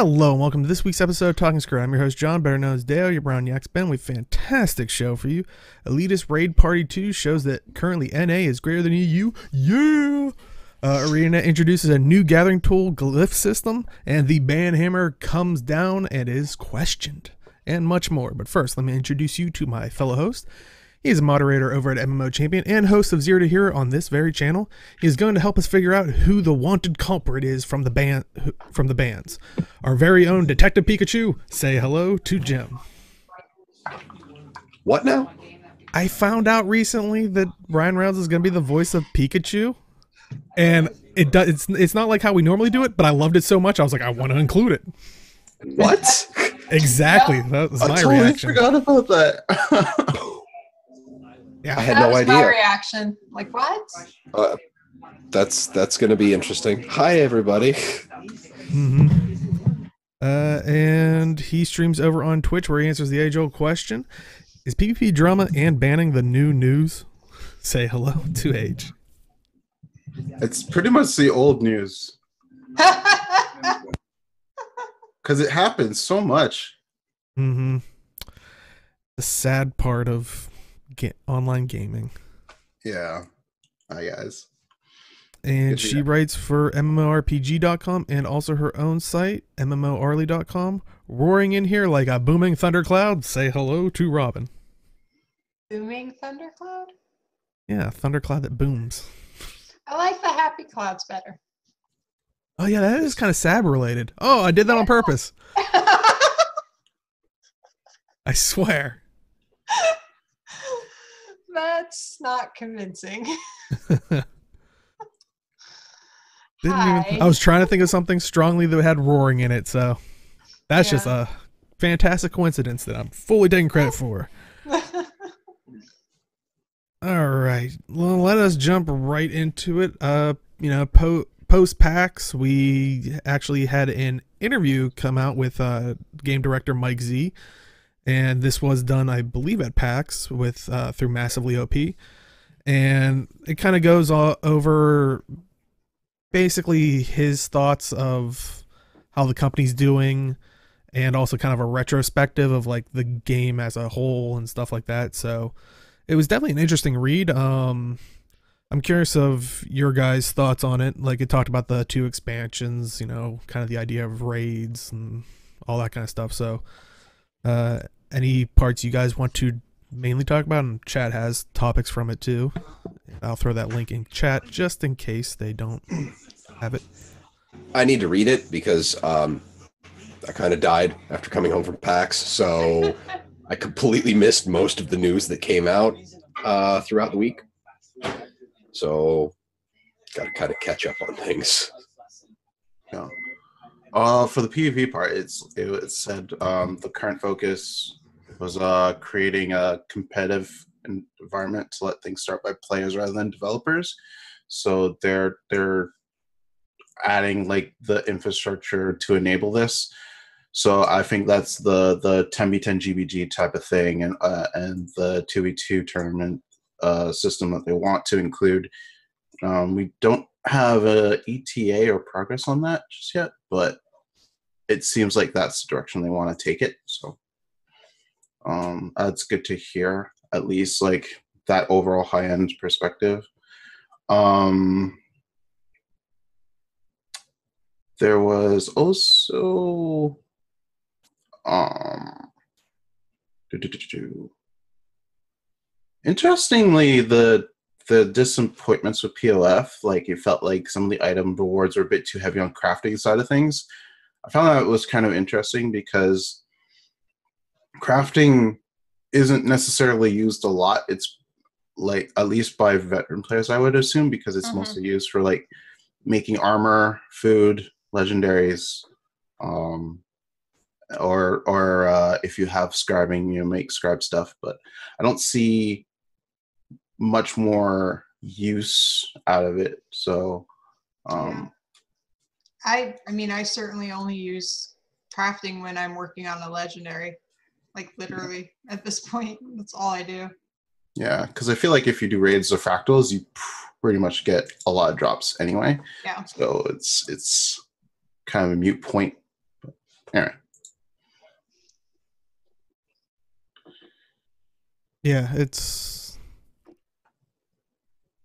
Hello and welcome to this week's episode of Talking Skritt. I'm your host John, better known as Dale, your brown yak's Ben. We have a fantastic show for you. Elitist Raid Party 2 shows that currently NA is greater than EU. Yeah! ArenaNet introduces a new gathering tool glyph system, and the ban hammer comes down and is questioned. And much more. But first, let me introduce you to my fellow host. He is a moderator over at MMO Champion and host of Zero to Hero on this very channel. He is going to help us figure out who the wanted culprit is from the bans. Our very own Detective Pikachu. Say hello to Jim. What now? I found out recently that Ryan Reynolds is going to be the voice of Pikachu, and it's not like how we normally do it, but I loved it so much I was like, I want to include it. What? Exactly. That was my reaction. I totally forgot about that. Yeah, I had no idea. My reaction, like what? That's going to be interesting. Hi, everybody. Mm-hmm. And he streams over on Twitch where he answers the age-old question: is PvP drama and banning the new news? Say hello to Age. It's pretty much the old news because it happens so much. Mm-hmm. The sad part of online gaming. Yeah. Hi, guys. And she writes for MMORPG.com and also her own site, MMORly.com. Roaring in here like a booming thundercloud. Say hello to Robin. Booming thundercloud? Yeah, thundercloud that booms. I like the happy clouds better. Oh yeah, that is kind of Sab related. Oh, I did that on purpose. I swear. That's not convincing. I was trying to think of something strongly that had roaring in it, so that's just a fantastic coincidence that I'm fully taking credit for. All right, well, let us jump right into it. Post PAX, we actually had an interview come out with game director Mike Z. And this was done, I believe, at PAX with through Massively OP, and it kind of goes over basically his thoughts of how the company's doing, and also kind of a retrospective of like the game as a whole and stuff like that. So it was definitely an interesting read. I'm curious of your guys' thoughts on it. Like, it talked about the 2 expansions, kind of the idea of raids and all that kind of stuff. So. Any parts you guys want to mainly talk about? And chat has topics from it too. I'll throw that link in chat just in case they don't have it. I need to read it because I kind of died after coming home from PAX, so I completely missed most of the news that came out throughout the week. So got to kind of catch up on things. Yeah. For the PvP part, it said the current focus was creating a competitive environment to let things start by players rather than developers. So they're adding like the infrastructure to enable this. So I think that's the 10v10 GBG type of thing, and the 2v2 tournament system that they want to include. We don't have a ETA or progress on that just yet, but it seems like that's the direction they want to take it. So that's good to hear, at least like that overall high-end perspective. There was also interestingly, the disappointments with PLF, like it felt like some of the item rewards were a bit too heavy on crafting side of things. I found that it was kind of interesting because crafting isn't necessarily used a lot. It's like, at least by veteran players, I would assume, because it's mostly used for like making armor, food, legendaries, or if you have scribing, make scribe stuff. But I don't see much more use out of it. So I mean, I certainly only use crafting when I'm working on a legendary, like literally at this point. That's all I do. Yeah, because I feel like if you do raids or fractals, you pretty much get a lot of drops anyway. Yeah. So it's kind of a moot point. Anyway. Yeah, it's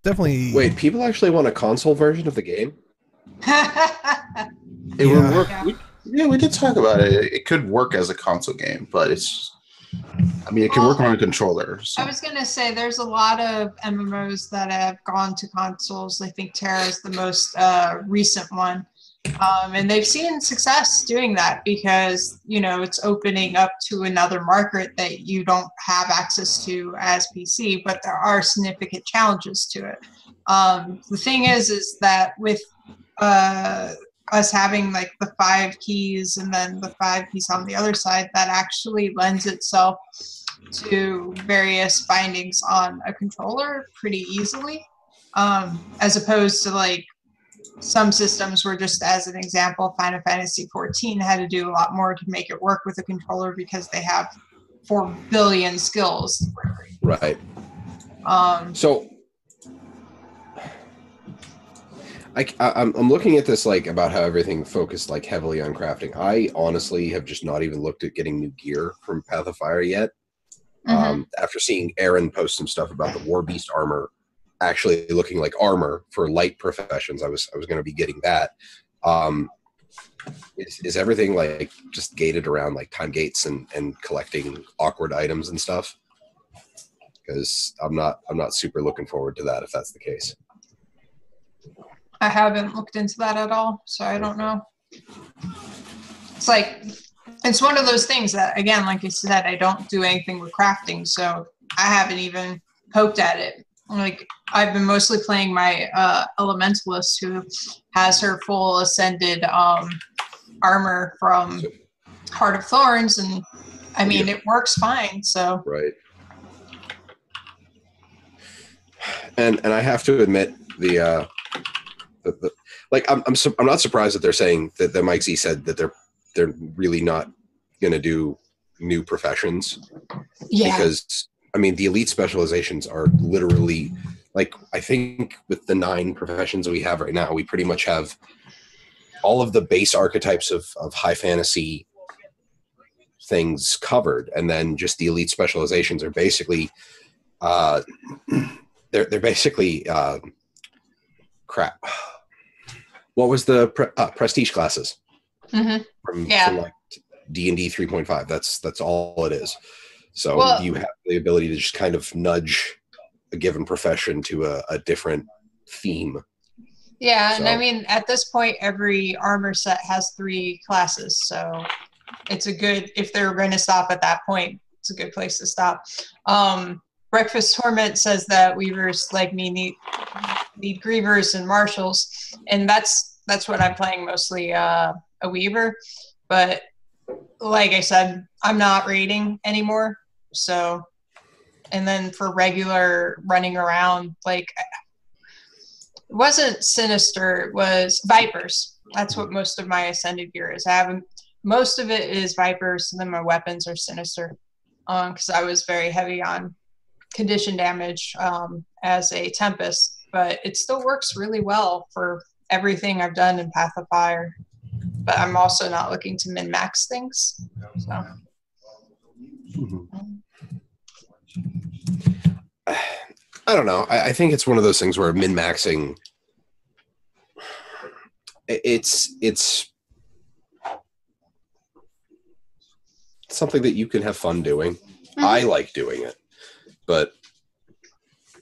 definitely. Wait, people actually want a console version of the game? It would work. Yeah. We did talk about it. It could work as a console game, but it's. I mean, it can work on a controller. So. I was going to say there's a lot of MMOs that have gone to consoles. I think Terra is the most recent one. And they've seen success doing that because, you know, it's opening up to another market that you don't have access to as PC, but there are significant challenges to it. The thing is that with us having like the 5 keys and then the 5 keys on the other side, that actually lends itself to various bindings on a controller pretty easily, as opposed to like some systems where, just as an example, Final Fantasy XIV had to do a lot more to make it work with a controller because they have 4 billion skills. Right. So I'm looking at this like about how everything focused like heavily on crafting. I honestly have just not even looked at getting new gear from Path of Fire yet. After seeing Aaron post some stuff about the War Beast armor actually looking like armor for light professions, I was going to be getting that. Is everything like just gated around like time gates and collecting awkward items and stuff? Because I'm not super looking forward to that if that's the case. I haven't looked into that at all, so I don't know. It's like, it's one of those things that, again, like I said, I don't do anything with crafting, so I haven't even poked at it. Like, I've been mostly playing my Elementalist, who has her full ascended armor from Heart of Thorns, and I mean, it works fine, so. Right. And I have to admit, like I'm not surprised that they're saying that Mike Z said that they're really not going to do new professions. Yeah. Because I mean, the elite specializations are literally like, I think with the 9 professions we have right now, we pretty much have all of the base archetypes of high fantasy things covered, and then just the elite specializations are basically they're basically crap. What was the prestige classes from like D&D 3.5? That's all it is. So you have the ability to just kind of nudge a given profession to a different theme. Yeah, and I mean, at this point, every armor set has 3 classes, so it's a good, if they're going to stop at that point, it's a good place to stop. Breakfast Torment says that Weavers like me need Grievers and Marshals, and that's what I'm playing mostly, a Weaver. But like I said, I'm not raiding anymore, so. And then for regular running around, like, it wasn't Sinister, it was Vipers. That's what most of my Ascended gear is. Most of it is Vipers, and then my weapons are Sinister, because I was very heavy on condition damage as a Tempest, but it still works really well for everything I've done in Path of Fire. But I'm also not looking to min-max things. So. I don't know. I think it's one of those things where min-maxing, it's something that you can have fun doing. I like doing it. But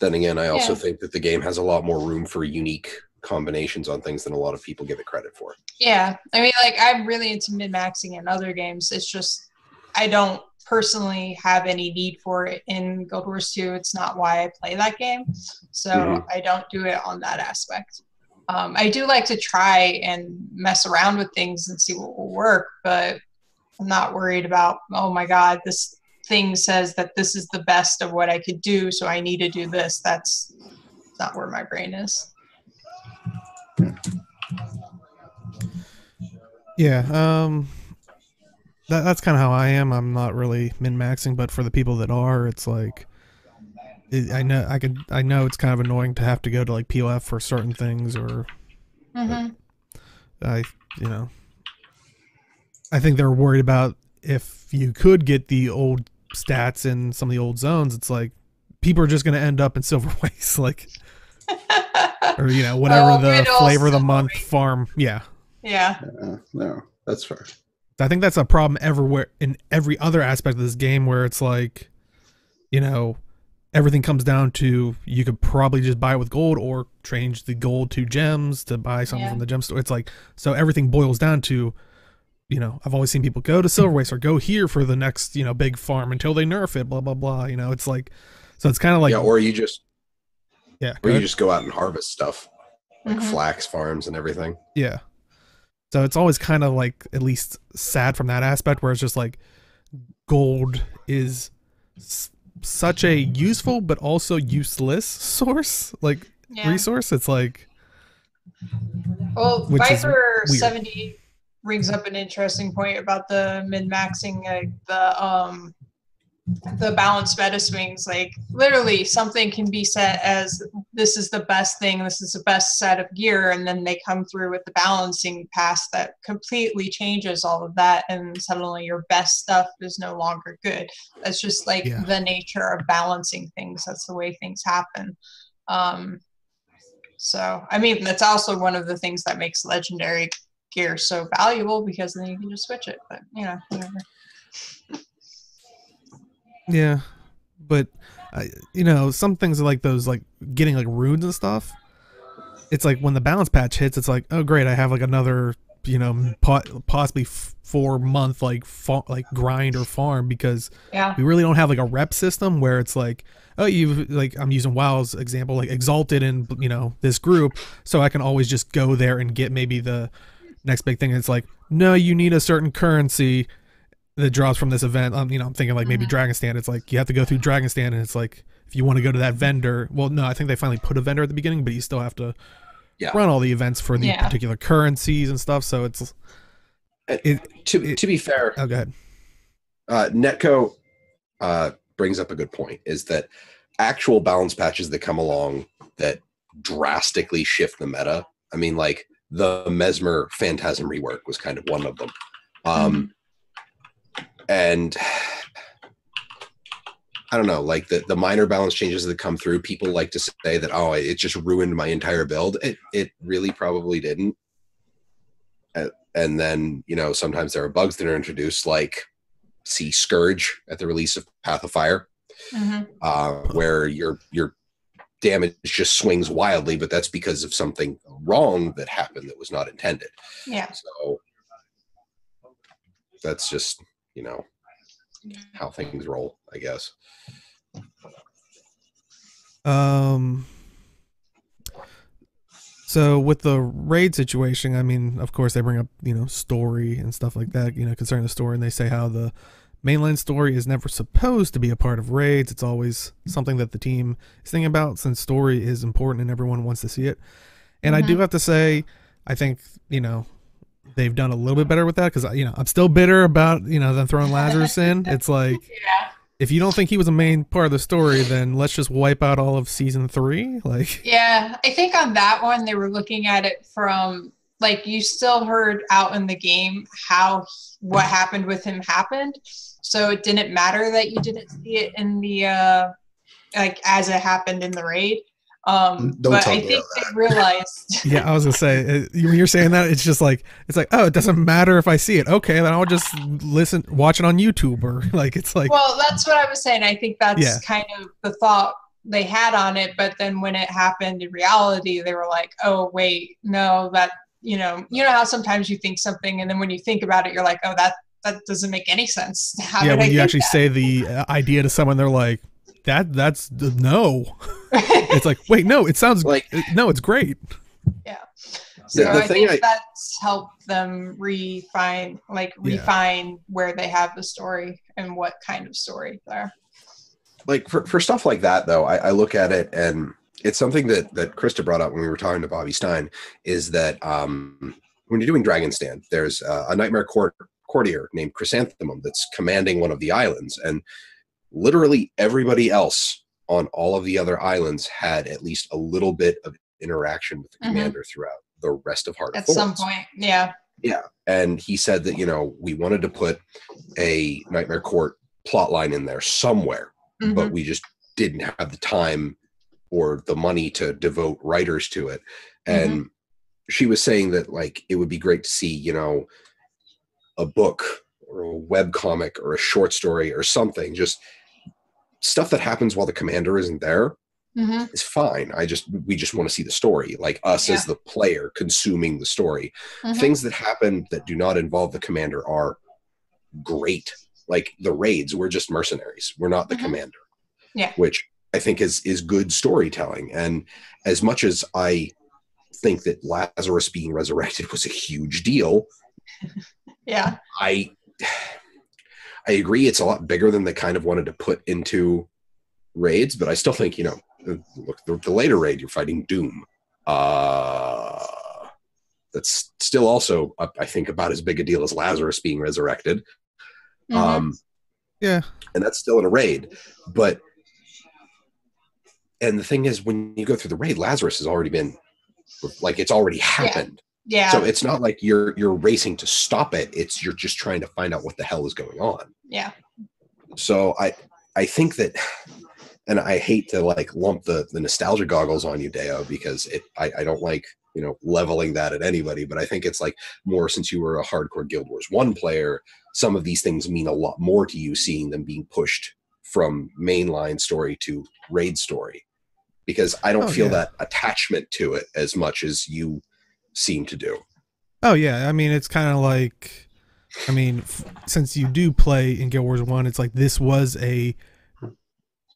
then again, I also think that the game has a lot more room for unique combinations on things than a lot of people give it credit for. Yeah. I mean, like, I'm really into min-maxing in other games. It's just, I don't personally have any need for it in Guild Wars 2. It's not why I play that game. So I don't do it on that aspect. I do like to try and mess around with things and see what will work, but I'm not worried about, oh my God, this thing says that this is the best of what I could do, so I need to do this. That's not where my brain is. Yeah, that's kind of how I am. I'm not really min-maxing, but for the people that are, it's like, I know it's kind of annoying to have to go to like POF for certain things, or I I think they're worried about if you could get the old stats in some of the old zones, it's like people are just going to end up in Silver Waste, like, or whatever the flavor of the month farm. Yeah. No, that's fair. I think that's a problem everywhere in every other aspect of this game, where it's like, everything comes down to you could probably just buy it with gold or change the gold to gems to buy something from the gem store. It's like, so everything boils down to, I've always seen people go to Silver Waste or go here for the next, big farm until they nerf it, blah, blah, blah. It's like, so it's kind of like, or you just, or you just go out and harvest stuff like flax farms and everything. Yeah. So it's always kind of like at least sad from that aspect, where it's just like gold is such a useful but also useless source, like resource. It's like, well, Viper 70 brings up an interesting point about the min-maxing the balanced meta swings. Like literally something can be set as this is the best thing, this is the best set of gear, and then they come through with the balancing pass that completely changes all of that, and suddenly your best stuff is no longer good. That's just like the nature of balancing things. That's the way things happen. So I mean, that's also one of the things that makes legendary gear so valuable, because then you can just switch it. But whatever. Yeah, but some things are like those, like getting like runes and stuff. It's like when the balance patch hits, it's like, oh great, I have like another possibly 4-month like grind or farm, because we really don't have like a rep system where it's like, oh, you've like, I'm using WoW's example, like exalted in this group, so I can always just go there and get maybe the next big thing. It's like, no, you need a certain currency that drops from this event. I'm thinking like maybe Dragon Stand. It's like you have to go through Dragon Stand, and it's like if you want to go to that vendor, well, no, I think they finally put a vendor at the beginning, but you still have to run all the events for the particular currencies and stuff. So it's to be fair. Oh, go ahead. Netco brings up a good point, is that actual balance patches that come along that drastically shift the meta. I mean, like the Mesmer Phantasm rework was kind of one of them. And I don't know, like the minor balance changes that come through, people like to say that, oh, it just ruined my entire build. It really probably didn't. And then, sometimes there are bugs that are introduced, like see Scourge at the release of Path of Fire, where your damage just swings wildly, but that's because of something wrong that happened that was not intended. Yeah. So that's just, how things roll, I guess. So with the raid situation, I mean, of course they bring up, story and stuff like that, concerning the story, and they say how the mainline story is never supposed to be a part of raids. It's always something that the team is thinking about, since story is important and everyone wants to see it. And I do have to say, I think, they've done a little bit better with that, because I'm still bitter about them throwing Lazarus in. It's like, if you don't think he was a main part of the story, then let's just wipe out all of season 3. Like, I think on that one they were looking at it from like, you still heard out in the game how what happened with him happened, so it didn't matter that you didn't see it in the like as it happened in the raid. But I think they realized. Yeah, I was gonna say, when you're saying that, it's like, oh, it doesn't matter if I see it. Okay, then I'll just watch it on YouTube, or like, it's like. Well, that's what I was saying. I think that's kind of the thought they had on it, but then when it happened in reality, they were like, oh wait, no, that you know how sometimes you think something, and then when you think about it, you're like, oh, that doesn't make any sense. When you actually say the idea to someone, they're like, that's no. It's like, wait, no, it sounds like, no, it's great. Yeah. So I think that's helped them refine where they have the story and what kind of story there. Like for stuff like that, though, I look at it, and it's something that Krista brought up when we were talking to Bobby Stein, is that when you're doing Dragon Stand, there's a Nightmare courtier named Chrysanthemum that's commanding one of the islands, and literally everybody else on all of the other islands had at least a little bit of interaction with the commander throughout the rest of Heart of Thorns. At some point, yeah. Yeah, and he said that, you know, we wanted to put a Nightmare Court plotline in there somewhere, but we just didn't have the time or the money to devote writers to it. And she was saying that, like, it would be great to see, you know, a book or a web comic or a short story or something, just stuff that happens while the commander isn't there is fine. We just want to see the story, like us as the player consuming the story. Things that happen that do not involve the commander are great. Like the raids, we're just mercenaries. We're not the commander. Yeah. Which I think is good storytelling. And as much as I think that Lazarus being resurrected was a huge deal, yeah, I agree it's a lot bigger than they kind of wanted to put into raids, but I still think, you know, look, the later raid, you're fighting Doom. That's still also, I think, about as big a deal as Lazarus being resurrected. Yeah. And that's still in a raid. But, and the thing is, when you go through the raid, Lazarus has already been, like, it's already happened. Yeah. So it's not like you're racing to stop it. It's you're just trying to find out what the hell is going on. Yeah. So I think that, and I hate to like lump the nostalgia goggles on you, Deo, because I don't like, you know, leveling that at anybody, but I think it's like more since you were a hardcore Guild Wars 1 player, some of these things mean a lot more to you, seeing them being pushed from mainline story to raid story, because I don't feel that attachment to it as much as you seem to do. Oh yeah, I mean, it's kind of like, I mean, since you do play in Guild Wars 1, it's like this was a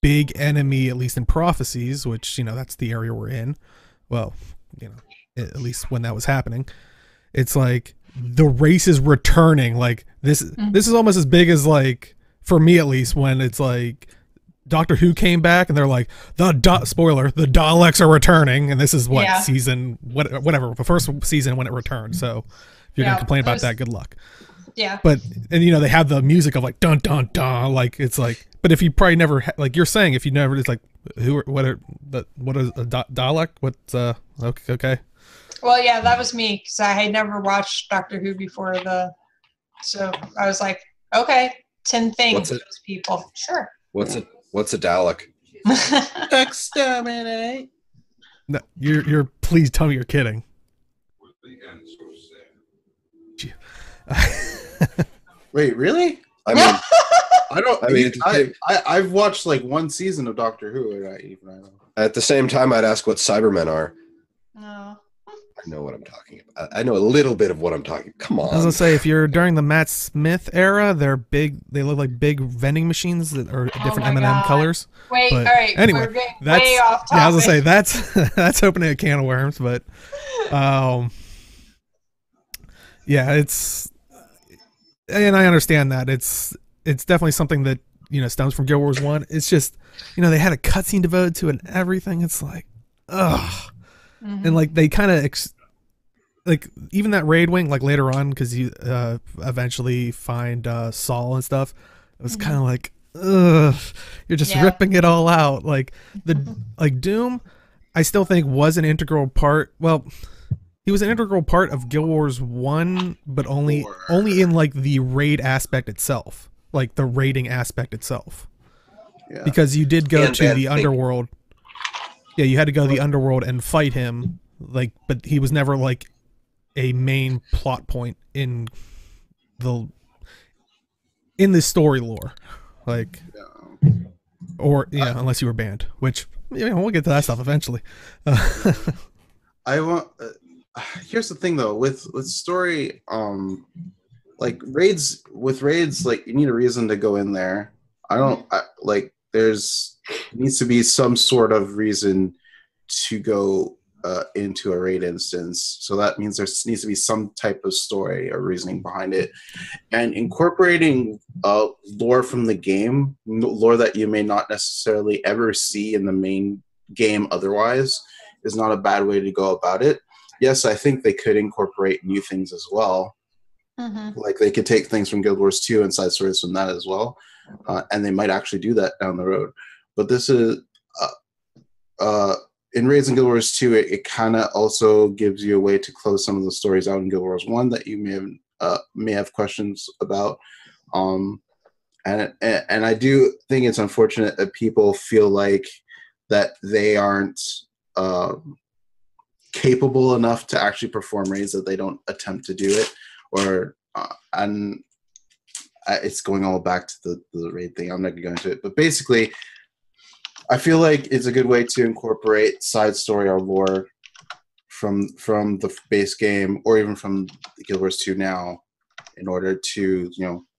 big enemy, at least in Prophecies, which, you know, that's the area we're in. Well, you know, at least when that was happening, it's like the race is returning. Like this is almost as big as, like, for me at least, when it's like Doctor Who came back and they're like, spoiler, the Daleks are returning, and this is what season, whatever, the first season when it returned. So if you're gonna complain about that, good luck. Yeah. But, and you know, they have the music of like dun dun dun, like it's like, but if you probably never like you're saying, if you never, it's like what is a Dalek? What's okay. Well, yeah, that was me, because I had never watched Doctor Who before so I was like, okay, 10 things, people, sure. What's a Dalek? Exterminate. No, you're please tell me you're kidding. Wait, really? I mean, I don't. I mean, I've watched like one season of Doctor Who, and I don't. At the same time, I'd ask what Cybermen are. No. I know what I'm talking about. I know a little bit of what I'm talking. Come on. I was gonna say, if you're during the Matt Smith era, they're big. They look like big vending machines that are different M&M colors. Wait, but all right. Anyway, we're getting that's way off topic. yeah. I was gonna say that's opening a can of worms, but yeah, it's, and I understand that it's definitely something that, you know, stems from Guild Wars 1. It's just, you know, they had a cutscene devoted to it and everything. It's like, ugh. And like they kind of like even that raid wing, like later on, because you eventually find Saul and stuff, it was kind of like, ugh, you're just ripping it all out. Like like Doom, I still think was an integral part. Well, he was an integral part of Guild Wars 1, but only in like the raid aspect itself, like the raiding aspect itself. Yeah. Because you did go to the underworld. Yeah, you had to go to the underworld and fight him, like, but he was never like a main plot point in the story lore, like, or unless you were banned, which, you know, we'll get to that stuff eventually. I want. Here's the thing though, with story, like raids, like you need a reason to go in there. Needs to be some sort of reason to go into a raid instance. So that means there needs to be some type of story or reasoning behind it. And incorporating lore from the game, lore that you may not necessarily ever see in the main game otherwise, is not a bad way to go about it. Yes, I think they could incorporate new things as well. Like they could take things from Guild Wars 2 and side stories from that as well. And they might actually do that down the road. But this is in Raids and Guild Wars 2, it kind of also gives you a way to close some of the stories out in Guild Wars 1 that you may have questions about. And I do think it's unfortunate that people feel like that they aren't capable enough to actually perform raids, that they don't attempt to do it, or and it's going all back to the raid thing. I'm not going to go into it, but basically, I feel like it's a good way to incorporate side story or lore from the base game, or even from Guild Wars 2 now, in order to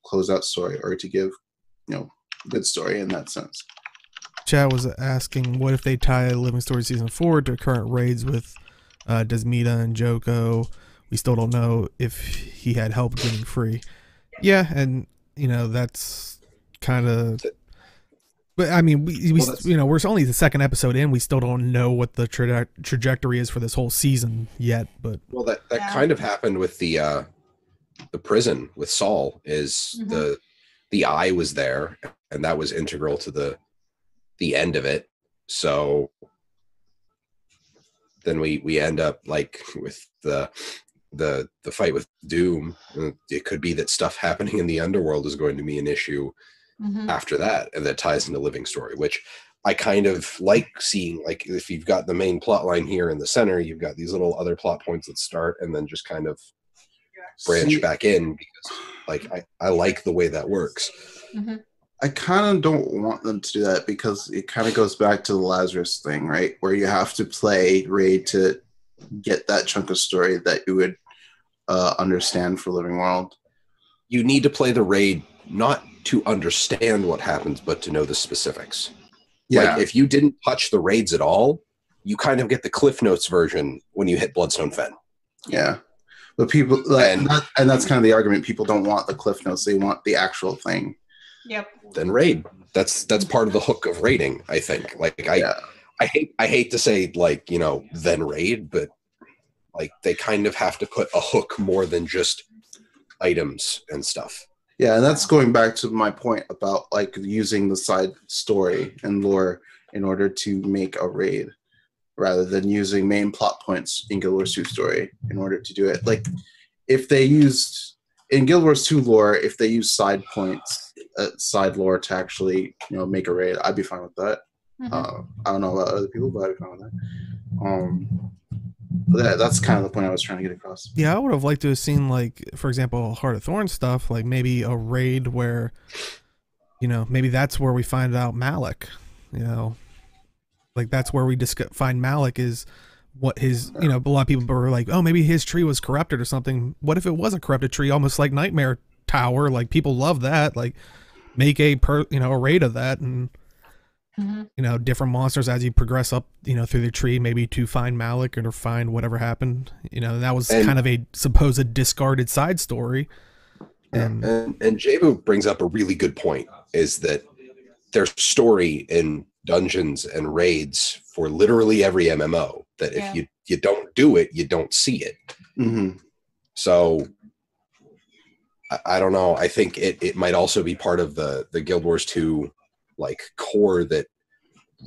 close out story, or to give good story in that sense. Chad was asking, what if they tie Living Story Season 4 to current raids with Desmita and Joko? We still don't know if he had help getting free. Yeah, and that's kind of. But I mean, we're only the second episode in. We still don't know what the trajectory is for this whole season yet. But that kind of happened with the prison with Saul. Is the eye was there, and that was integral to the end of it. So then we end up like with the fight with Doom. It could be that stuff happening in the underworld is going to be an issue after that, and that ties into Living Story, which I kind of like seeing. Like, if you've got the main plot line here in the center, you've got these little other plot points that start and then just kind of branch back in, because like I like the way that works. I kind of don't want them to do that, because it kind of goes back to the Lazarus thing, right? Where you have to play raid to get that chunk of story that you would understand for Living World. You need to play the raid not to understand what happens, but to know the specifics. Yeah. Like, if you didn't touch the raids at all, you kind of get the Cliff Notes version when you hit Bloodstone Fen. Yeah. But people, and that's kind of the argument. People don't want the Cliff Notes; they want the actual thing. Yep. Then raid. That's part of the hook of raiding, I think. Like, I hate to say, like, then raid, but like, they kind of have to put a hook more than just items and stuff. Yeah, and that's going back to my point about like using the side story and lore in order to make a raid, rather than using main plot points in Guild Wars 2 story in order to do it. Like, if they used in Guild Wars 2 lore, if they use side points, side lore to actually make a raid, I'd be fine with that. I don't know about other people, but I'd be fine with that. But that's kind of the point I was trying to get across. Yeah, I would have liked to have seen, like, for example, Heart of Thorn stuff, like maybe a raid where, maybe that's where we find out Malik, like that's where we find Malik is what his, a lot of people were like, oh, maybe his tree was corrupted or something. What if it was a corrupted tree, almost like Nightmare Tower? Like, people love that. Like, make a raid of that, and different monsters as you progress up, through the tree, maybe to find Malik or find whatever happened. That was kind of a supposed discarded side story. And Jabu brings up a really good point, is that there's story in dungeons and raids for literally every MMO, that if you don't do it, you don't see it. So I don't know. I think it might also be part of the Guild Wars 2 like core, that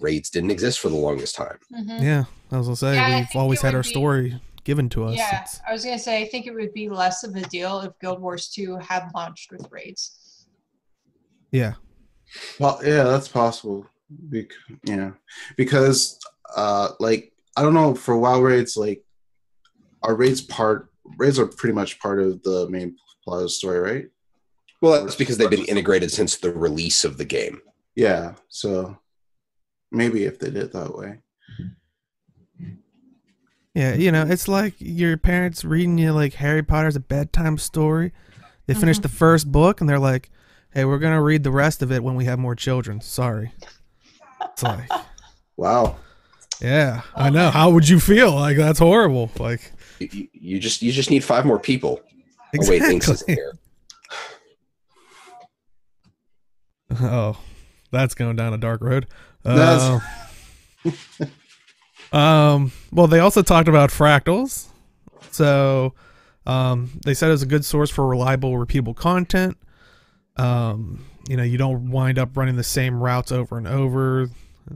raids didn't exist for the longest time. Yeah, I was gonna say, we've always had our story given to us. Yeah, I was gonna say, I think it would be less of a deal if Guild Wars 2 had launched with raids. Yeah. Well, yeah, that's possible. Because like, I don't know, for WoW raids, like, raids are pretty much part of the main plot of the story, right? Well, that's because they've been integrated since the release of the game. Yeah, so maybe if they did it that way. Yeah, it's like your parents reading you like Harry Potter's a bedtime story. They finish the first book and they're like, hey, we're going to read the rest of it when we have more children. Sorry. It's like, wow. Yeah, I know. How would you feel? Like, that's horrible. Like, you just need 5 more people. Exactly. Oh, wait, Inks isn't here. Oh, that's going down a dark road. Well, they also talked about fractals. So they said it was a good source for reliable, repeatable content. You don't wind up running the same routes over and over.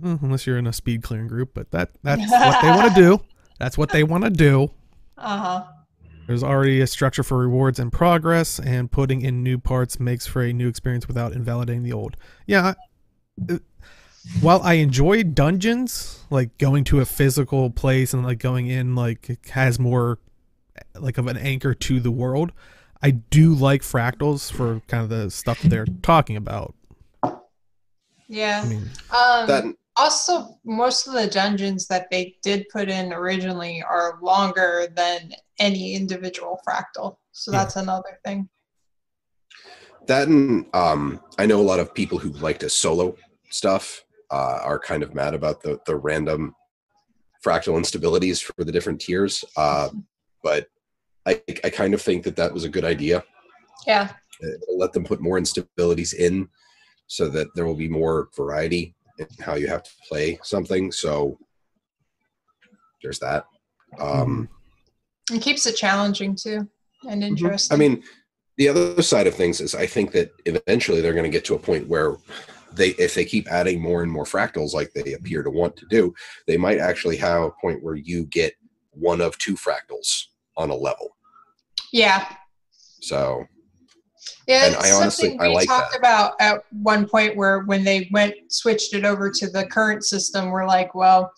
unless you're in a speed clearing group, but that's what they want to do. That's what they want to do. There's already a structure for rewards and progress, and putting in new parts makes for a new experience without invalidating the old. Yeah. While I enjoy dungeons, like going to a physical place and like going in, like it has more like of an anchor to the world, I do like fractals for kind of the stuff that they're talking about. Yeah. I mean, also, most of the dungeons that they did put in originally are longer than any individual fractal. So that's another thing. That and I know a lot of people who like to solo stuff are kind of mad about the random fractal instabilities for the different tiers. But I kind of think that was a good idea. Yeah. Let them put more instabilities in so that there will be more variety in how you have to play something. So there's that. It keeps it challenging too and interesting. I mean, the other side of things is I think that eventually they're going to get to a point where if they keep adding more and more fractals like they appear to want to do, they might actually have a point where you get one of two fractals on a level. Yeah. So yeah, and I honestly I like talked that. about at one point where when they switched it over to the current system, we're like, well,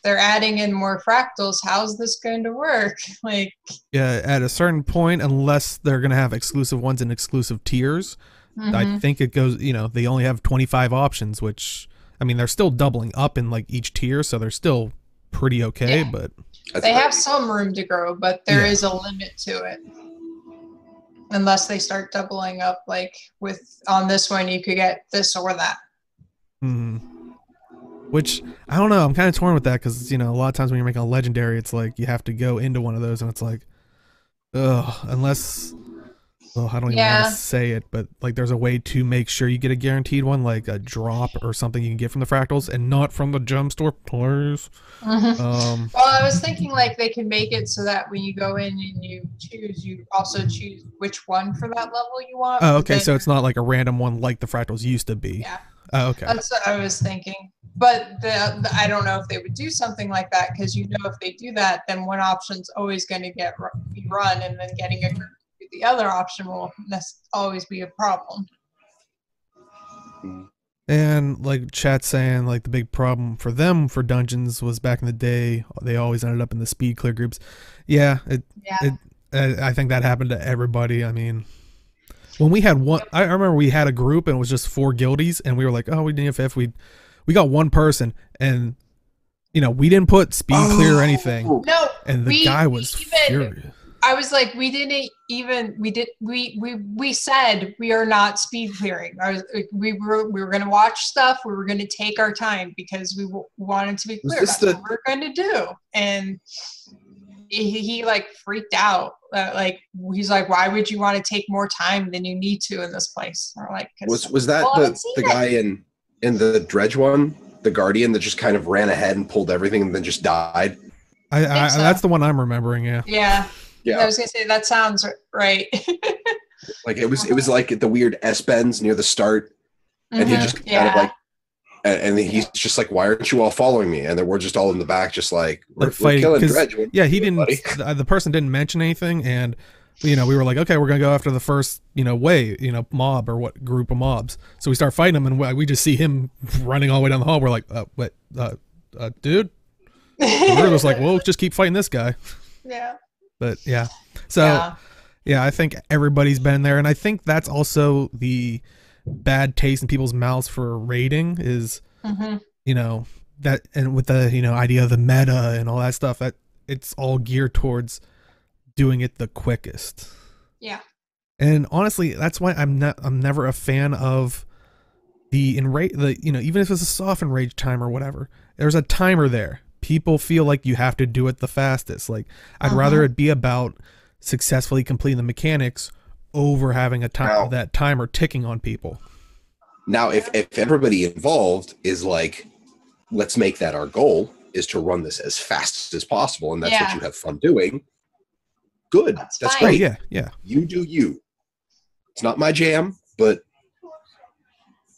they're adding in more fractals. How's this going to work? Like, yeah, at a certain point, unless they're going to have exclusive ones and exclusive tiers, I think it goes, they only have 25 options, which, I mean, they're still doubling up in like each tier, so they're still pretty okay, but they have some room to grow, but there is a limit to it. Unless they start doubling up, like on this one, you could get this or that. Which, I don't know, I'm kind of torn with that because, a lot of times when you're making a legendary, it's like you have to go into one of those and it's like, unless, I don't even want to say it, but like there's a way to make sure you get a guaranteed one, like a drop or something you can get from the fractals and not from the gem store, please. Well, I was thinking like they can make it so that when you go in and you also choose which one for that level you want. Oh, okay, so it's not like a random one like the fractals used to be. Yeah. Oh, okay. That's what I was thinking. But I don't know if they would do something like that because if they do that, then one option's always going to be run, and then getting a group to the other option will always be a problem. And like chat's saying, like the big problem for them for dungeons was back in the day, they always ended up in the speed clear groups. I think that happened to everybody. I mean, when we had one, I remember we had a group and it was just 4 guildies, and we were like, oh, we didn't FF, we got one person, and we didn't put speed clear or anything. No, and the guy was furious. I was like, we said we are not speed clearing. We were going to watch stuff. We were going to take our time because we wanted to be clear. That's what we're going to do. And he like freaked out. He's like, why would you want to take more time than you need to in this place? Or like, was that the guy in the dredge one, the guardian that just kind of ran ahead and pulled everything and then just died? I so. That's the one I'm remembering. Yeah. I was gonna say that sounds right. Like it was like the weird S-bends near the start, and he just kind of like, and he's just like, why aren't you all following me? And then we're just all in the back, just like we're killing Dredge. Yeah, he didn't. The person didn't mention anything, and we were like, okay, we're gonna go after the first mob or what group of mobs. So we start fighting him, and we just see him running all the way down the hall. We're like, dude. And we're just like, well, just keep fighting this guy. Yeah. But I think everybody's been there, and I think that's also the bad taste in people's mouths for raiding is, that, and with the idea of the meta and all that stuff, that it's all geared towards doing it the quickest. Yeah. And honestly, that's why I'm never a fan of even if it's a soft enrage time or whatever, there's a timer there. People feel like you have to do it the fastest. Like, I'd rather it be about successfully completing the mechanics over having that timer ticking on people. Now, if everybody involved is like, let's make that our goal, is to run this as fast as possible, and that's what you have fun doing, good. That's great. Oh, yeah. You do you. It's not my jam, but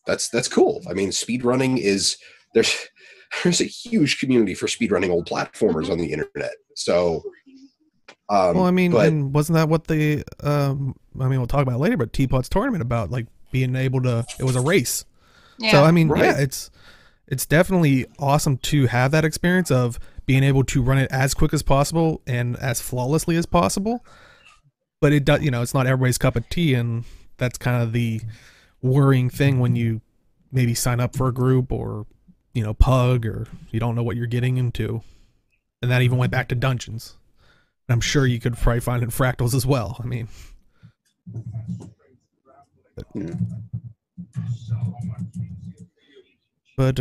that's cool. I mean, speed running is there's a huge community for speedrunning old platformers on the internet. So, well, I mean, but and wasn't that what the I mean, we'll talk about it later, but Teapot's tournament about, like, being able to, it was a race. Yeah. So I mean, Right. yeah, it's definitely awesome to have that experience of being able to run it as quick as possible and as flawlessly as possible. But it does, you know, it's not everybody's cup of tea, and that's kind of the worrying thing when you maybe sign up for a group or, you know, pug, or you don't know what you're getting into. And that even went back to dungeons. And I'm sure you could probably find in fractals as well. I mean, Yeah. but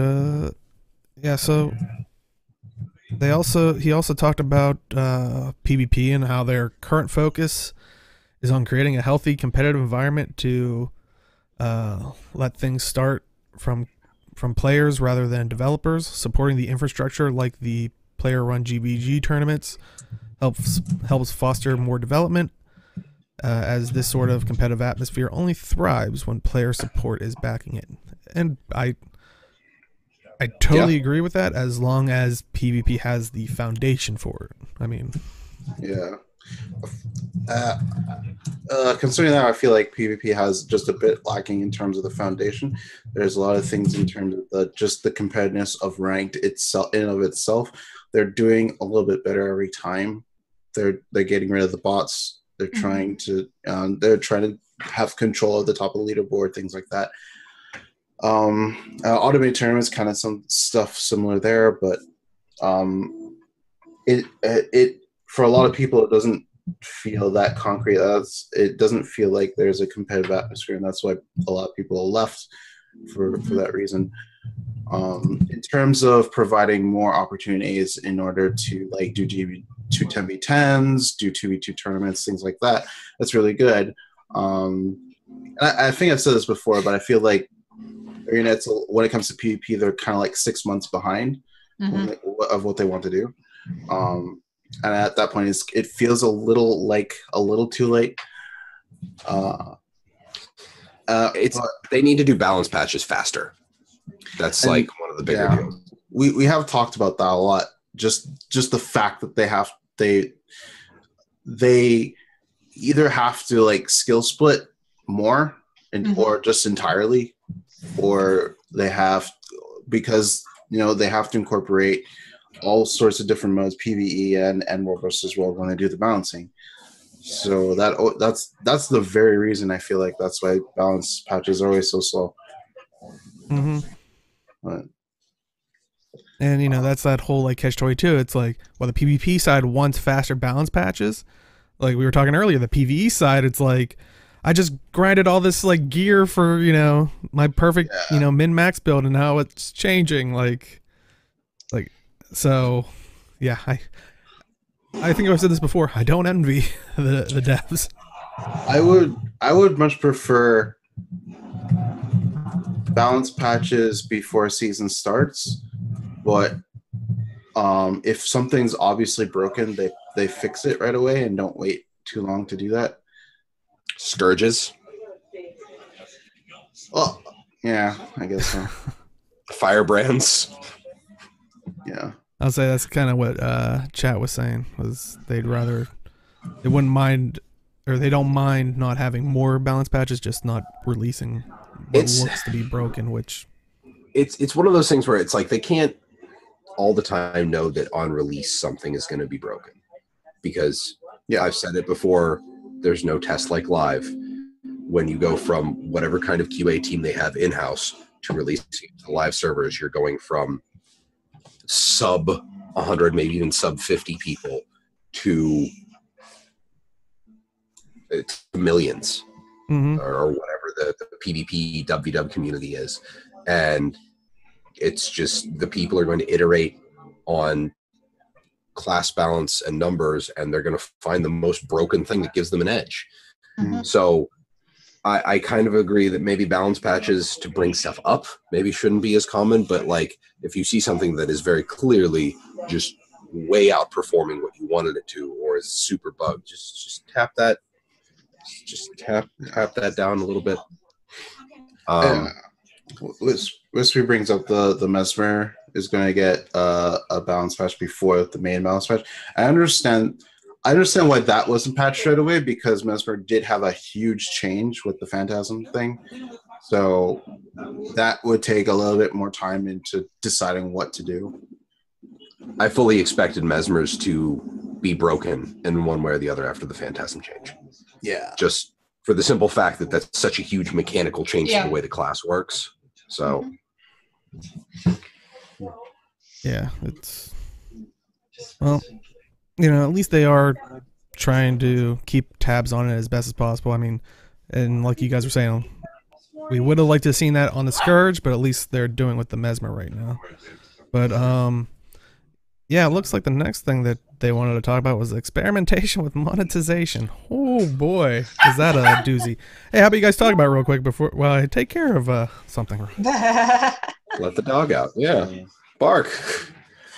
yeah, so he also talked about PvP and how their current focus is on creating a healthy competitive environment to let things start from players rather than developers, supporting the infrastructure like the player run GBG tournaments helps foster more development, as this sort of competitive atmosphere only thrives when player support is backing it. And I totally agree with that, as long as PvP has the foundation for it. I mean, Yeah. Considering that, I feel like PvP has just a bit lacking in terms of the foundation. There's a lot of things in terms of just the competitiveness of ranked itself in and of itself. They're doing a little bit better every time. They're getting rid of the bots. They're trying to have control of the top of the leaderboard, things like that. Automated tournaments, kind of some stuff similar there, but it for a lot of people, it doesn't feel that concrete. It doesn't feel like there's a competitive atmosphere, and that's why a lot of people left for that reason. In terms of providing more opportunities in order to, like, do 10v10s, do 2v2 tournaments, things like that, that's really good. And I think I've said this before, but I feel like when it comes to PvP, they're kind of like 6 months behind of what they want to do. And at that point, it feels a little too late. They need to do balance patches faster. That's like one of the bigger deals. We have talked about that a lot. Just the fact that they either have to, like, skill split more or just entirely, or they have, because they have to incorporate all sorts of different modes, PvE and World versus World, when they do the balancing. So that's the very reason I feel like that's why balance patches are always so slow. But, and that's that whole, like, catch-22. It's like, well, the PvP side wants faster balance patches. Like we were talking earlier, the PvE side, it's like, I just grinded all this, like, gear for my perfect min-max build, and now it's changing. Like so, yeah. I think I've said this before. I don't envy the devs. I would much prefer balance patches before season starts, but if something's obviously broken, they fix it right away and don't wait too long to do that. Scourges. Well, yeah, I guess so. Firebrands. Yeah. I'll say that's kind of what chat was saying, was they wouldn't mind, or they don't mind not having more balance patches, just not releasing what looks to be broken, which it's one of those things where it's like they can't all the time know that on release something is going to be broken, because I've said it before, there's no test like live. When you go from whatever kind of QA team they have in-house to releasing to live servers, you're going from sub 100, maybe even sub 50 people to millions, or whatever the PvP WW community is. And it's just, the people are going to iterate on class balance and numbers, and they're going to find the most broken thing that gives them an edge. So I kind of agree that maybe balance patches to bring stuff up maybe shouldn't be as common, but, like, if you see something that is very clearly just way outperforming what you wanted it to, or is super bugged, just tap that, tap that down a little bit. With Whisper brings up the Mesmer is going to get a balance patch before the main balance patch. I understand why that wasn't patched right away, because Mesmer did have a huge change with the Phantasm thing. So that would take a little bit more time into deciding what to do. I fully expected Mesmers to be broken in one way or the other after the Phantasm change. Yeah. Just for the simple fact that that's such a huge mechanical change to the way the class works. So, yeah, it's, well, you know, at least they are trying to keep tabs on it as best as possible. I mean, and like you guys were saying, we would have liked to have seen that on the Scourge, but at least they're doing with the Mesmer right now. But yeah, it looks like the next thing that they wanted to talk about was experimentation with monetization. Oh boy, is that a doozy. Hey, how about you guys talk about it real quick before, well, I take care of something. let the dog out. Yeah. Bark.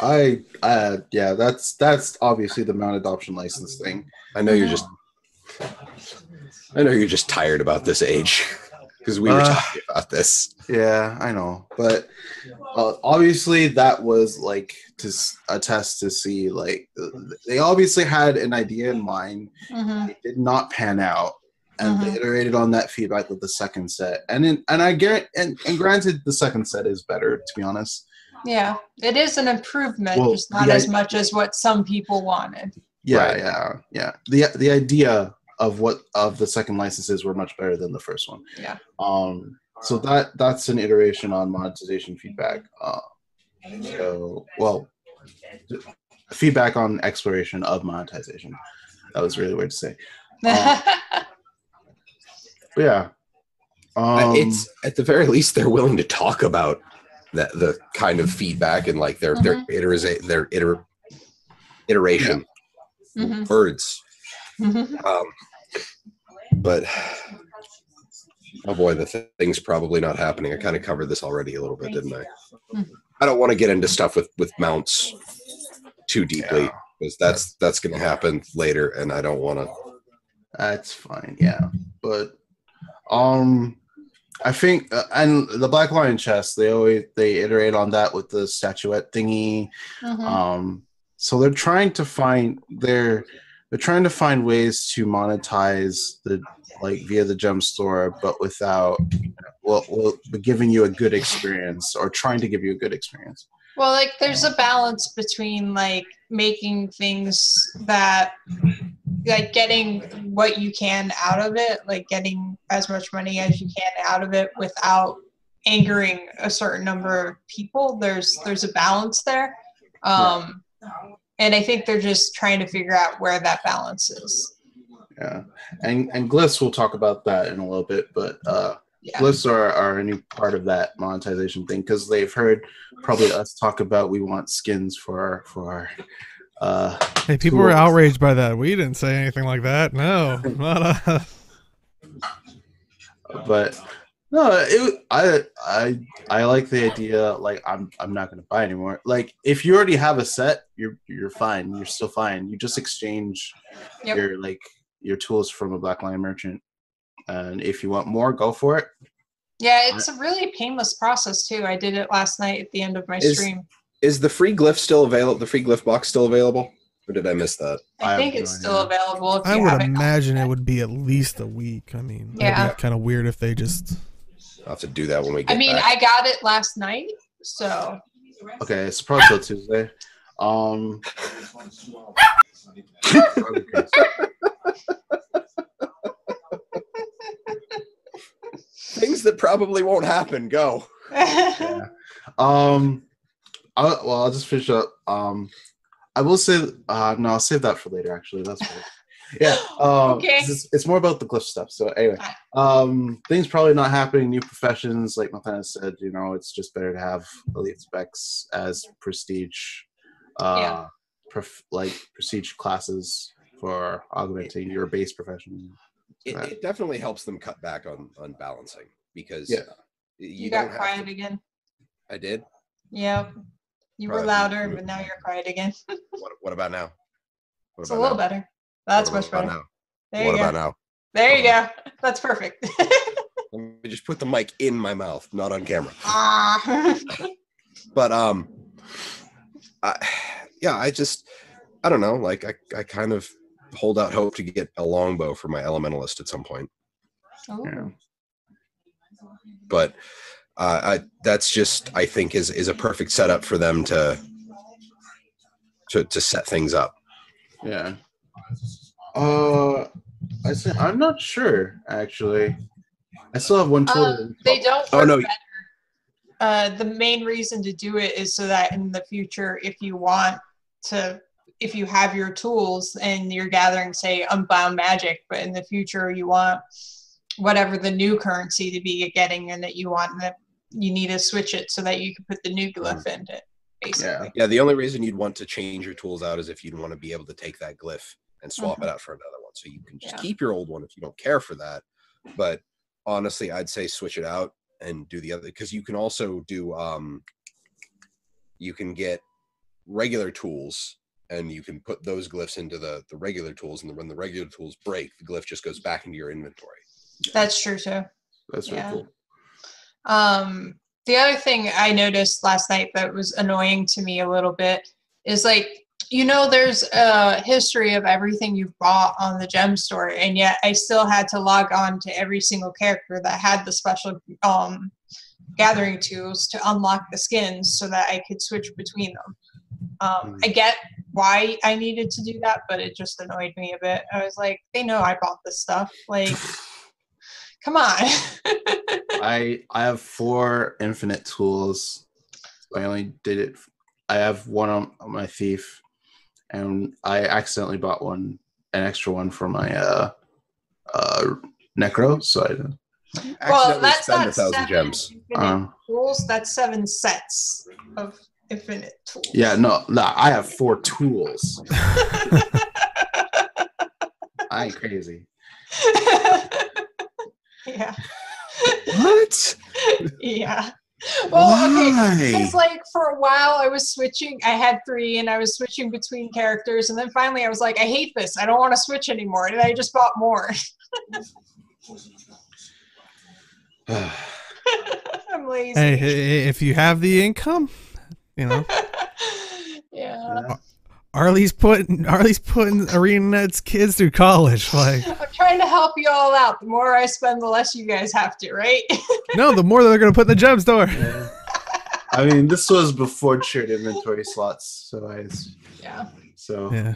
Yeah, that's obviously the mount adoption license thing. I know you're just tired about this age, because we were talking about this. Yeah, I know, but obviously that was like to a test to see, like, they obviously had an idea in mind. It did not pan out, and they iterated on that feedback with the second set. And I get, and granted, the second set is better, to be honest. Yeah, it is an improvement, just not as much as what some people wanted. Yeah, yeah. The idea of the second licenses were much better than the first one. Yeah. So that's an iteration on monetization feedback. So, well, feedback on exploration of monetization. That was really weird to say. Yeah. It's at the very least they're willing to talk about that, the kind of feedback and like their iteration words. But oh boy, the thing's probably not happening. I kind of covered this already a little bit, didn't I? I don't want to get into stuff with mounts too deeply, because that's going to happen later, and I don't want to. That's fine, yeah. But I think and the Black Lion chest, they iterate on that with the statuette thingy. So they're trying to find ways to monetize the, like, via the gem store, but without giving you a good experience, or trying to give you a good experience. Well, like, there's a balance between, like, making things that, like, getting what you can out of it, like getting as much money as you can out of it without angering a certain number of people. There's a balance there. And I think they're just trying to figure out where that balance is. Yeah. And glyphs, we'll talk about that in a little bit, but glyphs are a new part of that monetization thing, because they've heard probably us talk about we want skins for our hey, people were outraged by that. We didn't say anything like that. No, not us. But no, I like the idea. Like, I'm not gonna buy anymore. Like, if you already have a set, you're fine. You're still fine. You just exchange your tools from a Black Lion merchant, and if you want more, go for it. Yeah, it's a really painless process too. I did it last night at the end of my stream. Is the free glyph still available? The free glyph box still available, or did I miss that? I think it's still available. If I you would imagine it would be at least a week. I mean, it'd be kind of weird if they just. I'll have to do that when we get back. I got it last night, so. Okay, it's probably till Tuesday. Things that probably won't happen. Go. Yeah. I'll just finish up. I will say, no, I'll save that for later. Actually, that's great. Yeah. Okay. It's more about the glyph stuff. So anyway, things probably not happening. New professions, like Nathaniel said, it's just better to have elite specs as prestige, prestige classes for augmenting your base profession. It definitely helps them cut back on balancing, because you got quiet again. I did. Yeah. You were louder, but now you're quiet again. What about now? It's a little better. That's much better. Now? There you go. What about now? There you go. That's perfect. Let me just put the mic in my mouth, not on camera. But I don't know. Like I kind of hold out hope to get a longbow for my elementalist at some point. Yeah. But that's just, I think, is a perfect setup for them to set things up. Yeah. I'm not sure actually. I still have one total. They don't work Oh no. better. The main reason to do it is so that in the future, if you have your tools and you're gathering, say, unbound magic, but in the future you want whatever the new currency to be getting and that you want, and that you need to switch it so that you can put the new glyph in it, basically. Yeah, the only reason you'd want to change your tools out is if you'd want to be able to take that glyph and swap it out for another one. So you can just keep your old one if you don't care for that. But honestly, I'd say switch it out and do the other, because you can also do you can get regular tools and you can put those glyphs into the regular tools, and when the regular tools break, the glyph just goes back into your inventory. That's true too. That's really cool. The other thing I noticed last night that was annoying to me a little bit is, like, there's a history of everything you've bought on the gem store, and yet I still had to log on to every single character that had the special gathering tools to unlock the skins so that I could switch between them. I get why I needed to do that, but it just annoyed me a bit. I was like, they know I bought this stuff. Like, come on. I have 4 infinite tools. I only did it. I have one on my thief, and I accidentally bought an extra one for my necro. So that's not 1,000 gems. Tools. That's 7 sets of infinite tools. Yeah, no, I have 4 tools. I ain't crazy. Yeah. What? Yeah. Well, Why? okay. It's like for a while I was switching. I had 3 and I was switching between characters, and then finally I was like, I hate this. I don't want to switch anymore, and I just bought more. I'm lazy. Hey, if you have the income, Yeah. Arlie's putting ArenaNet's kids through college. Like, I'm trying to help you all out. The more I spend, the less you guys have to, right? no, the more they're going to put in the gem store. Yeah. I mean, this was before shared inventory slots, so yeah. So yeah.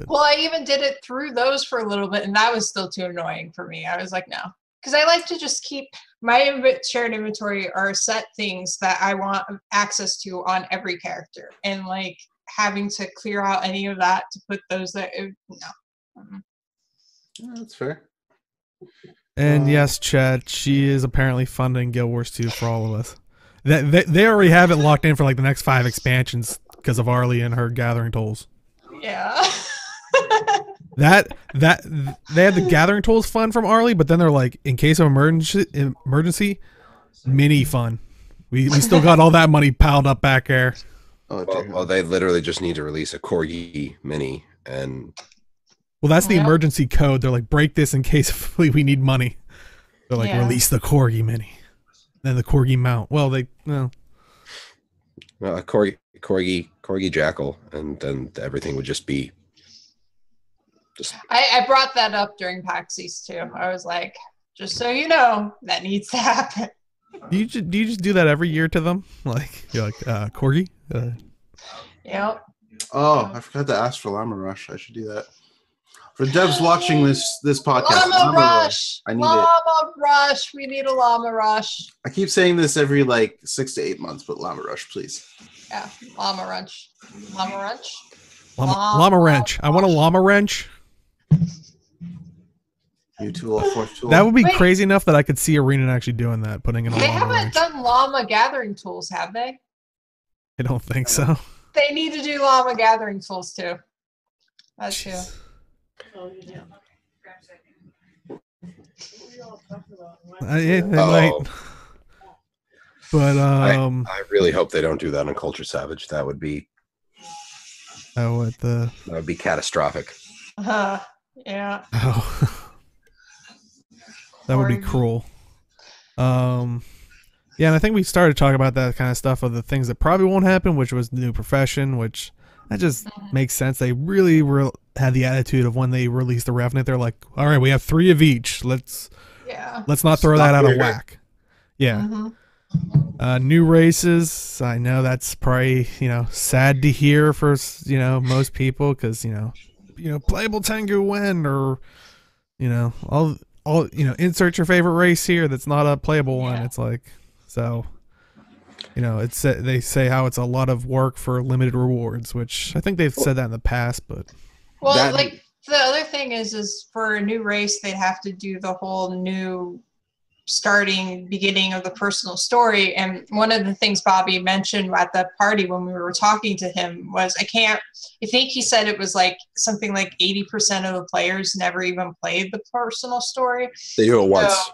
Well, I even did it through those for a little bit, and that was still too annoying for me. I was like, no, because I like to just keep my shared inventory are set things that I want access to on every character, and like having to clear out any of that to put those that no. Yeah, that's fair. And yes, Chad, she is apparently funding Guild Wars 2 for all of us. They already have it locked in for like the next 5 expansions because of Arlie and her gathering tools. Yeah. that they had the gathering tools fund from Arlie, but then they're like, in case of emergency, mini fun. We still got all that money piled up back there. Well, they literally just need to release a Corgi mini, and well, that's the emergency code. They're like, break this in case we need money. They're like, release the Corgi mini, then the Corgi mount. Well, Corgi Jackal, and then everything would just be. I brought that up during PAX East too. I was like, just so you know, that needs to happen. Do you just do that every year to them? Like, you're like, Corgi? Yep. Oh, I forgot to ask for Llama Rush. I should do that. For devs watching this podcast, Llama Rush. I need Llama Rush. We need a Llama Rush. I keep saying this every like 6 to 8 months, but Llama Rush, please. Yeah, Llama Wrench. Llama Wrench? Llama Wrench. I want a Llama Wrench. New tool, 4th tool. That would be crazy enough that I could see Arena actually doing that, putting in a They Llama haven't Wrench. done llama gathering tools, have they? I don't think so. They need to do llama gathering tools too. That's too. They might. But I really hope they don't do that on Culture Savage. That would be that would be catastrophic. Yeah. Oh. That would be cruel. Yeah, and I think we started talking about that kind of stuff of the things that probably won't happen, which was the new profession, which that just makes sense. They really had the attitude of when they released the Revenant, they're like, all right, we have 3 of each. Let's not throw that out of whack. Yeah. New races. I know that's probably, sad to hear for, most people because, playable Tengu when, or, insert your favorite race here that's not a playable one. It's like, so, they say how it's a lot of work for limited rewards, which I think they've said that in the past, but. Well, the other thing is for a new race, they'd have to do the whole new beginning of the personal story. And one of the things Bobby mentioned at the party when we were talking to him was, I think he said it was like something like 80% of the players never even played the personal story. They do it once.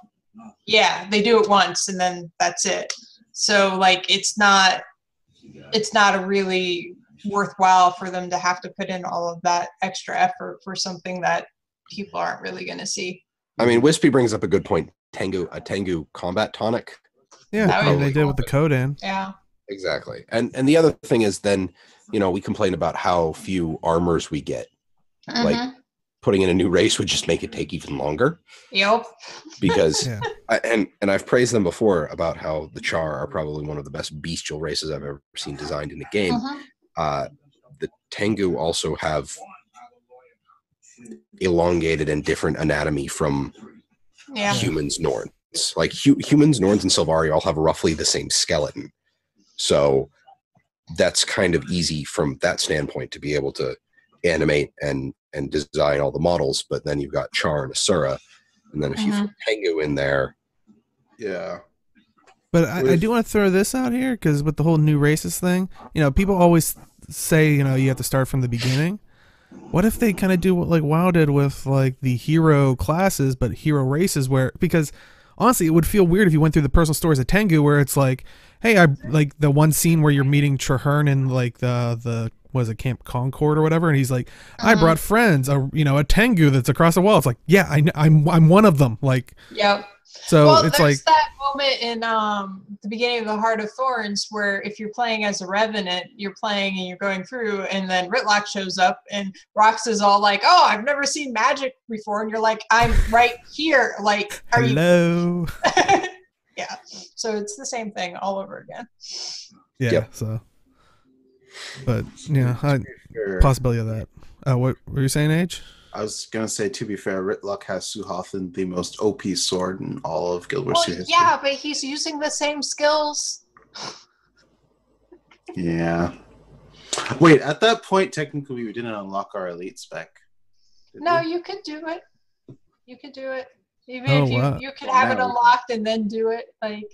Yeah, they do it once and then that's it. So like, it's not a really worthwhile for them to have to put in all of that extra effort for something that people aren't really going to see. I mean, Wispy brings up a good point. A Tengu combat tonic. Yeah, they did with the code in. Yeah, exactly. And the other thing is then, we complain about how few armors we get. Like putting in a new race would just make it take even longer. Yep. Because and I've praised them before about how the Char are probably one of the best bestial races I've ever seen designed in a game. The Tengu also have elongated and different anatomy from humans, Norns. Like humans, Norns, and Sylvari all have roughly the same skeleton. So that's kind of easy from that standpoint to be able to animate and design all the models. But then you've got Char and Asura, and then if you put Tengu in there, But I do want to throw this out here because with the whole new races thing, people always say you have to start from the beginning. What if they kind of do what like WoW did with like the hero classes, but hero races because honestly, it would feel weird if you went through the personal stories of Tengu where it's like, hey, I like the one scene where you're meeting Traherne in like the was it Camp Concord or whatever, and he's like, I brought friends, a Tengu that's across the wall. It's like, yeah, I'm one of them. Like, yep. So it's like that moment in the beginning of the Heart of Thorns where if you're playing as a Revenant, you're playing and you're going through, and then Ritlock shows up and Rox is all like, "Oh, I've never seen magic before," and you're like, "I'm right here." Like, are hello? Yeah. So it's the same thing all over again. Yeah. Yep. So, but possibility of that. What were you saying, Age? I was going to say, to be fair, Ritlock has Suhothan, the most OP sword in all of Guild Wars 2 history. Yeah, but he's using the same skills. Yeah. Wait, at that point, technically, we didn't unlock our elite spec. No, you could do it. You could do it. Even if you could have it unlocked and then do it. Like,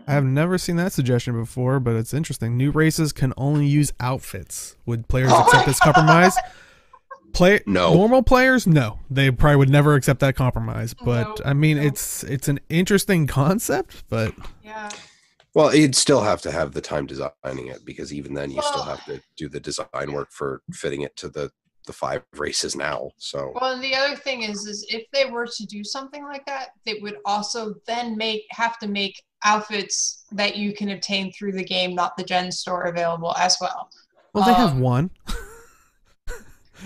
I have never seen that suggestion before, but it's interesting. New races can only use outfits. Would players accept this compromise? Normal players, no, they probably would never accept that compromise. But I mean, it's an interesting concept. But well, you'd still have to have the time designing it because even then, you still have to do the design work for fitting it to the 5 races now. So well, the other thing is if they were to do something like that, they would also then have to make outfits that you can obtain through the game, not the Gen store, available as well. Well, they have one.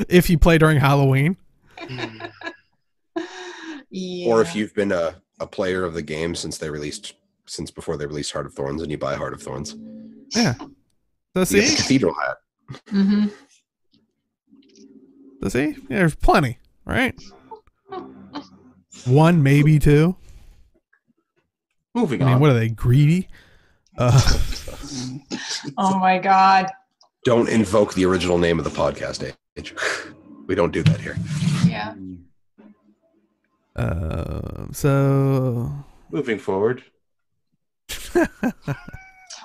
If you play during Halloween. Or if you've been a player of the game since before they released Heart of Thorns and you buy Heart of Thorns. Yeah. So see? You get the cathedral hat. Mm-hmm. So see? Yeah, there's plenty, right? 1, maybe 2. Moving on. What are they, greedy? Oh my God. Don't invoke the original name of the podcast, Age. We don't do that here. Yeah. So moving forward.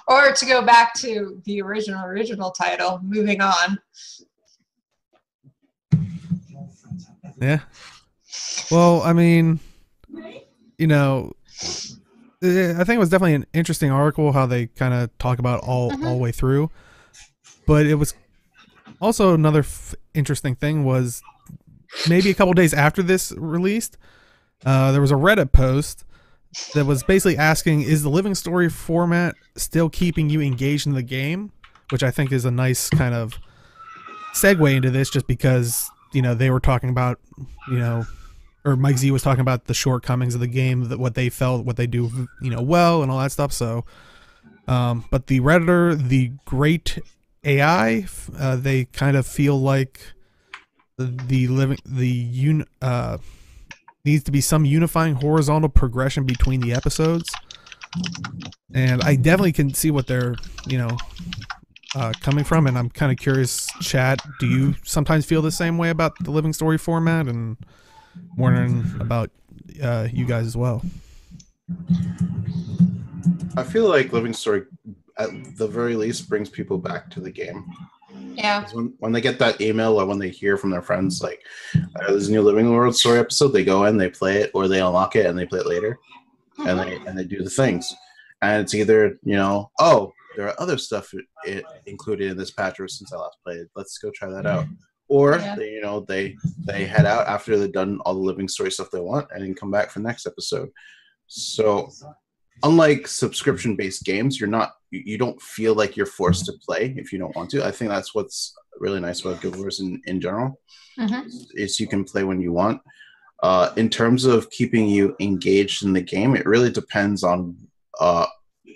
Or to go back to the original title, moving on. Yeah. Well, I mean, I think it was definitely an interesting article how they kind of talk about all the way through. But it was also another interesting thing was maybe a couple days after this released, there was a Reddit post that was basically asking, is the living story format still keeping you engaged in the game? Which I think is a nice kind of segue into this, just because, they were talking about, or Mike Z was talking about the shortcomings of the game, that what they felt, what they do, well, and all that stuff. So, but the Redditor, the great AI, they kind of feel like needs to be some unifying horizontal progression between the episodes. And I definitely can see what they're, coming from, and I'm kind of curious, chat, do you sometimes feel the same way about the living story format? And wondering about you guys as well. I feel like living story, at the very least, brings people back to the game. Yeah. When they get that email or when they hear from their friends, like, there's a new Living World Story episode, they go in, they play it, or they unlock it and they play it later, and they do the things. And it's either, oh, there are other stuff included in this patch or since I last played. Let's go try that out. Or they head out after they've done all the living story stuff they want and then come back for the next episode. So unlike subscription-based games, you don't feel like you're forced to play if you don't want to. I think that's what's really nice about Guild Wars in general, is you can play when you want. In terms of keeping you engaged in the game, it really depends on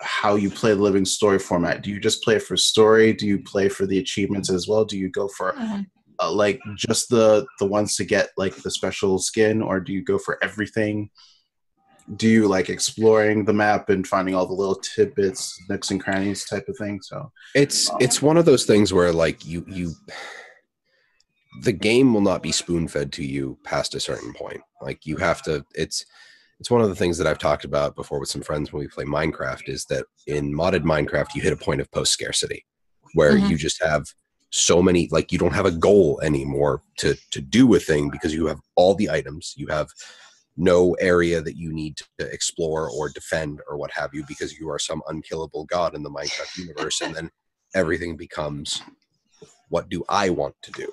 how you play the living story format. Do you just play for story? Do you play for the achievements as well? Do you go for like just the ones to get like the special skin, or do you go for everything? Do you like exploring the map and finding all the little tidbits, nooks and crannies type of thing? So it's one of those things where like you the game will not be spoon-fed to you past a certain point. Like you have to, it's one of the things that I've talked about before with some friends when we play Minecraft, is that in modded Minecraft, you hit a point of post-scarcity where you just have so many, like you don't have a goal anymore to do a thing because you have all the items. You have no area that you need to explore or defend or what have you, because you are some unkillable god in the Minecraft universe. And then everything becomes, what do I want to do?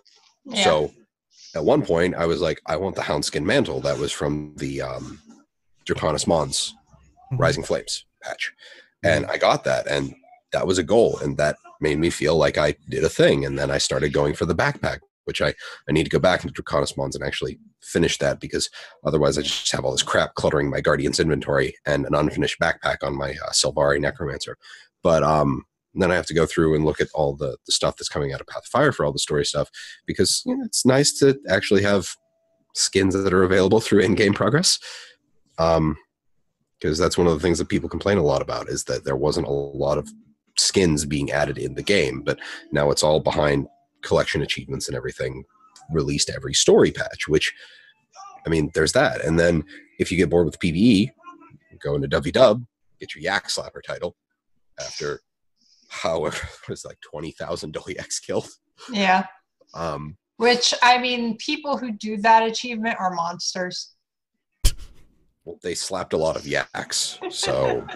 Yeah. So at one point I was like, I want the Houndskin Mantle that was from the Draconis Mons Rising Flames patch. And I got that, and that was a goal, and that made me feel like I did a thing. And then I started going for the backpack, which I need to go back into Draconis Mons and actually finish that, because otherwise I just have all this crap cluttering my Guardian's inventory and an unfinished backpack on my Sylvari Necromancer. But then I have to go through and look at all the stuff that's coming out of Path of Fire for all the story stuff, because it's nice to actually have skins that are available through in-game progress. Because that's one of the things that people complain a lot about, is that there wasn't a lot of skins being added in the game, but now it's all behind collection achievements and everything released every story patch, which, I mean, there's that. And then if you get bored with PvE, go into WW, get your Yak Slapper title after however it was like 20,000 WX killed. Yeah. Which, I mean, people who do that achievement are monsters. Well, they slapped a lot of yaks, so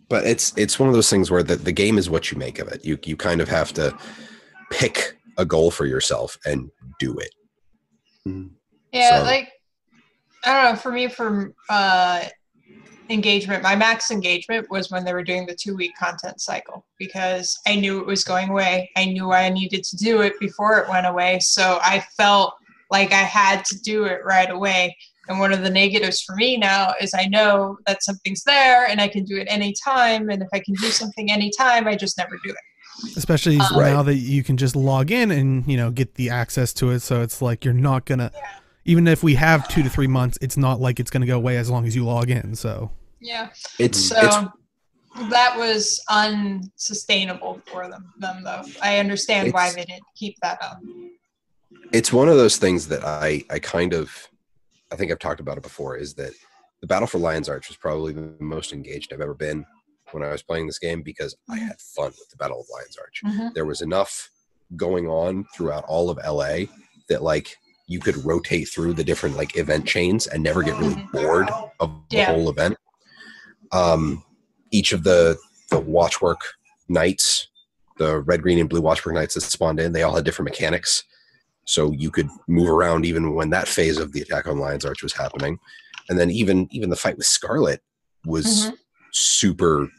but it's one of those things where the game is what you make of it. You kind of have to pick a goal for yourself and do it. Yeah, so, like, I don't know, for me, for engagement, my max engagement was when they were doing the 2-week content cycle, because I knew it was going away. I knew I needed to do it before it went away, so I felt like I had to do it right away. And one of the negatives for me now is I know that something's there and I can do it anytime. And if I can do something anytime, I just never do it. Especially now that you can just log in and, get the access to it. So it's like you're not going to, even if we have 2 to 3 months, it's not like it's going to go away as long as you log in. So yeah, that was unsustainable for them though. I understand why they didn't keep that up. It's one of those things that I think I've talked about it before, is that the Battle for Lion's Arch was probably the most engaged I've ever been when I was playing this game, because I had fun with the Battle of Lion's Arch. There was enough going on throughout all of LA that like you could rotate through the different like event chains and never get really bored of the whole event. Each of the Watchwork Knights, the red, green, and blue Watchwork Knights that spawned in, they all had different mechanics. so you could move around even when that phase of the attack on Lion's Arch was happening. And then even the fight with Scarlet was super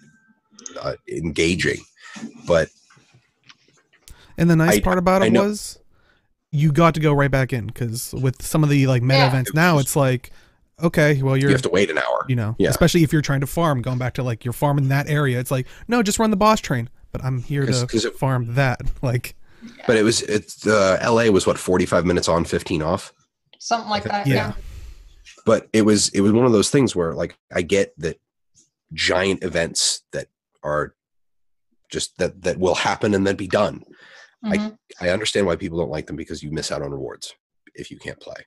engaging. But and the nice part about it was you got to go right back in, because with some of the like meta events now, it's like, okay, well you have to wait an hour, especially if you're trying to farm, going back to like you're farming that area. It's like, no, just run the boss train. But I'm here to farm that. Like, but it's LA was what, 45 minutes on, 15 off, something like that. Yeah. But it was one of those things where like I get that giant events that are just that will happen and then be done. I understand why people don't like them, because you miss out on rewards if you can't play.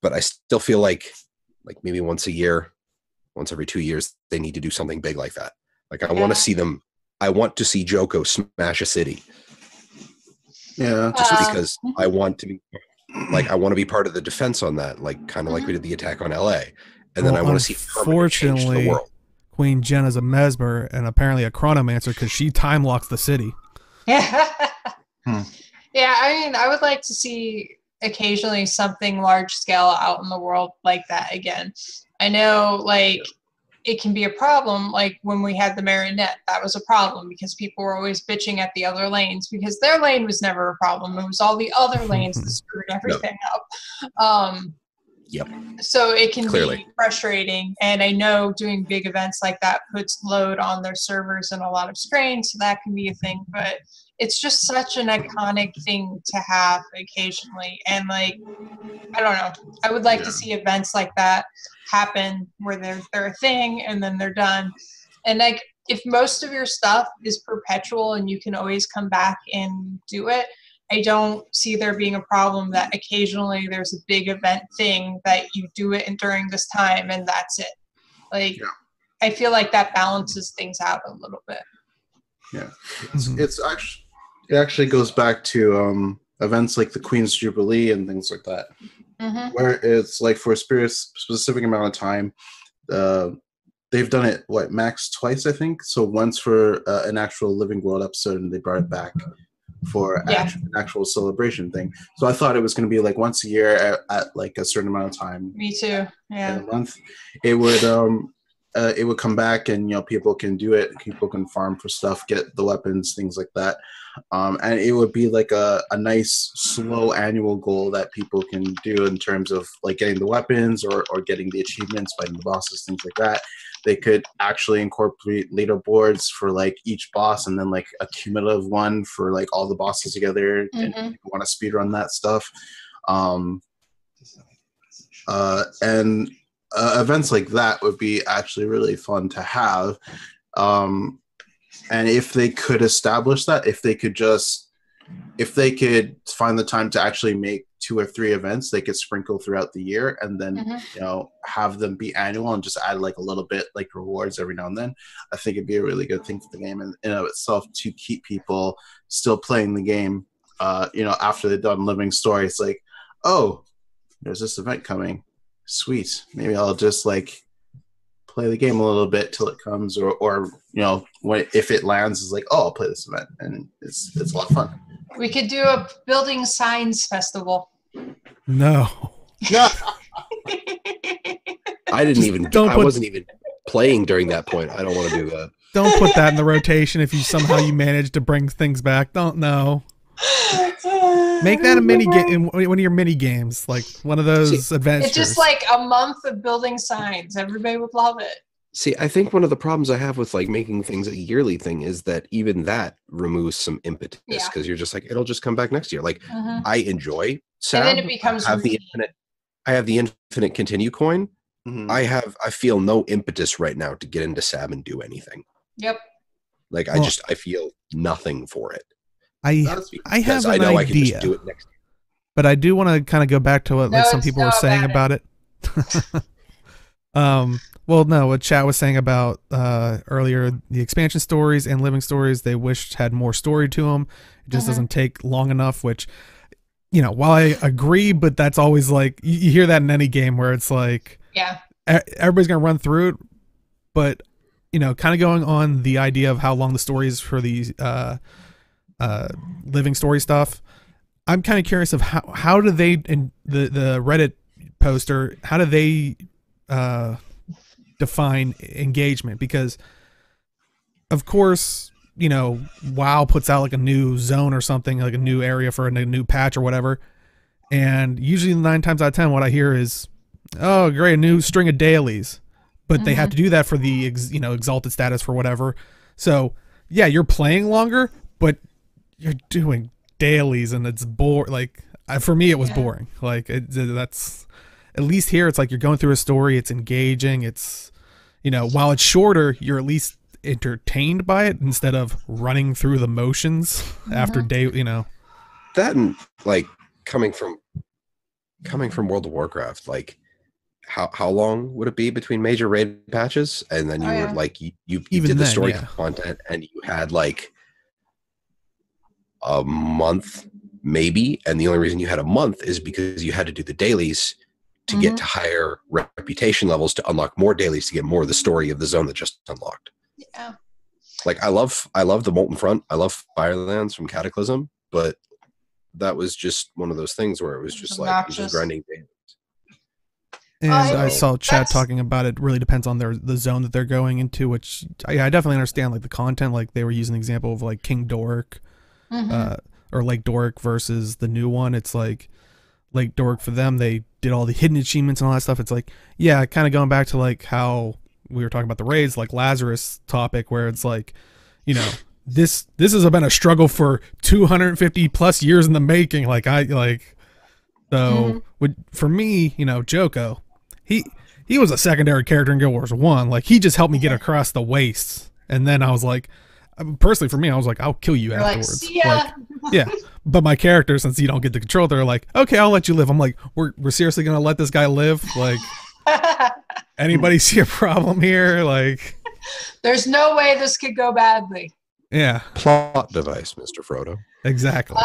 But I still feel like maybe once a year, once every 2 years, they need to do something big like that. Like I want to see them. I want to see Joko smash a city. Yeah, just because I want to be like, I want to be part of the defense on that, like kind of like we did the attack on LA, and then I want to see permanent change to the world. Queen Jenna's a mesmer and apparently a chronomancer, because she time locks the city. Yeah. Yeah, I mean, I would like to see occasionally something large scale out in the world like that again. I know, like, it can be a problem, like when we had the Marionette, that was a problem because people were always bitching at the other lanes, because their lane was never a problem. It was all the other lanes that screwed everything up. So it can be frustrating. And I know doing big events like that puts load on their servers and a lot of strain, so that can be a thing. But it's just such an iconic thing to have occasionally. And like, I don't know, I would like to see events like that happen where they're a thing and then they're done. And like, if most of your stuff is perpetual and you can always come back and do it, I don't see there being a problem that occasionally there's a big event thing that you do it during this time and that's it. Like, I feel like that balances things out a little bit. Yeah, it actually goes back to events like the Queen's Jubilee and things like that, where it's like for a specific amount of time. They've done it max twice, I think. So once for an actual Living World episode, and they brought it back for an actual celebration thing. So I thought it was going to be like once a year at like a certain amount of time. Me too. Yeah. In a month, it would come back, and people can do it. People can farm for stuff, get the weapons, things like that. And it would be like a nice slow annual goal that people can do in terms of like getting the weapons or getting the achievements, fighting the bosses, things like that. They could actually incorporate leaderboards for like each boss, and then like a cumulative one for like all the bosses together. And if you want to speedrun that stuff. And events like that would be actually really fun to have. And if they could establish that, if they could find the time to actually make 2 or 3 events, they could sprinkle throughout the year, and then have them be annual and just add like a little bit like rewards every now and then. I think it'd be a really good thing for the game in and of itself to keep people still playing the game. After they've done Living Story, it's like, oh, there's this event coming. Sweet. Maybe I'll just like play the game a little bit till it comes, or if it lands, is like, oh, I'll play this event, and it's a lot of fun. We could do a building signs festival. No. I wasn't even playing during that point. I don't want to do that. Don't put that in the rotation if you manage to bring things back. Don't know. Make that a mini game, one of your mini games, like one of those adventures. It's just like a month of building signs. Everybody would love it. See, I think one of the problems I have with like making things a yearly thing is that even that removes some impetus, because you're just like, it'll just come back next year. Like I enjoy Sab. And then it becomes I have the infinite continue coin. I feel no impetus right now to get into Sab and do anything. Yep. Like I feel nothing for it. I have an idea. I can just do it next year. But I do want to kind of go back to what some people were saying about it. What chat was saying about earlier, the expansion stories and living stories, they wished had more story to them. It just doesn't take long enough, which, while I agree, but that's always like, you hear that in any game where it's like, everybody's going to run through it. But, kind of going on the idea of how long the story is for these living story stuff, I'm kind of curious of how do they, in the Reddit poster, how do they define engagement? Because of course, you know, WoW puts out like a new zone or something, like a new area for a new patch or whatever, and usually 9 times out of 10 what I hear is, oh great, a new string of dailies, but they have to do that for the exalted status for whatever. So yeah, you're playing longer, but you're doing dailies and it's boring. Like for me it was boring. Like that's, at least here it's like you're going through a story, it's engaging, it's, you know, while it's shorter, you're at least entertained by it instead of running through the motions after day, you know. That, and like coming from World of Warcraft, like how long would it be between major raid patches? And then you were like you Even did the then, story content and you had like a month maybe, and the only reason you had a month is because you had to do the dailies to get to higher reputation levels to unlock more dailies to get more of the story of the zone that just unlocked. Yeah. Like I love the Molten Front, I love Firelands from Cataclysm, but that was just one of those things where it was just like you're just grinding dailies. And I saw chat talking about it really depends on the zone that they're going into, which I definitely understand, like the content, like they were using an example of like King Dork or Lake Dork versus the new one. It's like Lake Dork, for them, they did all the hidden achievements and all that stuff. It's like, yeah, kind of going back to like how we were talking about the raids, like Lazarus topic, where it's like, you know, this has been a struggle for 250 plus years in the making. For me, you know, Joko, he was a secondary character in Guild Wars 1. Like he just helped me get across the wastes, and then I was like, personally for me, I was like, I'll kill you afterwards. Like, see ya. Like, yeah, but my character, since you don't get the control, they're like, okay, I'll let you live. I'm like, we're seriously gonna let this guy live? Like, anybody see a problem here? Like, there's no way this could go badly. Yeah, plot device, Mr. Frodo. Exactly.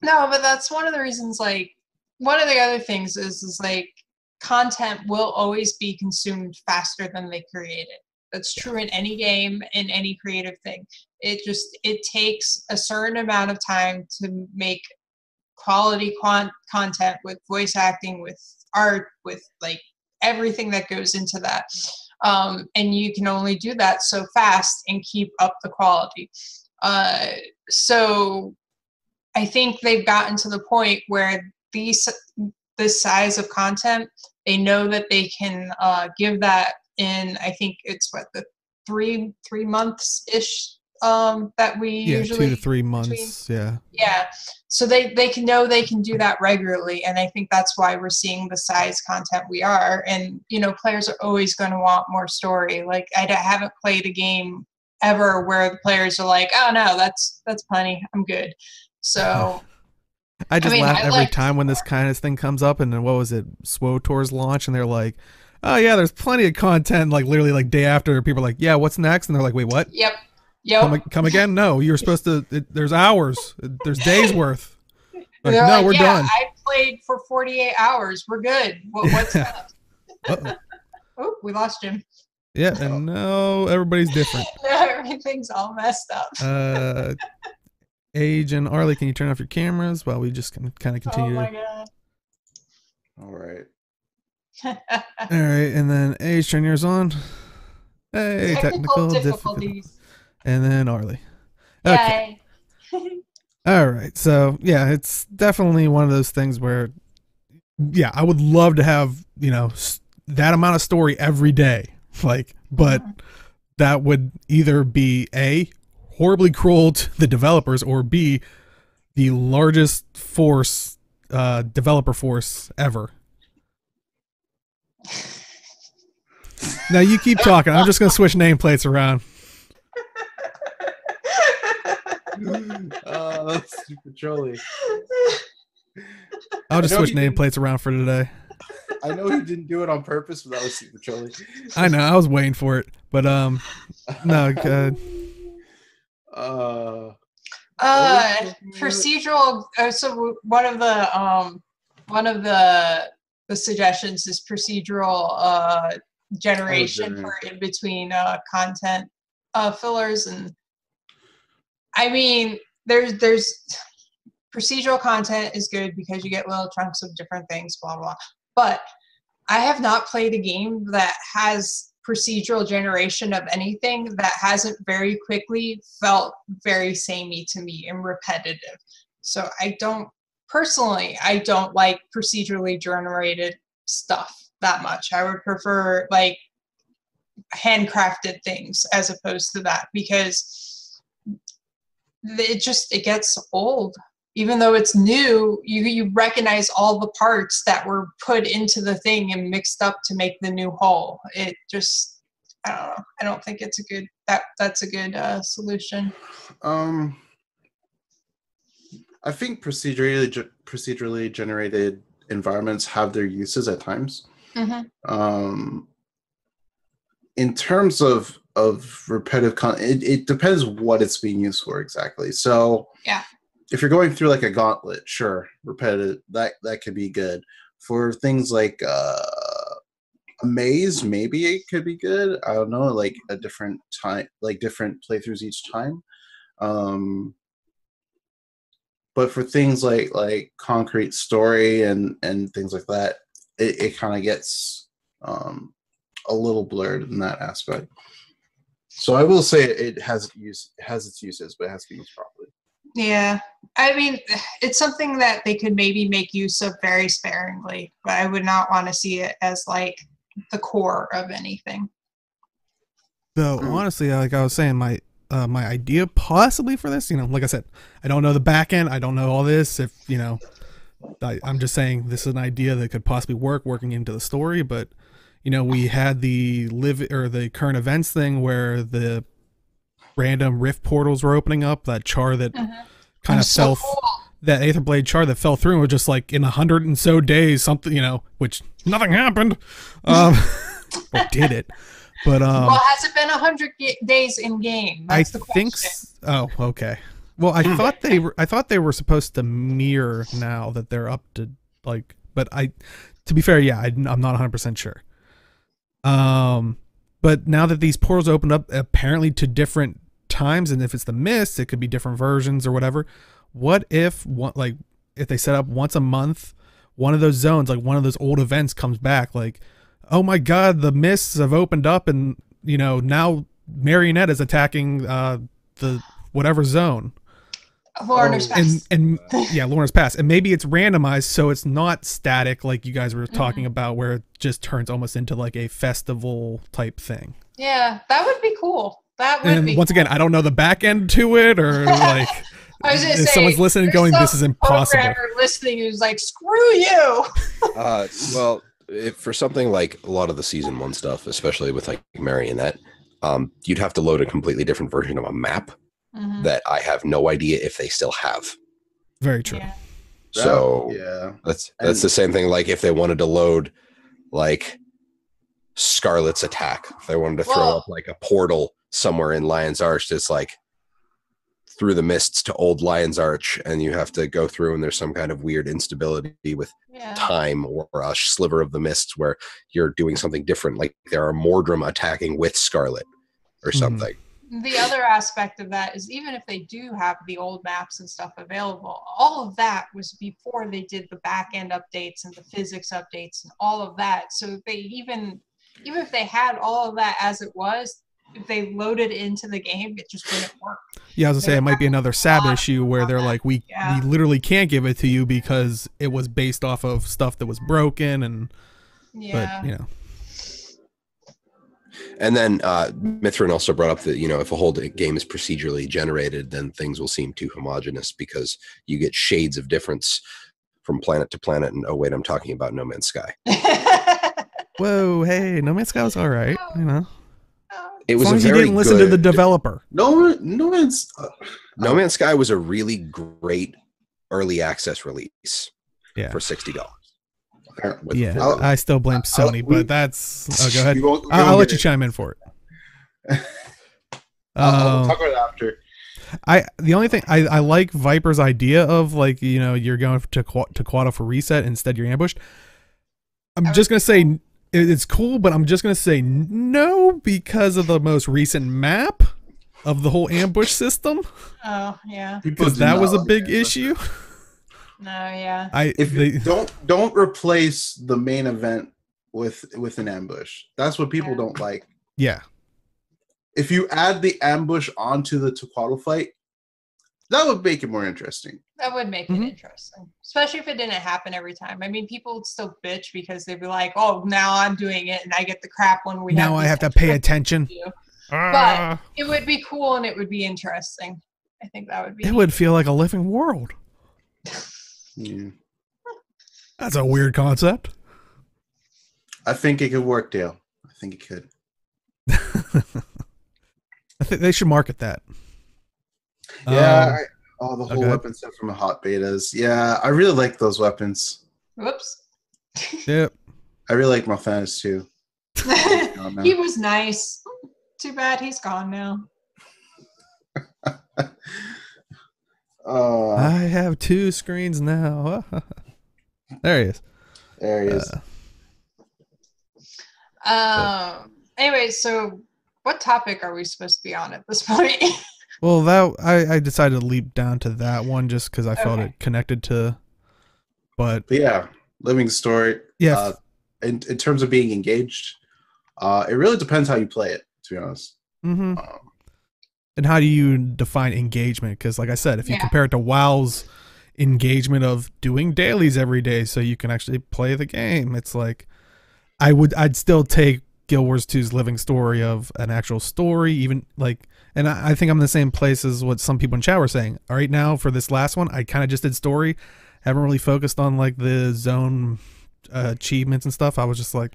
No, but that's one of the reasons. Like, one of the other things is like content will always be consumed faster than they create it. That's true in any game, in any creative thing. It takes a certain amount of time to make quality content with voice acting, with art, with like everything that goes into that. And you can only do that so fast and keep up the quality. So I think they've gotten to the point where this size of content, they know that they can give that in, I think it's the 3 months ish that we usually 2 to 3 months. Yeah. So they can know they can do that regularly, and I think that's why we're seeing the size content we are. And you know, players are always going to want more story. Like I haven't played a game ever where the players are like, oh no, that's plenty, I'm good. So I laugh every time when this kind of thing comes up. And then what was it, SWOTOR's launch, and they're like, oh yeah, there's plenty of content, like literally like day after, people are like, yeah, what's next? And they're like, wait, what? Yep. Come again? No, you're supposed to, there's hours, there's days worth. Like, no, like, we're done. I played for 48 hours. We're good. What's next? Oh, we lost Jim. Yeah, and no, everybody's different. Everything's all messed up. Age and Arlie, can you turn off your cameras while we just kind of continue? Oh my god. All right. All right, and then Age, turn yours on. Hey, technical difficulties. And then Arlie. Okay. All right, so yeah, it's definitely one of those things where, yeah, I would love to have, you know, that amount of story every day, like, but that would either be A, horribly cruel to the developers, or B, the largest force, developer force ever. Now you keep talking. I'm just going to switch nameplates around. That's super trolly. I'll just switch nameplates around for today. I know he didn't do it on purpose, but that was super trolly. I know. I was waiting for it, but no. Procedural. So one of the suggestions is procedural generation for in between content fillers, and I mean there's procedural content is good because you get little chunks of different things, blah, blah. But I have not played a game that has procedural generation of anything that hasn't very quickly felt very samey to me and repetitive. So I don't like procedurally generated stuff that much. I would prefer like handcrafted things as opposed to that, because it gets old. Even though it's new, you recognize all the parts that were put into the thing and mixed up to make the new whole. It just, I don't know. I don't think it's a good, that's a good solution. I think procedurally generated environments have their uses at times. Mm-hmm. In terms of repetitive content, it depends what it's being used for exactly. So yeah. If you're going through like a gauntlet, sure, repetitive, that could be good. For things like a maze, maybe it could be good. I don't know, like a different time, like different playthroughs each time. But for things like concrete story and things like that, it kind of gets a little blurred in that aspect. So I will say it has its uses, but it has to be used properly. Yeah, I mean, it's something that they could maybe make use of very sparingly, but I would not want to see it as like the core of anything. Though honestly, like I was saying, my idea possibly for this, like I said, I don't know the back end, I don't know all this. If I'm just saying this is an idea that could possibly working into the story, but we had the current events thing where the random rift portals were opening up, that char that kind of fell, that Aetherblade char that fell through and was just like in 100 and so days, something, which nothing happened. Or did it? But well, has it been 100 days in game? That's the question. Oh, okay. Well, I thought they were supposed to mirror now that they're up to like, but to be fair, yeah, I'm not 100% sure. But now that these portals opened up apparently to different times, and if it's the mist, it could be different versions or whatever. What if if they set up once a month, one of those zones, like one of those old events comes back, like, oh my god, the mists have opened up and now Marionette is attacking the whatever zone. Lorna's Pass. And yeah, Lorna's Pass. And maybe it's randomized, so it's not static like you guys were talking about, where it just turns almost into like a festival type thing. Yeah, that would be cool. Once again, I don't know the back end to it, or like I was gonna say, someone's listening going, this is impossible. Programmer listening who's like, screw you. Well, for something like a lot of the season 1 stuff, especially with like Marionette, you'd have to load a completely different version of a map that I have no idea if they still have. Very true. Yeah. So yeah, that's the same thing. Like if they wanted to load like Scarlet's attack, if they wanted to throw up like a portal somewhere in Lion's Arch, it's like through the mists to old Lion's Arch, and you have to go through, and there's some kind of weird instability with time or a sliver of the mist where you're doing something different, like there are Mordrum attacking with Scarlet or something. The other aspect of that is, even if they do have the old maps and stuff available, all of that was before they did the back end updates and the physics updates and all of that. So they even if they had all of that as it was, if they loaded into the game, it just wouldn't work. Yeah, I was gonna say it might be another SAB issue where they're like, we literally can't give it to you because it was based off of stuff that was broken, and but And then Mithrin also brought up that, if a whole game is procedurally generated, then things will seem too homogenous because you get shades of difference from planet to planet. And oh wait, I'm talking about No Man's Sky. Whoa, hey, No Man's Sky was all right, It was as long as you didn't listen to the developer. No Man's Sky was a really great early access release for $60. I still blame Sony, but that's go ahead. I'll let you chime in for it. I'll talk about it after. The only thing I like Viper's idea of, like, you're going to Quado for reset, instead you're ambushed. I'm just gonna say it's cool, but I'm just gonna say no because of the most recent map of the whole ambush system. Oh yeah, because that was a big issue. No, yeah. Don't replace the main event with an ambush. That's what people don't like. Yeah. If you add the ambush onto the Tequatl fight, that would make it more interesting. That would make it interesting, especially if it didn't happen every time. I mean, people would still bitch because they'd be like, "Oh, now I'm doing it, and I get the crap when we now I have to pay attention." But it would be cool and it would be interesting. I think that would be. It would feel like a living world. Yeah. That's a weird concept. I think it could work, Dale. I think it could. I think they should market that. Yeah. The whole weapon set from the hot betas. Yeah, I really like those weapons. Whoops. Yep. I really like Mal'Thanis too. He was nice. Too bad he's gone now. I have 2 screens now. There he is. There he is. Anyway, so what topic are we supposed to be on at this point? Well, that I decided to leap down to that one just because I felt it connected to. But yeah, living story. Yeah. In terms of being engaged, it really depends how you play it. To be honest. Mm-hmm. And how do you define engagement? Because, like I said, if you compare it to WoW's engagement of doing dailies every day, so you can actually play the game, it's like I'd still take Guild Wars 2's living story of an actual story, even like. And I think I'm in the same place as what some people in chat were saying. All right, now for this last one, I kind of just did story. Haven't really focused on like the zone achievements and stuff. I was just like,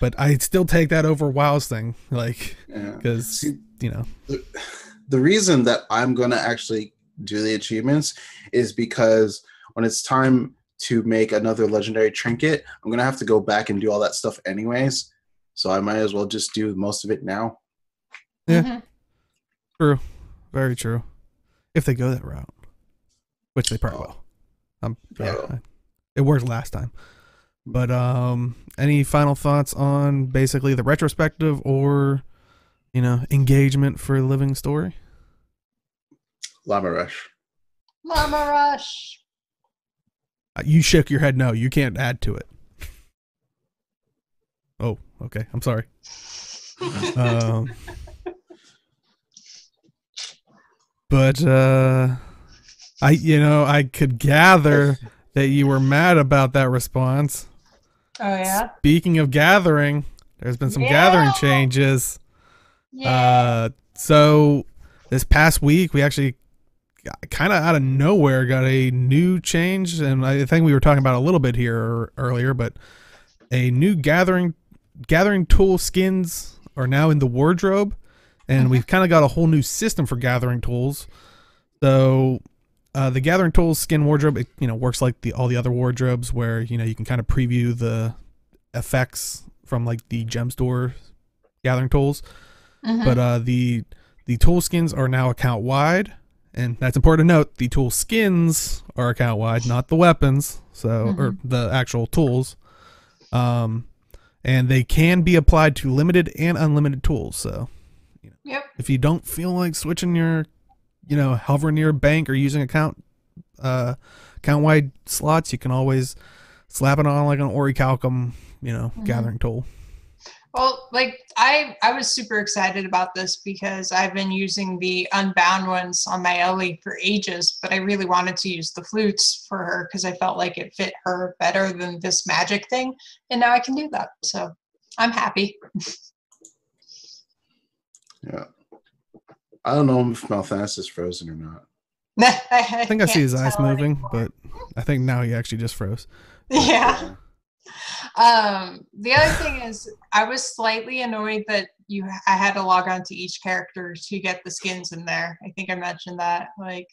but I still take that over WoW's thing, like, because the reason that I'm gonna actually do the achievements is because when it's time to make another legendary trinket, I'm gonna have to go back and do all that stuff anyways. So I might as well just do most of it now. Yeah, true, very true. If they go that route, which they probably will. It worked last time. But any final thoughts on basically the retrospective or engagement for Living Story? Llama Rush. Llama Rush. You shook your head no. You can't add to it. Oh, okay. I'm sorry. But I could gather that you were mad about that response. Oh yeah. Speaking of gathering, there's been some gathering changes. Yeah. So this past week we actually kind of out of nowhere got a new change, and I think we were talking about it a little bit here earlier, but a new gathering tool skins are now in the wardrobe. And we've kind of got a whole new system for gathering tools. So the gathering tools skin wardrobe, it works like all the other wardrobes where you can kind of preview the effects from like the gem store gathering tools. But the tool skins are now account wide, and that's important to note. The tool skins are account wide, not the weapons. So or the actual tools. And they can be applied to limited and unlimited tools. So. If you don't feel like switching your, hovering near a bank or using account wide slots, you can always slap it on like an Orichalcum, gathering tool. Well, like I was super excited about this because I've been using the unbound ones on my Ellie for ages, but I really wanted to use the flutes for her because I felt like it fit her better than this magic thing, and now I can do that. So I'm happy. Yeah. I don't know if Mal'Thanis is frozen or not. I think I see his eyes moving, but I think now he actually just froze. Yeah. The other thing is I was slightly annoyed that I had to log on to each character to get the skins in there. I think I mentioned that. Like,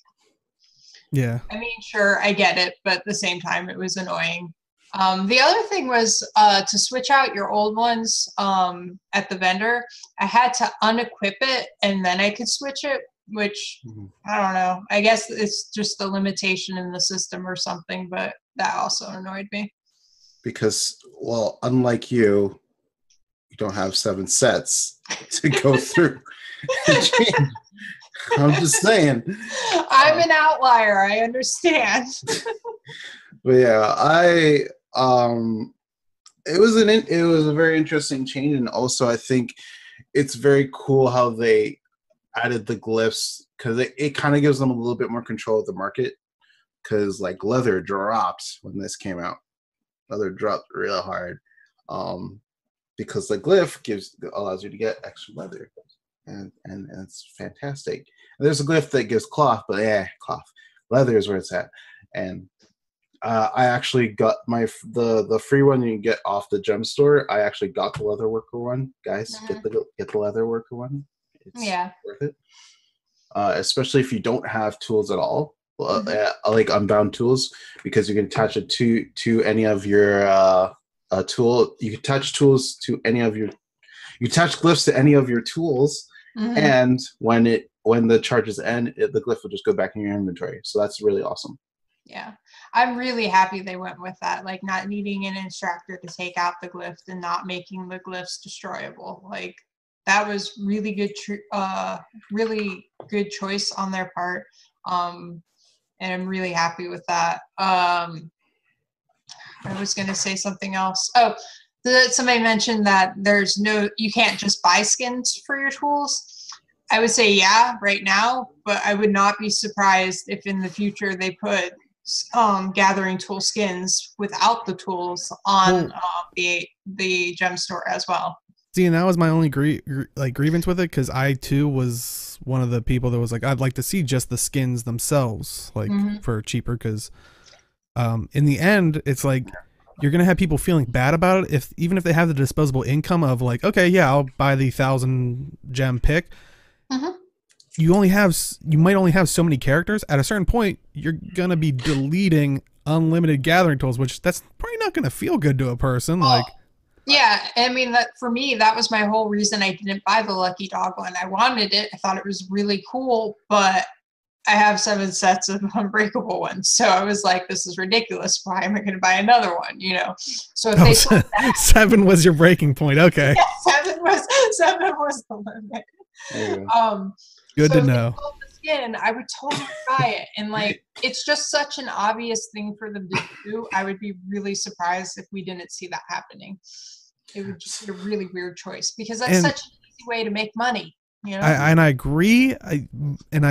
yeah. I mean, sure, I get it, but at the same time, it was annoying. The other thing was to switch out your old ones at the vendor, I had to unequip it and then I could switch it, which I don't know. I guess it's just a limitation in the system or something, but that also annoyed me. Because, well, unlike you don't have 7 sets to go through. I'm just saying. I'm an outlier. I understand. But yeah, it was a very interesting change, and also I think it's very cool how they added the glyphs because it kind of gives them a little bit more control of the market. Because like leather dropped when this came out, leather dropped real hard, because the glyph allows you to get extra leather, and it's fantastic. And there's a glyph that gives cloth, but cloth, leather is where it's at. And I actually got the free one you can get off the gem store. I actually got the leather worker one, guys. Get the leather worker one. It's worth it, especially if you don't have tools at all. Like unbound tools, because you can attach it to any of your tool. You can attach tools to any of your. You attach glyphs to any of your tools, and when the charges end, the glyph will just go back in your inventory. So that's really awesome. Yeah, I'm really happy they went with that. Like not needing an instructor to take out the glyph and not making the glyphs destroyable. Like that was really good choice on their part. And I'm really happy with that. I was going to say something else. Oh, somebody mentioned that you can't just buy skins for your tools. I would say right now, but I would not be surprised if in the future they put gathering tool skins without the tools on the gem store as well. See, and that was my only grievance with it, because I too was one of the people that was like, I'd like to see just the skins themselves, like for cheaper, because in the end, it's like you're gonna have people feeling bad about it even if they have the disposable income of like, okay, yeah, I'll buy the 1,000 gem pick. You might only have so many characters. At a certain point, you're gonna be deleting unlimited gathering tools, which that's probably not gonna feel good to a person. Yeah, I mean, that for me, that was my whole reason I didn't buy the Lucky Dog one. I wanted it. I thought it was really cool, but I have 7 sets of unbreakable ones. So I was like, this is ridiculous. Why am I going to buy another one? So if they sold that, 7 was your breaking point. Okay. Yeah, 7 was the limit. Good to know. Skin, I would totally buy it. And like, it's just such an obvious thing for them to do. I would be really surprised if we didn't see that happening. It would just be a really weird choice, because that's such an easy way to make money. And I agree. I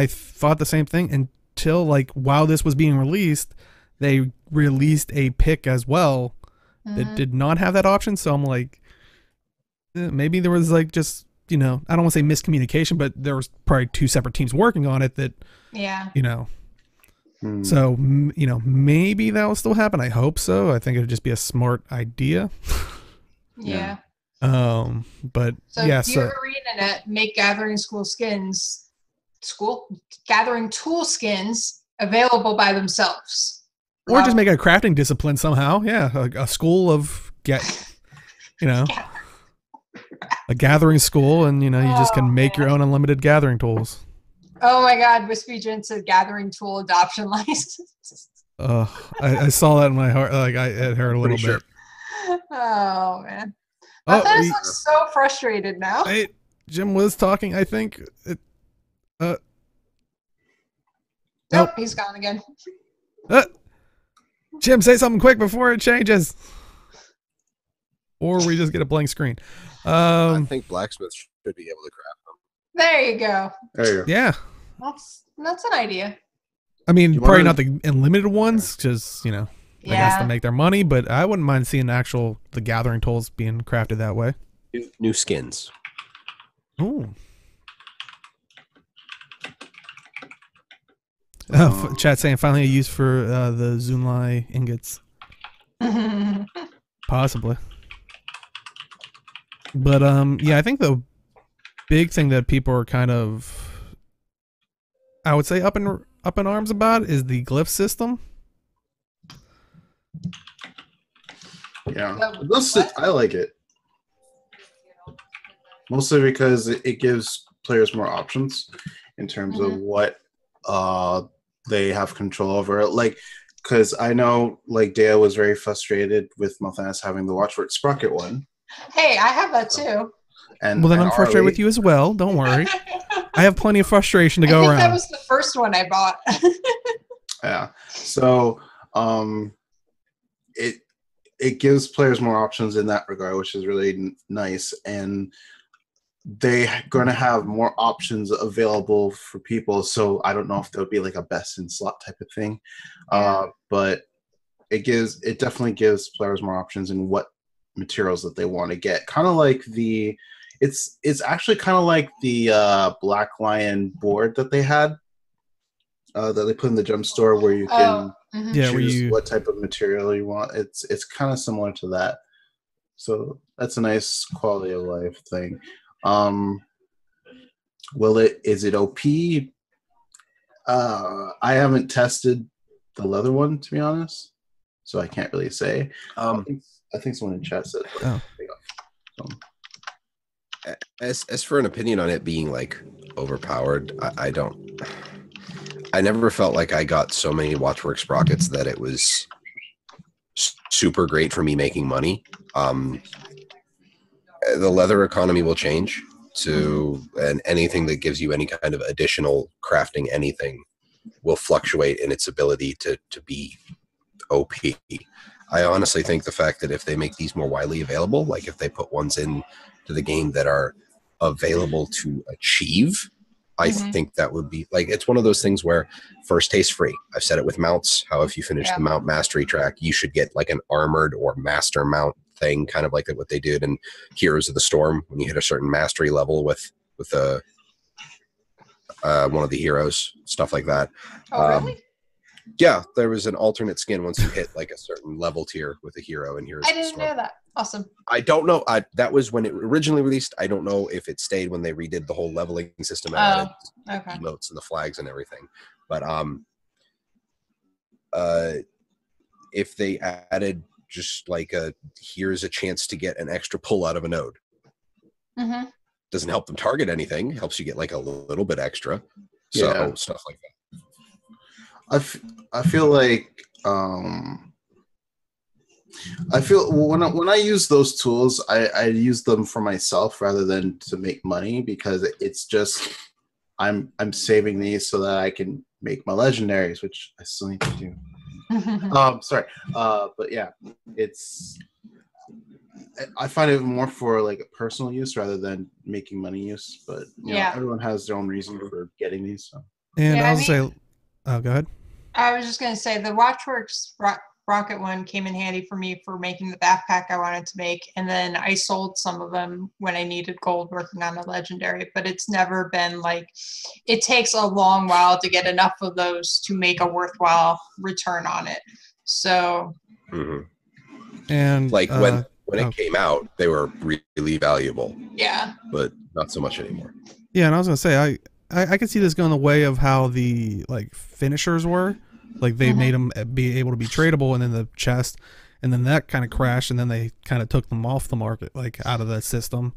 thought the same thing until like while this was being released, they released a pick as well that did not have that option. So I'm like, maybe there was like just, I don't want to say miscommunication, but there was probably 2 separate teams working on it that, so, maybe that will still happen. I hope so. I think it would just be a smart idea. Yeah. But so yeah, Dear Arena make gathering tool skins available by themselves. Or just make it a crafting discipline somehow. Yeah. A school of a gathering school, and you just can make your own unlimited gathering tools. Oh my God, Wispy Jen said gathering tool adoption license. I saw that in my heart. Like it hurt a little bit. Oh man, my face looks so frustrated now. Jim was talking. I think. Nope, he's gone again. Jim, say something quick before it changes. Or we just get a blank screen. I think blacksmiths should be able to craft them. There you go. There you go. Yeah. That's an idea. I mean, probably not the unlimited ones, because, they have to make their money, but I wouldn't mind seeing the gathering tools being crafted that way. New skins. Ooh. Chat saying finally a use for the Zunlai ingots. Possibly. But I think the big thing that people are kind of, I would say, up in arms about is the glyph system. Yeah, I like it. Mostly because it gives players more options in terms of what they have control over. Like, because I know, like, Dale was very frustrated with Malthanas having the Watchword Sprocket one. Hey, I have that too. And Well, then and I'm frustrated ROH with you as well. Don't worry. I have plenty of frustration to I go think around. that was the first one I bought. Yeah. So it gives players more options in that regard, which is really nice. And they're going to have more options available for people. So I don't know if there'll be like a best in slot type of thing, but it definitely gives players more options in what materials that they want to get. Kind of like it's actually kind of like the Black Lion board that they had. That they put in the gem store where you can choose what type of material you want. It's kind of similar to that. So that's a nice quality of life thing. Is it OP? I haven't tested the leather one, to be honest, so I can't really say. I think someone in chat said. As for an opinion on it being like overpowered, I don't. I never felt like I got so many Watchworks sprockets that it was super great for me making money. The leather economy will change and anything that gives you any kind of additional crafting anything will fluctuate in its ability to be OP. I honestly think the fact that if they make these more widely available, like if they put ones in to the game that are available to achieve, I think that would be like, it's one of those things where first taste free. I've said it with mounts, how if you finish the mount mastery track, you should get like an armored or master mount thing, kind of like what they did in Heroes of the Storm when you hit a certain mastery level with one of the heroes, stuff like that. Oh, really? Yeah, there was an alternate skin once you hit like a certain level tier with a hero in Heroes of the Storm. I didn't know that. Awesome. I don't know. That was when it originally released. I don't know if it stayed when they redid the whole leveling system and added emotes and the flags and everything. But if they added just like here's a chance to get an extra pull out of a node. Doesn't help them target anything. Helps you get like a little bit extra. So stuff like that. I feel like when I use those tools, I use them for myself rather than to make money, because it's just I'm saving these so that I can make my legendaries, which I still need to do. Sorry, but yeah, I find it more for like a personal use rather than making money use. But you know, everyone has their own reason for getting these. So. And I'll say, oh, go ahead. I was just going to say the Watchworks Rocket one came in handy for me for making the backpack I wanted to make, and then I sold some of them when I needed gold working on the legendary, but it's never been like, it takes a long while to get enough of those to make a worthwhile return on it. So and like when it came out, they were really valuable. Yeah. But not so much anymore. Yeah, and I was gonna say I could see this going the way of how the like finishers were. Like they made them be able to be tradable, and then the chest, and then that kind of crashed, and then they kind of took them off the market, like out of the system.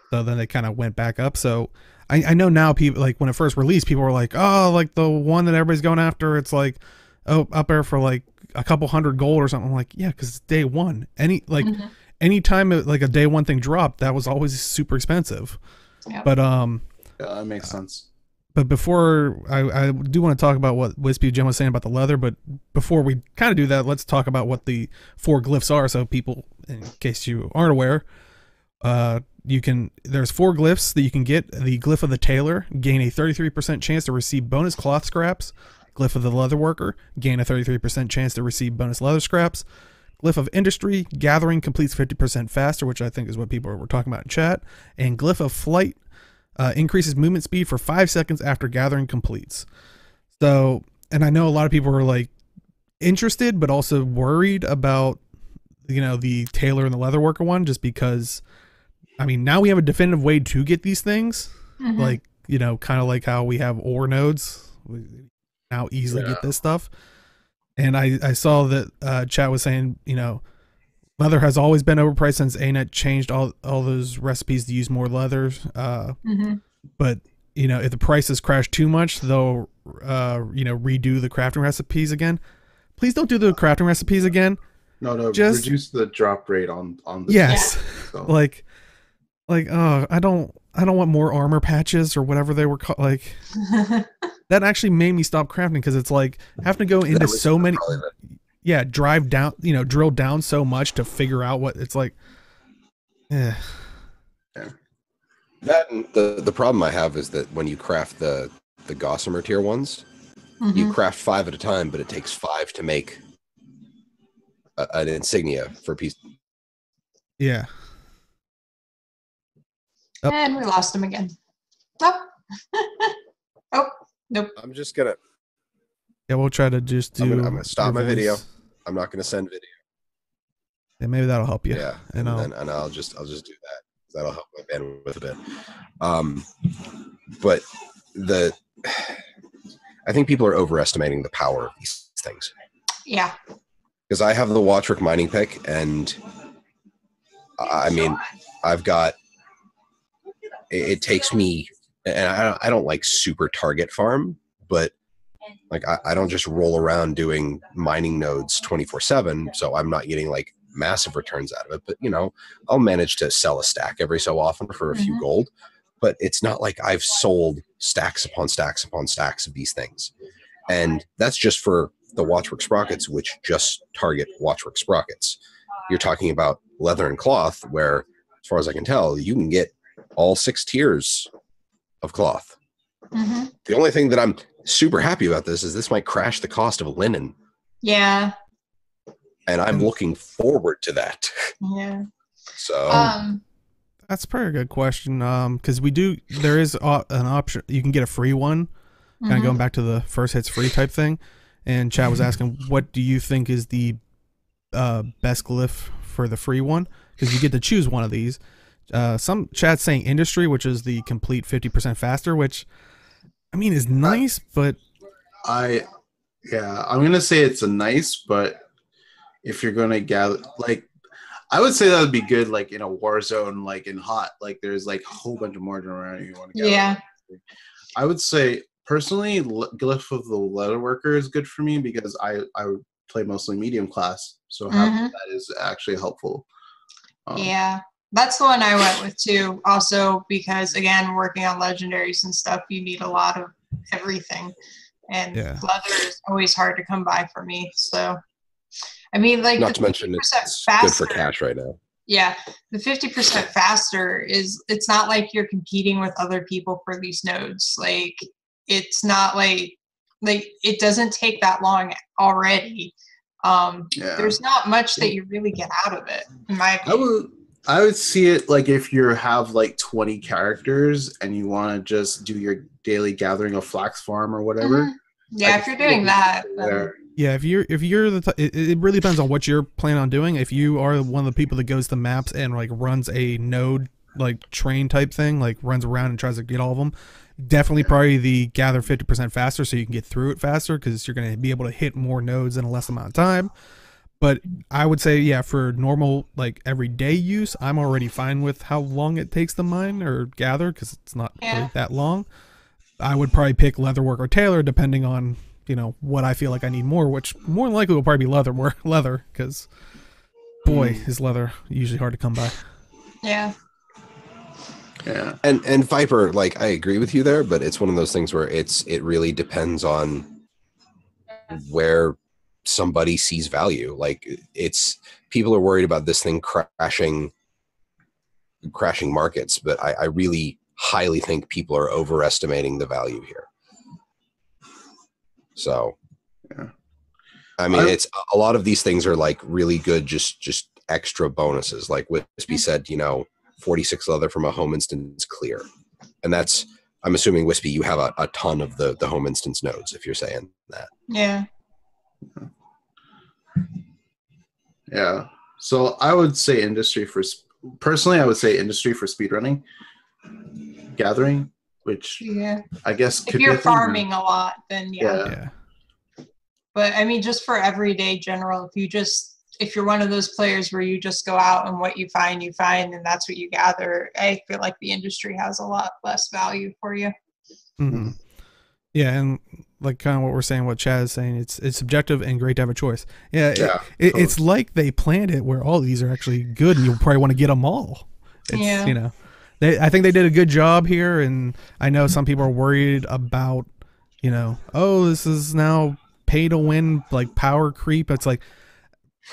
So then they kind of went back up. So I know now people, like when it first released, people were like, oh, like the one that everybody's going after, it's like, oh, up there for like a couple $100 gold or something. I'm like, yeah, because it's day one. Any time like a day one thing dropped, that was always super expensive. Yep. But yeah, that makes sense. But before I do want to talk about what Wispy Jim was saying about the leather, but before we kind of do that, let's talk about what the 4 glyphs are. So people, in case you aren't aware, there's 4 glyphs that you can get. The glyph of the tailor, gain a 33% chance to receive bonus cloth scraps. Glyph of the leather worker, gain a 33% chance to receive bonus leather scraps. Glyph of industry, gathering completes 50% faster, which I think is what people were talking about in chat. And glyph of flight, increases movement speed for 5 seconds after gathering completes. So, and I know a lot of people are like interested, but also worried about, the tailor and the leatherworker one, just because, I mean, now we have a definitive way to get these things. Like, kind of like how we have ore nodes. We now easily get this stuff. And I saw that chat was saying, leather has always been overpriced since ANET changed all those recipes to use more leathers. But if the prices crash too much, they'll redo the crafting recipes again. Please don't do the crafting recipes again. No, just reduce the drop rate on the yes. so. Like like, oh, I don't want more armor patches or whatever they were called. Like, that actually made me stop crafting, because it's like having to go into so many, drive down, drill down so much to figure out what it's like. Yeah. That and the problem I have is that when you craft the Gossamer tier ones, you craft 5 at a time, but it takes 5 to make an insignia for a piece. Yeah. Oh. And we lost him again. Oh. Oh, nope. I'm just gonna. Yeah, we'll try to just do. I'm gonna stop my video. I'm not gonna send video. Yeah, maybe that'll help you. Yeah, and I'll just do that. That'll help my bandwidth a bit. But I think people are overestimating the power of these things. Yeah. Because I have the Watchwork mining pick, and I mean, I've got. It takes me, and I don't like super target farm, but like I don't just roll around doing mining nodes 24/7, so I'm not getting like massive returns out of it. But I'll manage to sell a stack every so often for a few gold. But it's not like I've sold stacks upon stacks upon stacks of these things, and that's just for the Watchwork sprockets, which just target Watchwork sprockets. You're talking about leather and cloth, where, as far as I can tell, you can get all 6 tiers of cloth. The only thing that I'm super happy about this might crash the cost of linen. Yeah. And I'm looking forward to that. Yeah. So that's probably a good question. Because there is an option. You can get a free one, kind of going back to the first hits free type thing. And Chad was asking, what do you think is the best glyph for the free one? Because you get to choose one of these. Some chat's saying industry, which is the complete 50% faster, which I mean is nice, but I'm gonna say it's a nice, but if you're gonna gather, like, I would say that would be good, like in a war zone, like in hot, like there's like a whole bunch of margin around you want to gather. Yeah. I would say personally, glyph of the leatherworker is good for me because I play mostly medium class, so having that is actually helpful. Yeah. That's the one I went with too. Also, because again, working on legendaries and stuff, you need a lot of everything, and leather is always hard to come by for me. So, I mean, like, not to mention it's faster, good for cash right now. Yeah, the 50% faster it's not like you're competing with other people for these nodes. Like, it's not like it doesn't take that long already. There's not much that you really get out of it, in my opinion. I would see it like if you have like 20 characters and you want to just do your daily gathering of flax farm or whatever. Yeah, if you're doing that. Yeah, if you're it really depends on what you're planning on doing. If you are one of the people that goes to maps and like runs a node like train type thing, like runs around and tries to get all of them, definitely probably the gather 50% faster, so you can get through it faster, because you're going to be able to hit more nodes in a less amount of time. But I would say, yeah, for normal, like, everyday use, I'm already fine with how long it takes to mine or gather, because it's not really that long. I would probably pick leatherwork or tailor, depending on, what I feel like I need more, which more than likely will probably be leather, because, boy, is leather usually hard to come by. Yeah. Yeah. And Viper, like, I agree with you there, but it's one of those things where it really depends on where somebody sees value. Like, people are worried about this thing crashing markets, but I really highly think people are overestimating the value here. So I mean, it's a lot of these things are like really good, just extra bonuses. Like Wispy said, 46 leather from a home instance clear, and that's, I'm assuming, Wispy, you have a ton of the home instance nodes, if you're saying that. Yeah. Yeah. So I would say industry for speedrunning, gathering, which I guess if you're farming a lot, then yeah. But I mean, just for everyday general, if you're one of those players where you just go out and what you find, and that's what you gather, I feel like the industry has a lot less value for you. Mm-hmm. Yeah, and like kind of what we're saying, what Chad is saying, it's subjective and great to have a choice. It's like they planned it where all these are actually good, and you'll probably want to get them all. It's, I think they did a good job here, and I know some people are worried about, oh, this is now pay to win, like power creep. It's like,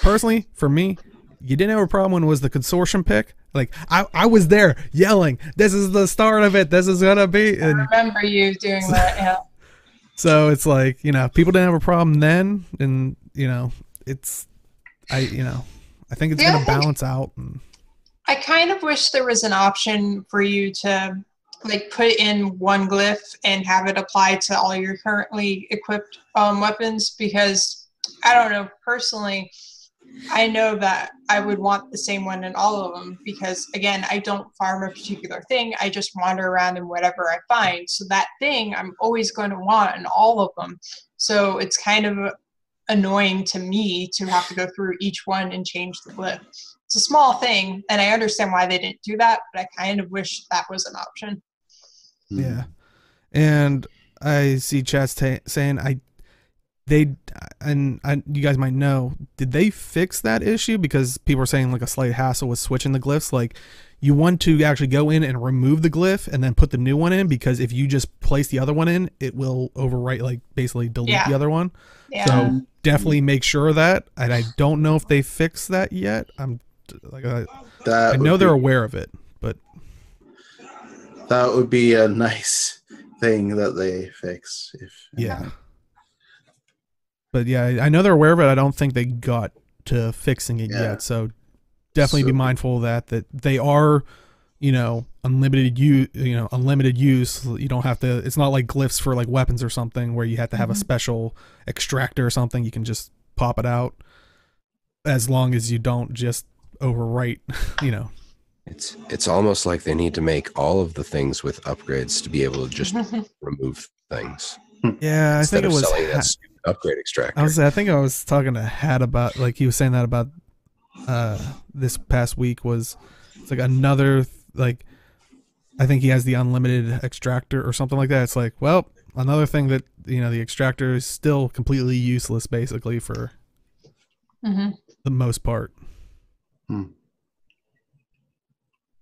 personally, for me, you didn't have a problem when it was the consortium pick. Like I was there yelling, "This is the start of it. This is gonna be." And I remember you doing that. Yeah. so it's like, people didn't have a problem then, and it's I think it's gonna balance out. And I kind of wish there was an option for you to like put in one glyph and have it apply to all your currently equipped weapons, because I don't know, personally, I know that I would want the same one in all of them, because again, I don't farm a particular thing. I just wander around in whatever I find. So that thing I'm always going to want in all of them. So it's kind of annoying to me to have to go through each one and change the glyph. It's a small thing, and I understand why they didn't do that, but I kind of wish that was an option. Yeah. And I see chat saying you guys might know, did they fix that issue? Because people are saying like a slight hassle with switching the glyphs. Like, you want to actually go in and remove the glyph and then put the new one in, because if you just place the other one in, it will overwrite, like basically delete the other one. Yeah. So definitely make sure of that. And I don't know if they fixed that yet. I know they're aware of it, but that would be a nice thing that they fix. But yeah, I know they're aware of it. I don't think they got to fixing it yet. So definitely be mindful of that they are, unlimited use. You don't have to. It's not like glyphs for like weapons or something where you have to have a special extractor or something. You can just pop it out, as long as you don't just overwrite. It's almost like they need to make all of the things with upgrades to be able to just remove things. Yeah, I think it was selling that stupid upgrade extractor. I think I was talking to Hat about, like, he was saying that about this past week was, it's like another, like, I think he has the unlimited extractor or something like that. It's like, well, another thing that, the extractor is still completely useless basically for the most part.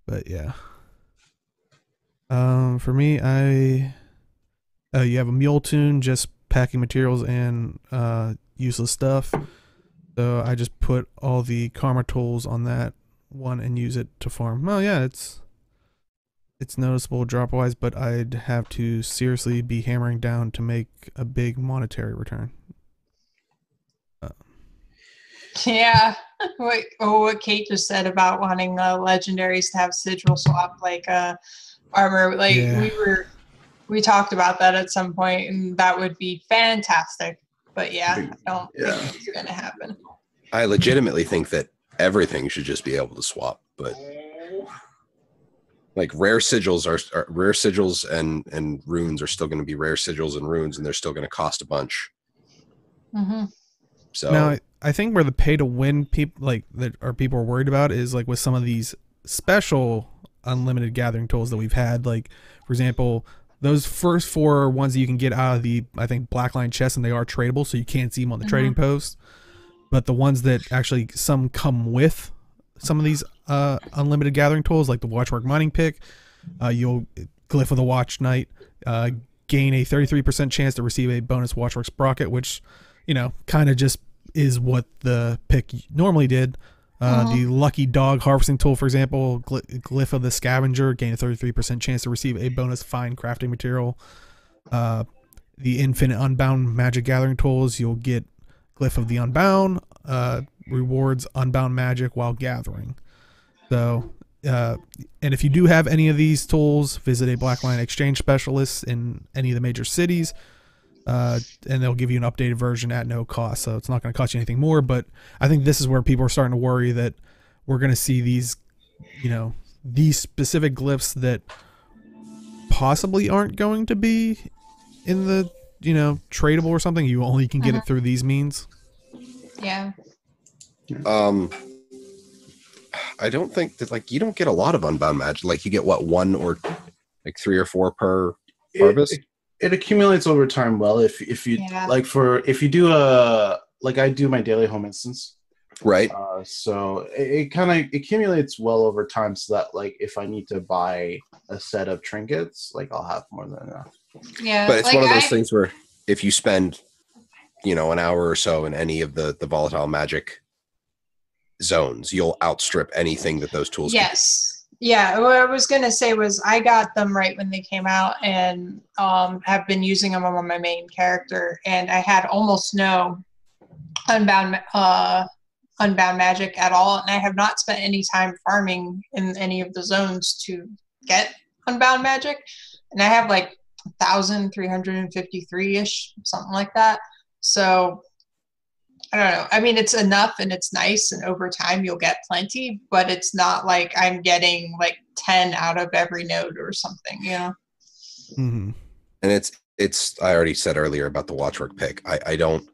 But yeah. For me, you have a mule tune, just packing materials and useless stuff. So I just put all the karma tools on that one and use it to farm. Well, yeah, it's noticeable drop wise, but I'd have to seriously be hammering down to make a big monetary return. Yeah, what Kate just said about wanting legendaries to have sigil swap like armor. Like, we talked about that at some point, and that would be fantastic. But yeah, I don't think it's gonna happen. I legitimately think that everything should just be able to swap, but like rare sigils are rare sigils, and runes are still going to be rare sigils and runes, and they're still going to cost a bunch. So now I think where the pay to win people are worried about is like with some of these special unlimited gathering tools that we've had. Like, for example, those first 4 ones that you can get out of the, I think, blackline chests, and they are tradable, so you can't see them on the trading post. But the ones that actually some come with some of these unlimited gathering tools, like the Watchwork mining pick, you'll Glyph of the Watch Knight, gain a 33% chance to receive a bonus Watchwork sprocket, which, kind of just is what the pick normally did. The Lucky Dog harvesting tool, for example, Glyph of the Scavenger, gain a 33% chance to receive a bonus fine crafting material. The Infinite Unbound magic gathering tools, you'll get Glyph of the Unbound, rewards unbound magic while gathering. So, and if you do have any of these tools, visit a Blackline exchange specialist in any of the major cities, and they'll give you an updated version at no cost. So it's not going to cost you anything more. But I think this is where people are starting to worry that we're going to see these, these specific glyphs that possibly aren't going to be in the, tradable or something. You only can get it through these means. Yeah. I don't think that, like, you don't get a lot of unbound magic. Like, you get what, 1 or like 3 or 4 per harvest? It accumulates over time. Well, if you if you do I do my daily home instance, Right. So it kind of accumulates well over time, so that like if I need to buy a set of trinkets, like I'll have more than enough. Yeah, But it's one of those things where if you spend, an hour or so in any of the volatile magic zones, you'll outstrip anything that those tools Yes. Yeah, what I was gonna say was I got them right when they came out, and have been using them on my main character, and I had almost no unbound magic at all, and I have not spent any time farming in any of the zones to get unbound magic, and I have like 1,353-ish, something like that. So I don't know. I mean, it's enough and it's nice, and over time you'll get plenty, but it's not like I'm getting like 10 out of every node or something, Mm-hmm. And it's I already said earlier about the watchwork pick. I don't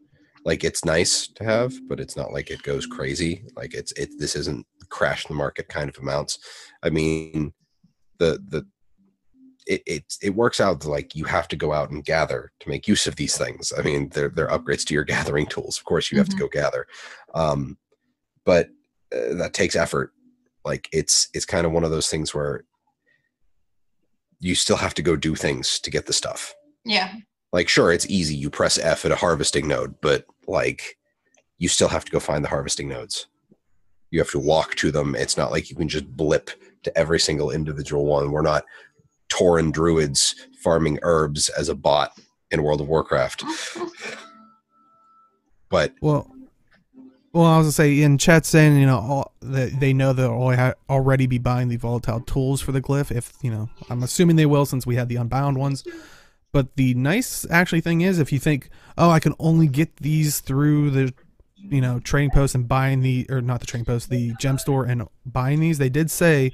like, it's nice to have, but it's not like it goes crazy. Like this isn't crash the market kind of amounts. I mean, it works out like you have to go out and gather to make use of these things. I mean, they're upgrades to your gathering tools. Of course, you have to go gather, but that takes effort. Like it's kind of one of those things where you still have to go do things to get the stuff. Yeah. Like, sure, it's easy. You press F at a harvesting node, but like you still have to go find the harvesting nodes. You have to walk to them. It's not like you can just blip to every single individual one. We're not Tauren druids farming herbs as a bot in World of Warcraft. But well, I was gonna say in chat saying that they know they'll already be buying the volatile tools for the glyph. If I'm assuming they will, since we had the unbound ones. But the nice actually thing is, if you think, oh, I can only get these through the trading post and buying not the trading post, the gem store and buying these, they did say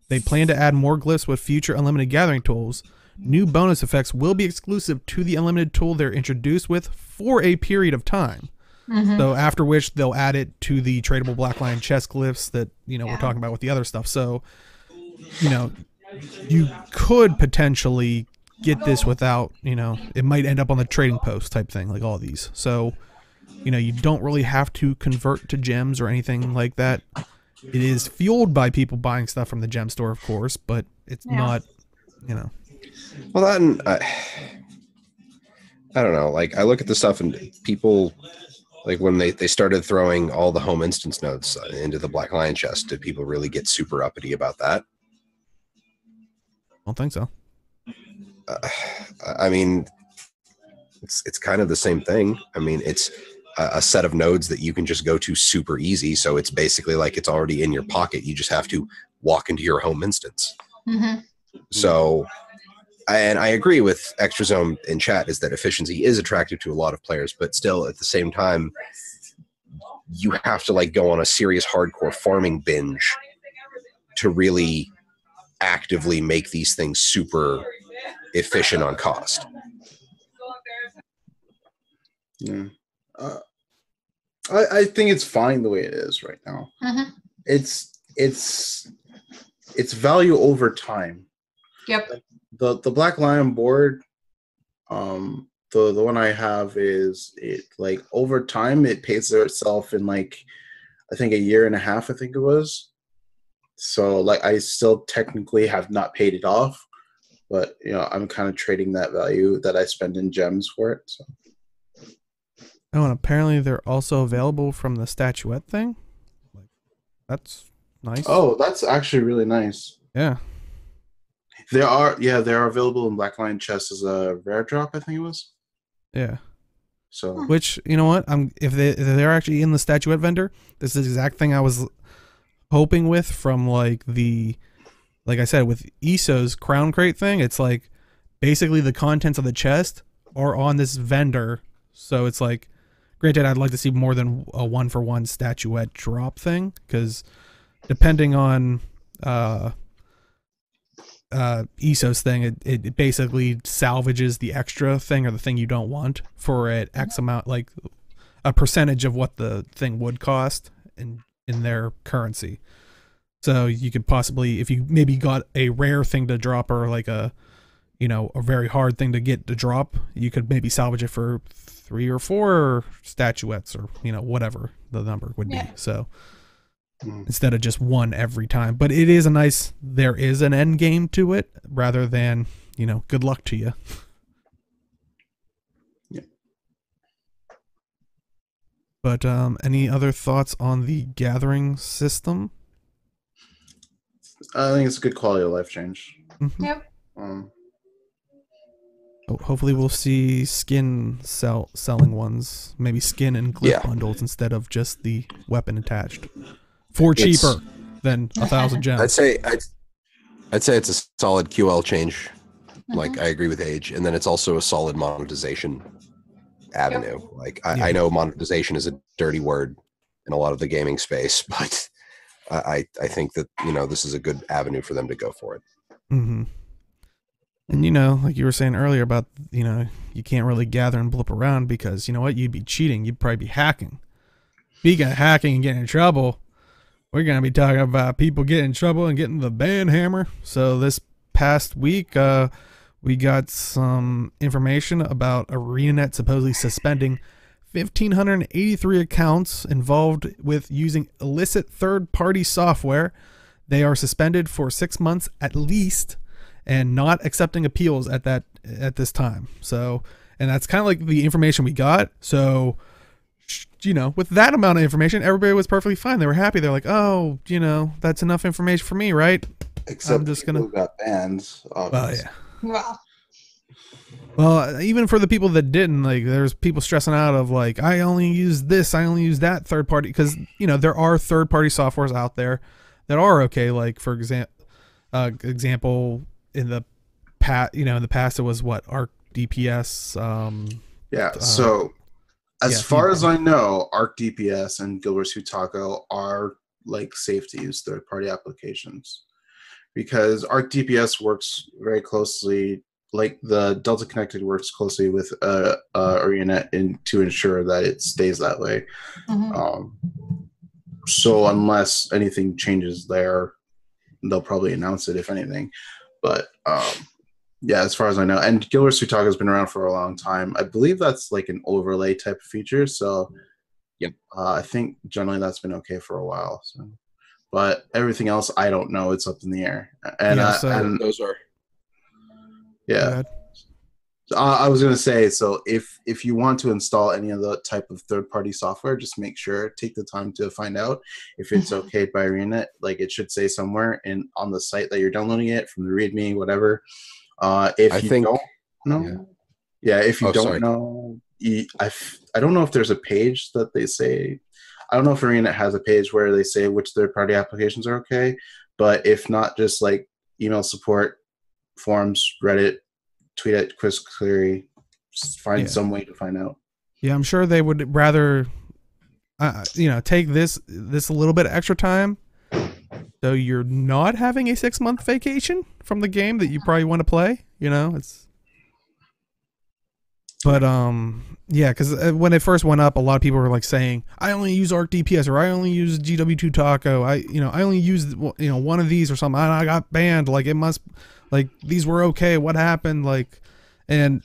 they plan to add more glyphs with future unlimited gathering tools. New bonus effects will be exclusive to the unlimited tool they're introduced with for a period of time. Mm-hmm. So after which they'll add it to the tradable Black Lion chest glyphs that we're talking about with the other stuff. So you could potentially get this without it might end up on the trading post type thing, like all these. So you don't really have to convert to gems or anything like that. It is fueled by people buying stuff from the gem store, of course, but it's not, Well, that and I don't know. Like, I look at the stuff and people, like when they started throwing all the home instance nodes into the Black Lion chest, did people really get super uppity about that? I don't think so. I mean, it's kind of the same thing. I mean, it's a set of nodes that you can just go to super easy. So it's basically like it's already in your pocket. You just have to walk into your home instance. Mm-hmm. So, and I agree with Extra Zone in chat is that efficiency is attractive to a lot of players, but still at the same time, you have to like go on a serious hardcore farming binge to really actively make these things super efficient on cost. Yeah. I think it's fine the way it is right now. Mm-hmm. It's value over time. Yep. The Black Lion board, the one I have is it like over time it pays itself in like I think a year and a half, I think it was. So like I still technically have not paid it off, but I'm kind of trading that value that I spend in gems for it. So. Oh, and apparently they're also available from the statuette thing. Like, that's nice. Oh, that's actually really nice. Yeah. They are available in Black Lion chests as a rare drop, I think it was. Yeah. So which, you know what? If they're actually in the statuette vendor, this is the exact thing I was hoping with from like I said, with ESO's crown crate thing. It's like basically the contents of the chest are on this vendor. So it's like, granted, I'd like to see more than a 1-for-1 statuette drop thing, because depending on ESO's thing, it basically salvages the extra thing or the thing you don't want for an X amount, like a percentage of what the thing would cost in their currency. So you could possibly, if you maybe got a rare thing to drop or like a a very hard thing to get to drop, you could maybe salvage it for 3 or 4 statuettes or, whatever the number would be. So instead of just 1 every time. But it is there is an end game to it rather than, good luck to you. Yeah. But any other thoughts on the gathering system? I think it's a good quality of life change. Mm-hmm. Yep. Hopefully we'll see skin selling ones, maybe skin and glyph bundles instead of just the weapon attached, for cheaper than 1,000 gems. I'd say it's a solid QL change. Like, I agree with Age, and then it's also a solid monetization avenue. Yep. Like, I know monetization is a dirty word in a lot of the gaming space, but I think that this is a good avenue for them to go for it. Mm-hmm. And like you were saying earlier about you can't really gather and blip around because you'd be cheating, you'd probably be hacking. Speaking of hacking and getting in trouble, we're gonna be talking about people getting in trouble and getting the ban hammer. So this past week, we got some information about ArenaNet supposedly suspending 1,583 accounts involved with using illicit third-party software. They are suspended for 6 months at least, and not accepting appeals at this time. So, and that's kind of like the information we got. So, with that amount of information, everybody was perfectly fine. They were happy. They're like, oh, that's enough information for me, right? Except I'm just who got banned. Well, yeah. Wow. Well, even for the people that didn't, like, there's people stressing out of like, I only use this, I only use that third party, because there are third party softwares out there that are okay. Like, for example, in the past, it was what, Arc DPS. So as far as I know, Arc DPS and Gilbert's Hutaco are like safe to use third party applications, because Arc DPS works very closely. Like, the Delta Connected works closely with ArenaNet to ensure that it stays that way. So unless anything changes there, they'll probably announce it, if anything. But as far as I know, and Gilbert's Hutaco has been around for a long time. I believe that's like an overlay type of feature. So I think generally that's been okay for a while. So, but everything else, I don't know. It's up in the air. And and those are. Yeah. So I was going to say, so if you want to install any of the type of third-party software, just make sure, take the time to find out if it's okayed by ArenaNet. Like, it should say somewhere on the site that you're downloading it from the README, whatever. If you don't know, I don't know if there's a page that they say. I don't know if ArenaNet has a page where they say which third-party applications are okay, but if not, just like email support, forums, Reddit, tweet at Chris Cleary, find some way to find out. Yeah, I'm sure they would rather, take this a little bit extra time, so you're not having a 6-month vacation from the game that you probably want to play. Because when it first went up, a lot of people were like saying, I only use Arc DPS, or I only use GW2 Taco. I only use one of these or something. I got banned. Like, it must. Like, these were okay. What happened? Like, and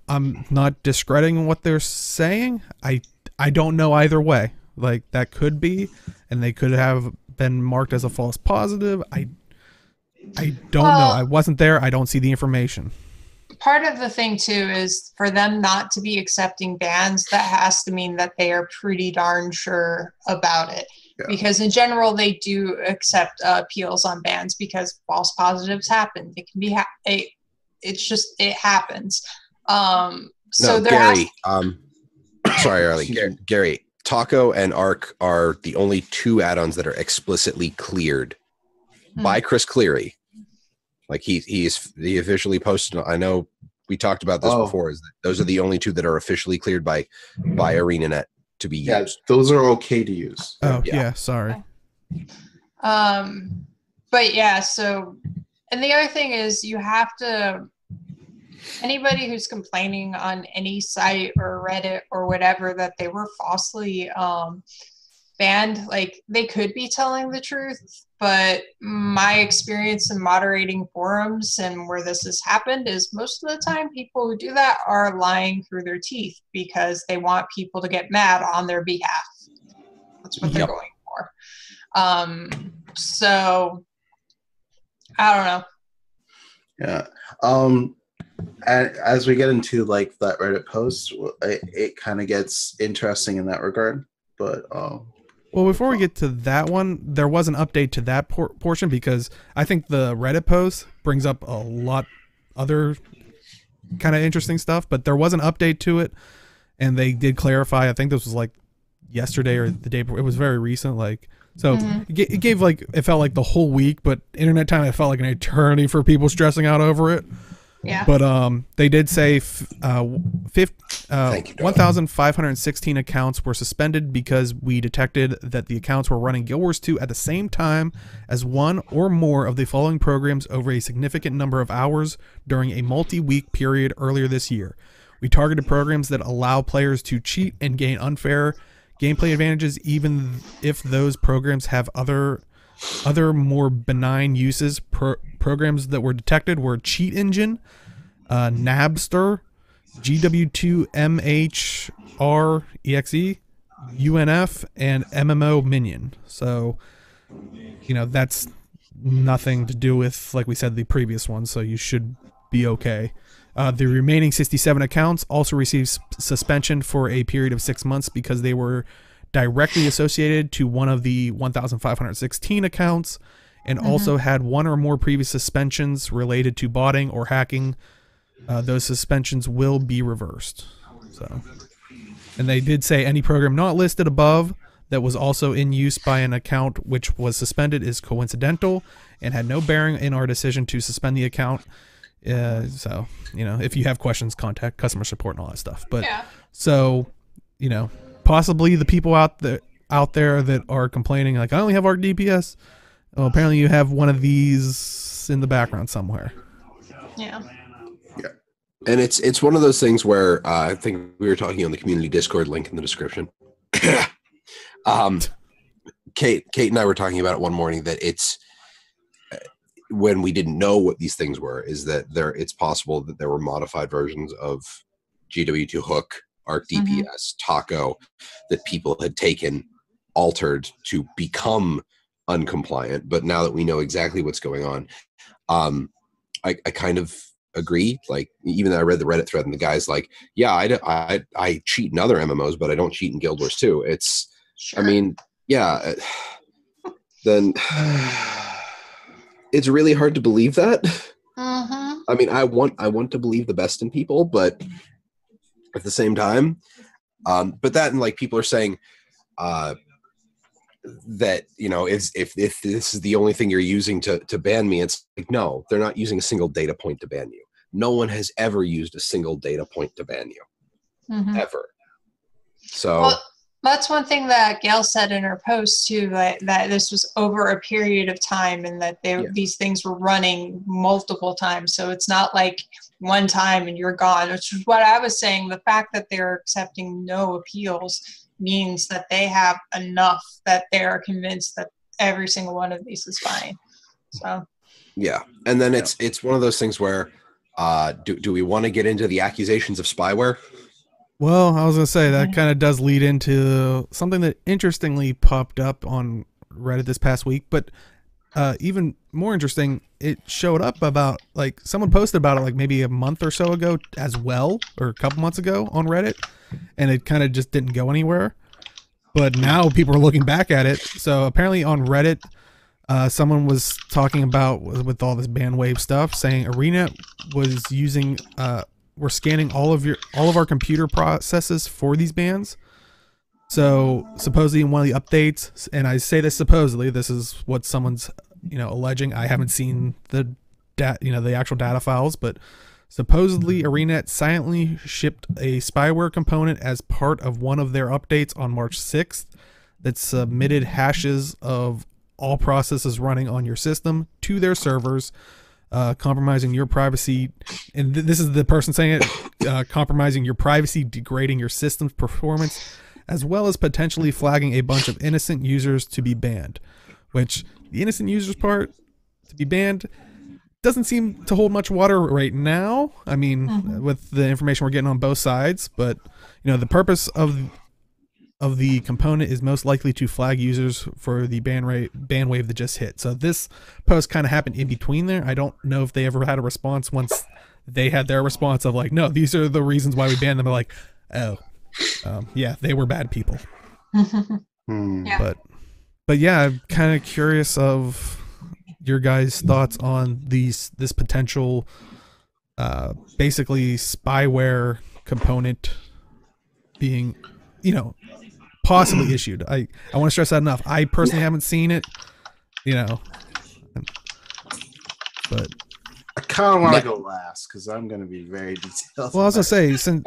I'm not discrediting what they're saying. I don't know either way. Like, that could be, and they could have been marked as a false positive. I don't know. I wasn't there. I don't see the information. Part of the thing too is for them not to be accepting bans, that has to mean that they are pretty darn sure about it. Yeah. Because in general, they do accept appeals on bans because false positives happen. It can be, it happens. So Gary, sorry, Arlie. Gary, Taco and Arc are the only 2 add-ons that are explicitly cleared by Chris Cleary. Like, he officially posted. I know we talked about this before. Is that those are the only 2 that are officially cleared by ArenaNet to be used. Yeah, those are okay to use. Oh yeah, sorry. But yeah, so, and the other thing is, you have to, anybody who's complaining on any site or Reddit or whatever that they were falsely banned, like they could be telling the truth, but my experience in moderating forums and where this has happened is most of the time people who do that are lying through their teeth because they want people to get mad on their behalf. That's what they're going for. So I don't know. Yeah. As we get into like that Reddit post, it kind of gets interesting in that regard. But well, before we get to that one, there was an update to that portion because I think the Reddit post brings up a lot other kind of interesting stuff, but there was an update to it, and they did clarify. I think this was like yesterday or the day before. It was very recent, like. So it gave like, it felt like the whole week, but internet time, it felt like an eternity for people stressing out over it. Yeah. But they did say 1,516 accounts were suspended because we detected that the accounts were running Guild Wars 2 at the same time as one or more of the following programs over a significant number of hours during a multi-week period earlier this year. We targeted programs that allow players to cheat and gain unfair gameplay advantages, even if those programs have other more benign uses. Programs that were detected were Cheat Engine, Nabster, GW2MHREXE, UNF, and MMO Minion. So, you know, that's nothing to do with, like we said, the previous one, so you should be okay. The remaining 67 accounts also received suspension for a period of 6 months because they were directly associated to one of the 1,516 accounts and also had one or more previous suspensions related to botting or hacking. Those suspensions will be reversed. So, and they did say any program not listed above that was also in use by an account which was suspended is coincidental and had no bearing in our decision to suspend the account. So, you know, if you have questions, contact customer support and all that stuff. But so, you know, possibly the people out there that are complaining like, I only have ARC DPS. Well, apparently you have one of these in the background somewhere. Yeah. Yeah. And it's one of those things where I think we were talking on the community Discord link in the description. Kate and I were talking about it one morning that it's when we didn't know what these things were, is that it's possible that there were modified versions of GW2 Hook, ARC DPS, Taco that people had taken, altered to become uncompliant. But now that we know exactly what's going on, I kind of agree. Like, even though I read the Reddit thread and the guy's like, yeah, I cheat in other MMOs, but I don't cheat in Guild Wars 2. It's, I mean, yeah, then it's really hard to believe that. I mean, I want to believe the best in people, but at the same time, but that, and like people are saying that, you know, if this is the only thing you're using to ban me, it's like, no, they're not using a single data point to ban you. No one has ever used a single data point to ban you, ever. So. Well, that's one thing that Gail said in her post too, that this was over a period of time and that these things were running multiple times. So it's not like one time and you're gone, which is what I was saying. The fact that they're accepting no appeals means that they have enough that they're convinced that every single one of these is fine. So. Yeah. And then it's one of those things where do we want to get into the accusations of spyware? Well, I was going to say that kind of does lead into something that interestingly popped up on Reddit this past week, but even more interesting, it showed up about, like, someone posted about it like maybe a month or so ago as well, or a couple months ago on Reddit, and it kind of just didn't go anywhere. But now people are looking back at it. So apparently on Reddit, someone was talking about, with all this ban wave stuff, saying Arena was using we're scanning all of our computer processes for these bans. So supposedly in one of the updates, and I say this supposedly, this is what someone's, you know, alleging. I haven't seen the the actual data files, but supposedly ArenaNet silently shipped a spyware component as part of one of their updates on March 6th that submitted hashes of all processes running on your system to their servers, compromising your privacy. And this is the person saying it, compromising your privacy, degrading your system's performance, as well as potentially flagging a bunch of innocent users to be banned, which the innocent users part to be banned doesn't seem to hold much water right now. I mean, with the information we're getting on both sides, but the purpose of the component is most likely to flag users for the ban wave that just hit. So this post kind of happened in between there. I don't know if they ever had a response once they had their response of like, no, these are the reasons why we banned them. They're like, oh, yeah, they were bad people. Yeah. But yeah, I'm kind of curious of your guys' thoughts on this potential, basically spyware component being, possibly issued. I want to stress that enough. I personally haven't seen it, but I kind of want to go last because I'm going to be very detailed. Well, I was gonna say, since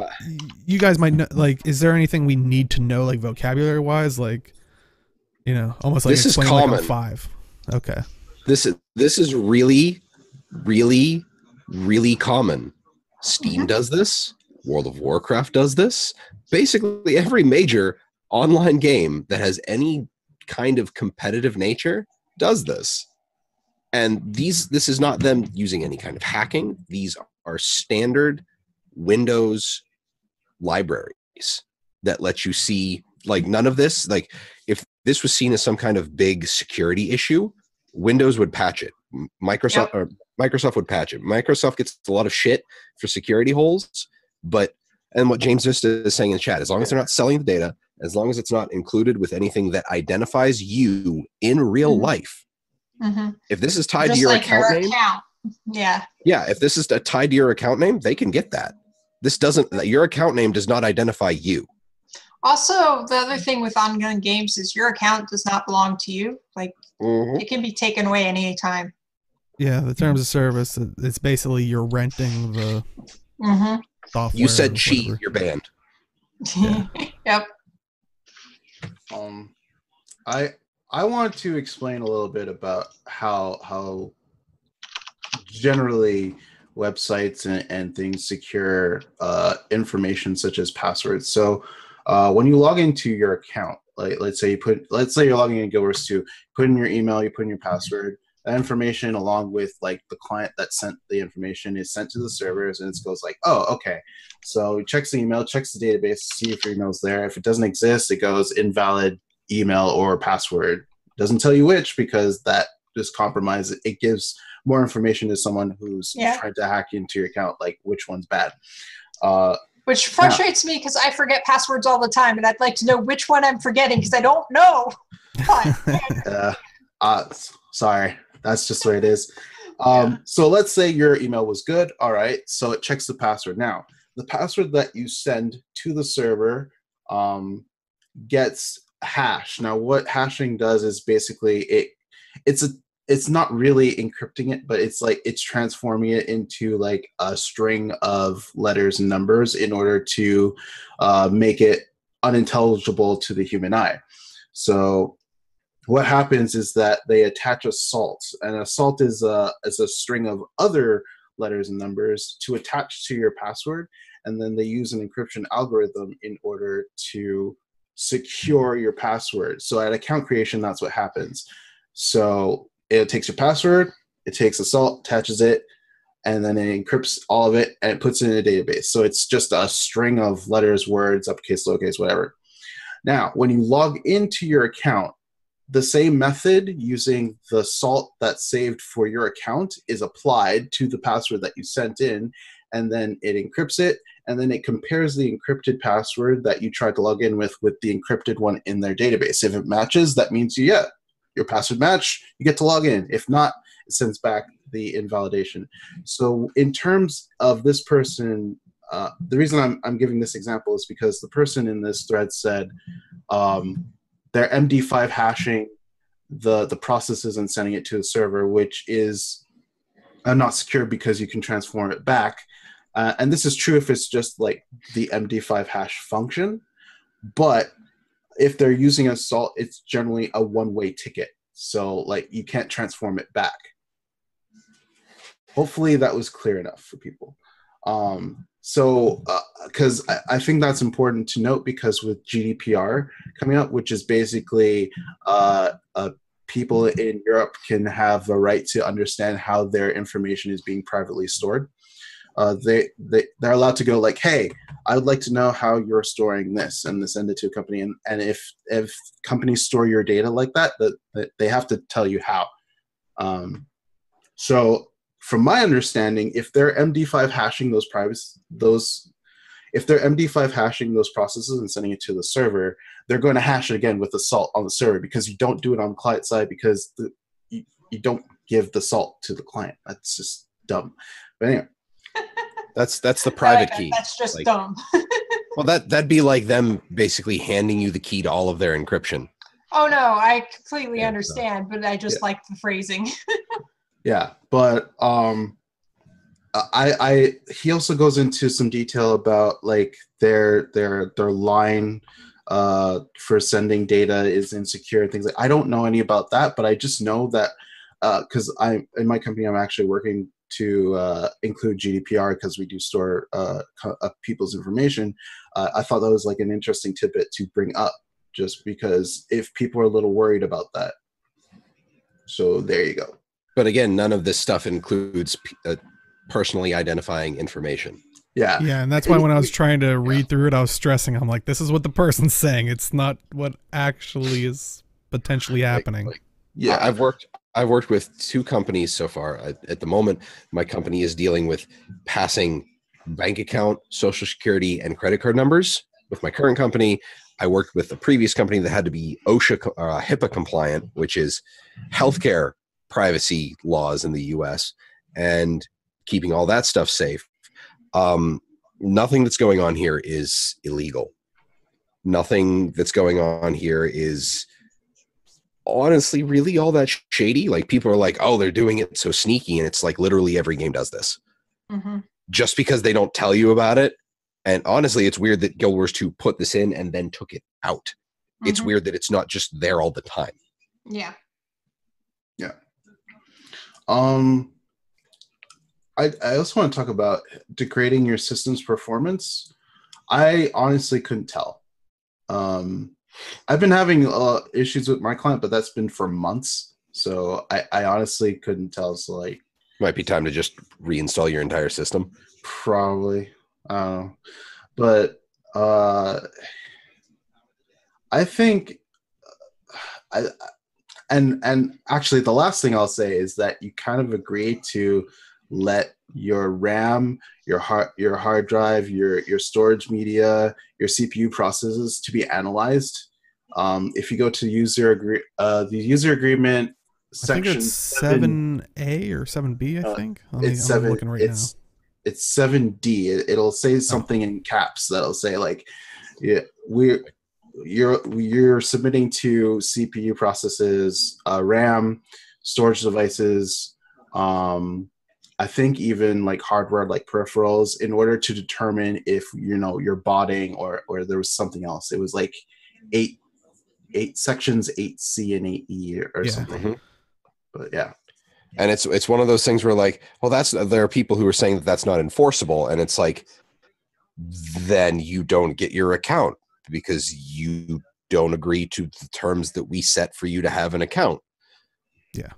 you guys might know, like, is there anything we need to know, like vocabulary wise, like, almost like this is explaining common. like a 5. Okay. This is really, really, really common. Steam does this. World of Warcraft does this. Basically, every major online game that has any kind of competitive nature does this. And this is not them using any kind of hacking. These are standard Windows libraries that let you see, like, none of this. Like, if this was seen as some kind of big security issue, Windows would patch it. Microsoft would patch it. Microsoft gets a lot of shit for security holes, and what James Vista is saying in the chat, as long as they're not selling the data, as long as it's not included with anything that identifies you in real life, if this is tied Just to your like account your name, account. Yeah. if this is tied to your account name, they can get that. Your account name does not identify you. Also, the other thing with ongoing games is your account does not belong to you. Like, it can be taken away at any time. Yeah, the terms of service, it's basically you're renting the software. You said cheat, you're banned. Yeah. Yep. I want to explain a little bit about how generally websites and things secure information such as passwords. So when you log into your account, like let's say you're logging in Guildwars 2, put in your email, you put in your password. That information, along with like the client that sent the information, is sent to the servers, and it goes like, oh, okay. So it checks the email, checks the database, see if your email's there. If it doesn't exist, it goes invalid email or password. Doesn't tell you which, because that just compromises. It gives more information to someone who's trying to hack into your account, like which one's bad. Which frustrates me because I forget passwords all the time, and I'd like to know which one I'm forgetting because I don't know. Sorry, that's just the way it is. So let's say your email was good. All right, so it checks the password. Now, the password that you send to the server gets hashed. Now, what hashing does is basically it's not really encrypting it, but it's transforming it into like a string of letters and numbers in order to make it unintelligible to the human eye. So what happens is that they attach a salt, and a salt is a string of other letters and numbers to attach to your password, and then they use an encryption algorithm in order to secure your password. So at account creation, that's what happens. So it takes your password, it takes a salt, attaches it, and then it encrypts all of it, and it puts it in a database. So it's just a string of letters, words, uppercase, lowercase, whatever. Now, when you log into your account, the same method using the salt that's saved for your account is applied to the password that you sent in, and then it encrypts it, and then it compares the encrypted password that you tried to log in with the encrypted one in their database. If it matches, that means your password match, you get to log in. If not, it sends back the invalidation. So in terms of this person, the reason I'm giving this example is because the person in this thread said they're MD5 hashing the processes and sending it to the server, which is not secure because you can transform it back. And this is true if it's just like the MD5 hash function, but if they're using a salt, it's generally a one-way ticket. So like you can't transform it back. Hopefully that was clear enough for people. So, because I think that's important to note, because with GDPR coming up, which is basically people in Europe can have the right to understand how their information is being privately stored. They're allowed to go like, hey, I would like to know how you're storing this, and send it to a company. And if companies store your data like that, they have to tell you how. So from my understanding, if they're MD5 hashing if they're MD5 hashing those processes and sending it to the server, they're going to hash it again with the salt on the server, because you don't do it on the client side, because you don't give the salt to the client. That's just dumb. But anyway. That's the private key. That's just dumb. Well, that'd be like them basically handing you the key to all of their encryption. Oh no, I completely understand, but I just like the phrasing. Yeah, but he also goes into some detail about like their line for sending data is insecure and things like. I don't know any about that, but I just know that because in my company I'm actually working to include GDPR, because we do store people's information. I thought that was like an interesting tidbit to bring up, just because if people are a little worried about that. So there you go. But again, none of this stuff includes personally identifying information. Yeah. Yeah, and that's why when I was trying to read through it, I was stressing. I'm like, this is what the person's saying. It's not what actually is potentially happening. Yeah, I've worked with 2 companies so far. At the moment, my company is dealing with passing bank account, social security, and credit card numbers. With my current company, I worked with a previous company that had to be OSHA, HIPAA compliant, which is healthcare privacy laws in the US, and keeping all that stuff safe. Nothing that's going on here is illegal. Nothing that's going on here is honestly really all that shady. Like, people are like, oh, they're doing it so sneaky, and it's like literally every game does this. Mm-hmm. Just because they don't tell you about it. And honestly, it's weird that Guild Wars 2 put this in and then took it out. Mm-hmm. It's weird that it's not just there all the time. Yeah. Yeah. I also want to talk about degrading your system's performance. I honestly couldn't tell. I've been having issues with my client, but that's been for months. So I honestly couldn't tell. So like, might be time to just reinstall your entire system. Probably. But I think and actually the last thing I'll say is that you kind of agree to let your RAM, your hard drive, your storage media, your CPU processes to be analyzed. If you go to the user agreement section, I think it's 7A or 7B. I think it's I'm looking right now. It's 7D. It'll say something in caps that'll say like, yeah, you're submitting to CPU processes, RAM, storage devices, I think even like hardware like peripherals, in order to determine if you're botting or there was something else. It was like eight sections, 8C and 8E or something. Mm-hmm. But yeah. And it's one of those things where like, well, there are people who are saying that that's not enforceable, and it's like, then you don't get your account because you don't agree to the terms that we set for you to have an account. Yeah.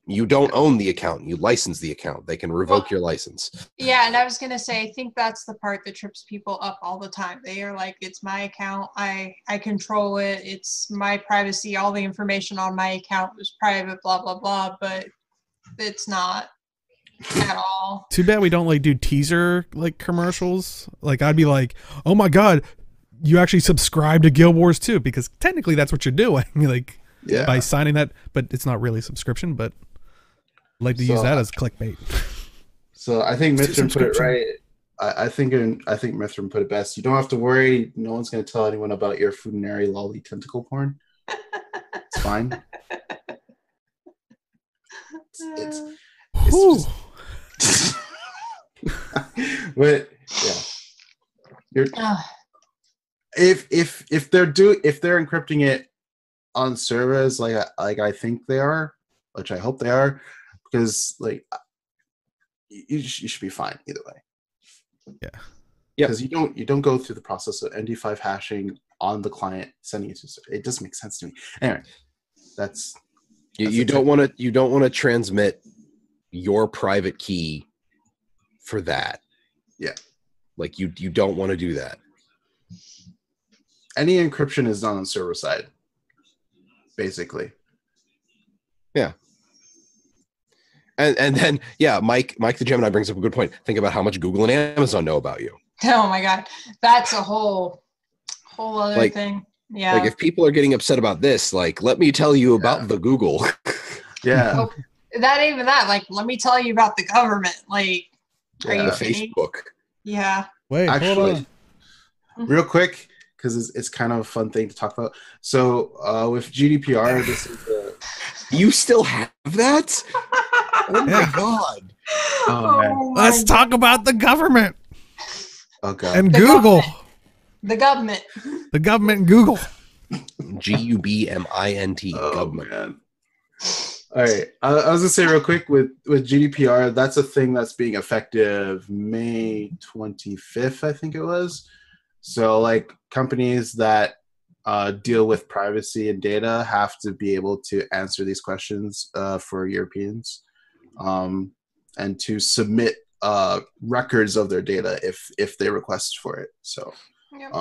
You don't own the account. You license the account. They can revoke your license. Yeah, and I was going to say, I think that's the part that trips people up all the time. They are like, it's my account. I control it. It's my privacy. All the information on my account is private, blah, blah, blah. But it's not at all. Too bad we don't like do teaser like commercials. Like, I'd be like, oh my God, you actually subscribe to Guild Wars 2, because technically that's what you're doing. Like, yeah, by signing that, but it's not really a subscription, but I'd like to use that as clickbait. So I think Mithrin put it right. I think Mithrin put it best. You don't have to worry. No one's going to tell anyone about your Funari lolly tentacle porn. It's fine. It's just, but yeah, if they're encrypting it on servers like I think they are, which I hope they are, because like you should be fine either way. Yeah. Yep. Because you don't go through the process of MD5 hashing on the client sending it to. It doesn't make sense to me. Anyway, that's You don't want to transmit your private key for that. Yeah. Like you don't want to do that. Any encryption is done on server side, basically. Yeah. And then Mike the Gemini brings up a good point. Think about how much Google and Amazon know about you. Oh my God, that's a whole other thing. Yeah. Like if people are getting upset about this, like let me tell you about the Google. Yeah. Oh, that. Like, let me tell you about the government. Like, are you the kidding? Facebook. Yeah. Wait, hold on. Real quick, because it's kind of a fun thing to talk about. So with GDPR, this is You still have that? Oh my God. Oh, man. Let's talk about the government Oh god. and The Google. The government. The government and Google. GUBMINT. Oh Government. man. All right. I was gonna say real quick with GDPR, that's a thing that's being effective May 25th, I think it was. So like companies that deal with privacy and data have to be able to answer these questions for Europeans, and to submit records of their data if they request for it. So Yep.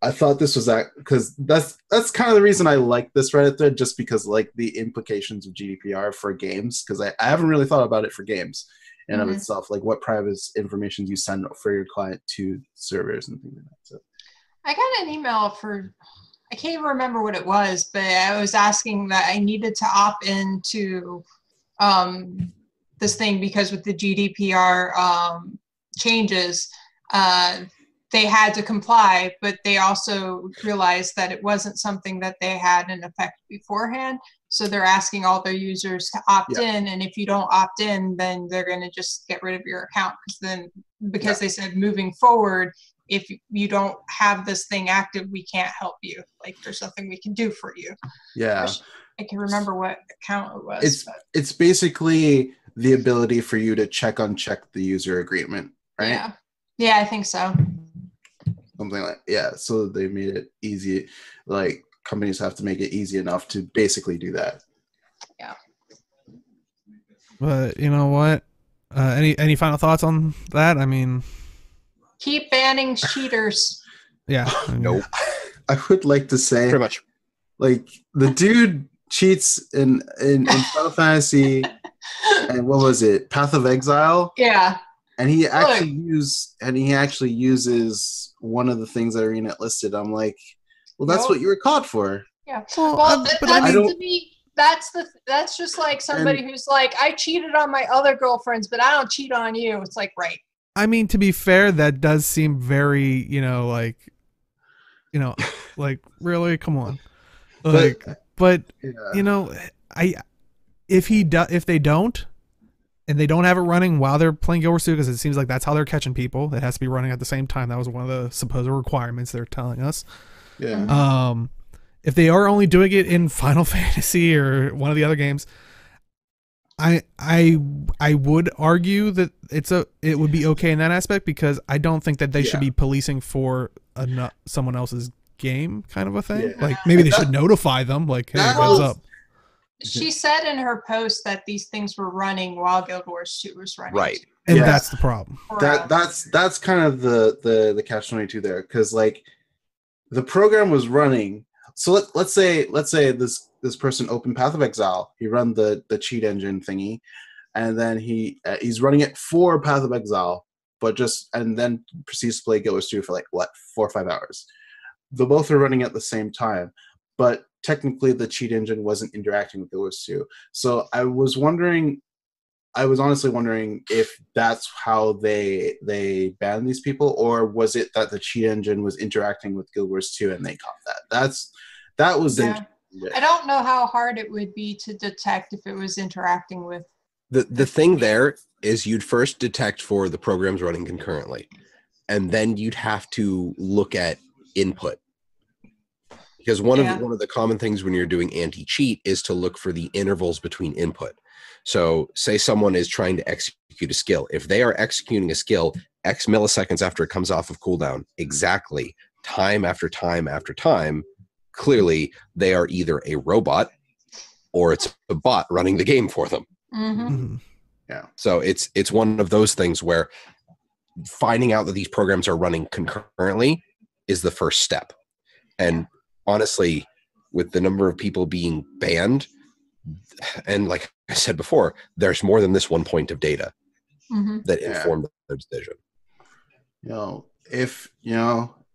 I thought this was that because that's kind of the reason I like this Reddit thread, just because like the implications of GDPR for games, because I haven't really thought about it for games in of itself, like what private information you send for your client to servers and things like that. So I got an email I can't even remember what it was, but I was asking that I needed to opt into this thing because with the GDPR changes, they had to comply, but they also realized that it wasn't something that they had in effect beforehand. So they're asking all their users to opt in, and if you don't opt in, then they're going to just get rid of your account. Because they said moving forward, if you don't have this thing active, we can't help you. Like there's nothing we can do for you. yeah, I can remember what account it was. It's basically the ability for you to uncheck the user agreement, right? Yeah, I think so. Something like so they made it easy. Like companies have to make it easy enough to basically do that. Yeah. But you know what? Any final thoughts on that? I mean, keep banning cheaters. Yeah. Nope. I would like to say Pretty much. Like the dude cheats in Final Fantasy and what was it? Path of Exile? Yeah. And he actually uses one of the things that are in it listed. I'm like, well, that's what you were caught for. Yeah. Well, to me, that's just like somebody who's like, I cheated on my other girlfriends, but I don't cheat on you. It's like, right. I mean, to be fair, that does seem very, like really, come on. Like, but if they don't, and they don't have it running while they're playing Guild Wars 2, because it seems like that's how they're catching people. It has to be running at the same time. That was one of the supposed requirements they're telling us. Yeah. If they are only doing it in Final Fantasy or one of the other games, I would argue that it would be okay in that aspect, because I don't think that they should be policing for someone else's game kind of a thing. Yeah. Like maybe they should notify them, like, hey, heads up. She said in her post that these things were running while Guild Wars 2 was running. Right. And that's the problem. That's kind of the catch-22 there, because like the program was running. So let's say this person opened Path of Exile. He run the cheat engine thingy, and then he's running it for Path of Exile, and then proceeds to play Guild Wars 2 for like 4 or 5 hours. The both are running at the same time, but technically the cheat engine wasn't interacting with Guild Wars 2. So I was honestly wondering if that's how they banned these people, or was it that the cheat engine was interacting with Guild Wars 2 and they caught that? That was I don't know how hard it would be to detect if it was interacting with. The thing there is you'd first detect for the programs running concurrently, and then you'd have to look at input. Because one of the common things when you're doing anti-cheat is to look for the intervals between input. So say someone is trying to execute a skill. If they are executing a skill X milliseconds after it comes off of cooldown, exactly, time after time after time, clearly they are either a robot or it's a bot running the game for them. Yeah. So it's one of those things where finding out that these programs are running concurrently is the first step. And honestly, with the number of people being banned, and like I said before, there's more than this one point of data that informed their decision.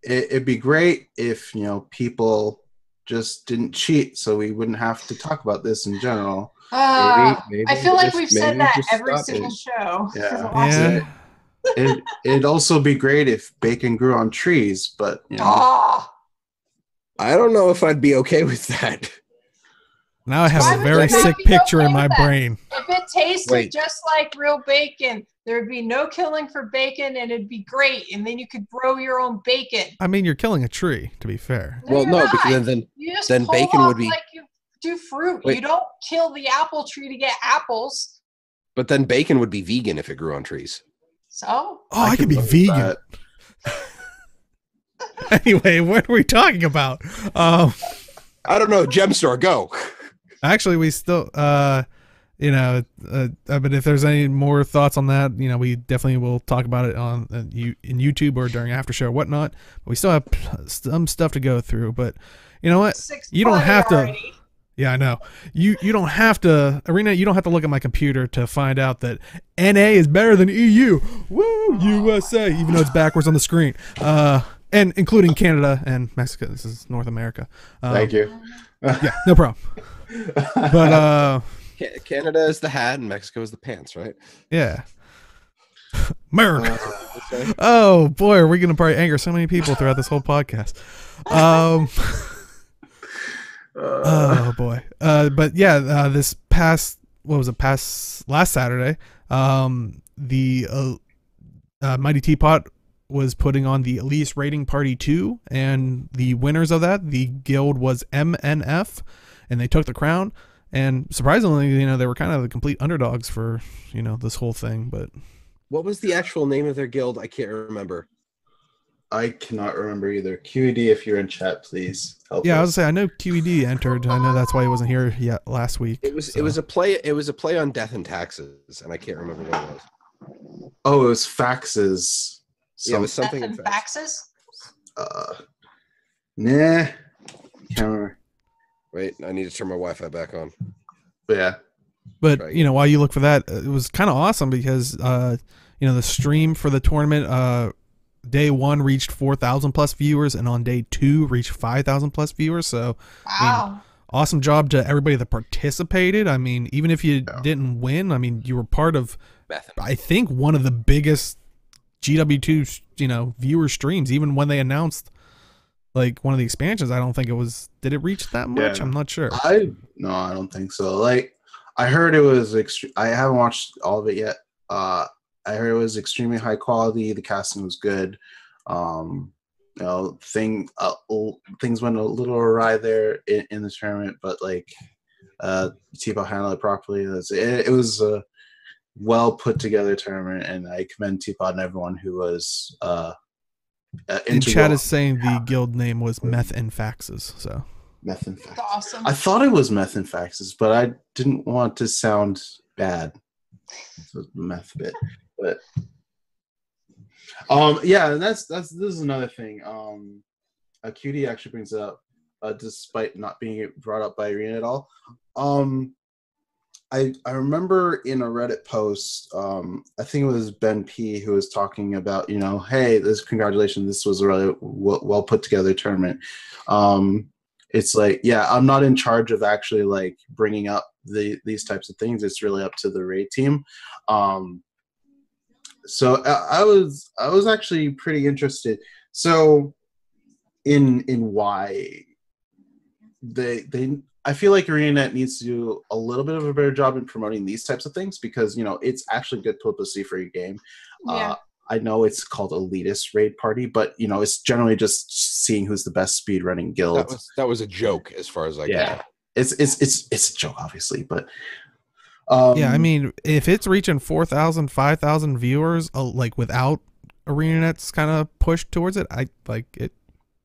It'd be great if people just didn't cheat, so we wouldn't have to talk about this in general. Maybe I feel like we've said that every single show. Yeah. It'd also be great if bacon grew on trees, but I don't know if I'd be okay with that. Now I have a very sick picture in my brain. If it tasted just like real bacon, there would be no killing for bacon, and it'd be great. And then you could grow your own bacon. I mean, you're killing a tree, to be fair. No, because then bacon would be like you do fruit. You don't kill the apple tree to get apples. But then bacon would be vegan if it grew on trees. So? I could be vegan. Anyway, what are we talking about? I don't know. Gem store, go. Actually, we still, but if there's any more thoughts on that, we definitely will talk about it on in YouTube or during after show or whatnot. But we still have some stuff to go through. But you know what? You don't have to. Yeah, I know. You don't have to, Arena. You don't have to look at my computer to find out that NA is better than EU. Woo, USA! Even though it's backwards on the screen. And including Canada and Mexico. This is North America. Thank you. Yeah, no problem. But Canada is the hat and Mexico is the pants, right? Yeah. America. Oh boy, are we gonna probably anger so many people throughout this whole podcast. Oh boy. But yeah, this past last Saturday, the Mighty Teapot was putting on the Elitist Rating Party 2, and the winners of that, the guild was MNF, and they took the crown. And surprisingly, they were kind of the complete underdogs for, this whole thing. But what was the actual name of their guild? I can't remember. I cannot remember either. QED, if you're in chat, please help. Yeah, I was gonna say I know QED entered. I know that's why he wasn't here yet last week. It was a play on Death and Taxes, and I can't remember what it was. Oh, it was faxes. Yeah, it was something Death and faxes. Nah, can't remember. Wait, I need to turn my Wi-Fi back on. But yeah. But while you look for that, it was kind of awesome because the stream for the tournament, day 1 reached 4,000 plus viewers, and on day 2 reached 5,000 plus viewers. So, wow. Awesome job to everybody that participated. I mean, even if you didn't win, I mean, you were part of, I think, one of the biggest GW2, viewer streams. Even when they announced like one of the expansions, I don't think it was. Did it reach that much? I'm not sure. No, I don't think so. Like, I heard it was I haven't watched all of it yet. I heard it was extremely high quality. The casting was good. Things went a little awry there in the tournament, but T-Ball handled it properly. It was a well put together tournament, and I commend T-Ball and everyone who was. In chat is saying the guild name was Meth and Faxes. So Meth and Faxes. Awesome. I thought it was Meth and Faxes, but I didn't want to sound bad. So the meth bit, but and this is another thing. QD actually brings it up, despite not being brought up by Irina at all. I remember in a Reddit post, I think it was Ben P who was talking about, hey, congratulations, this was a really well put together tournament. It's like, yeah, I'm not in charge of actually bringing up these types of things. It's really up to the raid team. So I was actually pretty interested. So in why I feel like ArenaNet needs to do a little bit of a better job in promoting these types of things because, it's actually good publicity for your game. Yeah. I know it's called Elitist Raid Party, but, it's generally just seeing who's the best speedrunning guild. That was a joke as far as I can. It's a joke, obviously, but... I mean, if it's reaching 4,000, 5,000 viewers, without ArenaNet's kind of pushed towards it, I like it.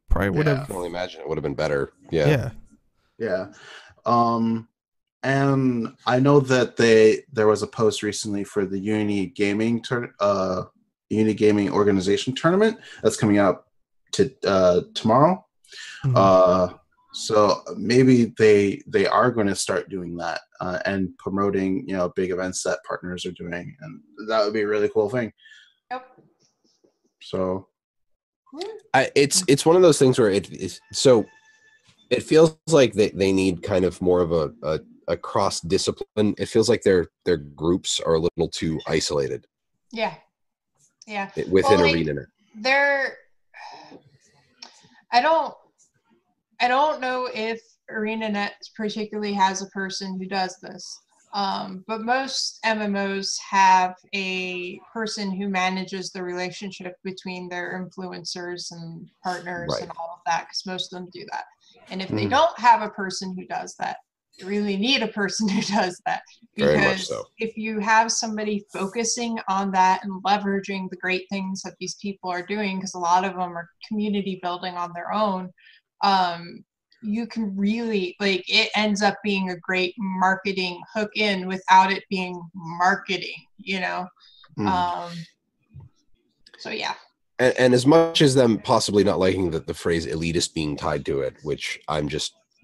Probably would have. I can only imagine it would have been better. Yeah. And I know that there was a post recently for the Unity Gaming organization tournament that's coming out to tomorrow. Mhm. So maybe they are going to start doing that and promoting big events that partners are doing, and that would be a really cool thing. Yep. So it's one of those things where it feels like they need kind of more of a cross discipline. It feels like their groups are a little too isolated. Yeah. Within ArenaNet. I don't know if ArenaNet particularly has a person who does this, but most MMOs have a person who manages the relationship between their influencers and partners and all of that, because most of them do that. And if they don't have a person who does that, you really need a person who does that, because if you have somebody focusing on that and leveraging the great things that these people are doing, because a lot of them are community building on their own, you can really, like, it ends up being a great marketing hook in without it being marketing, so yeah. And as much as them possibly not liking the phrase elitist being tied to it, which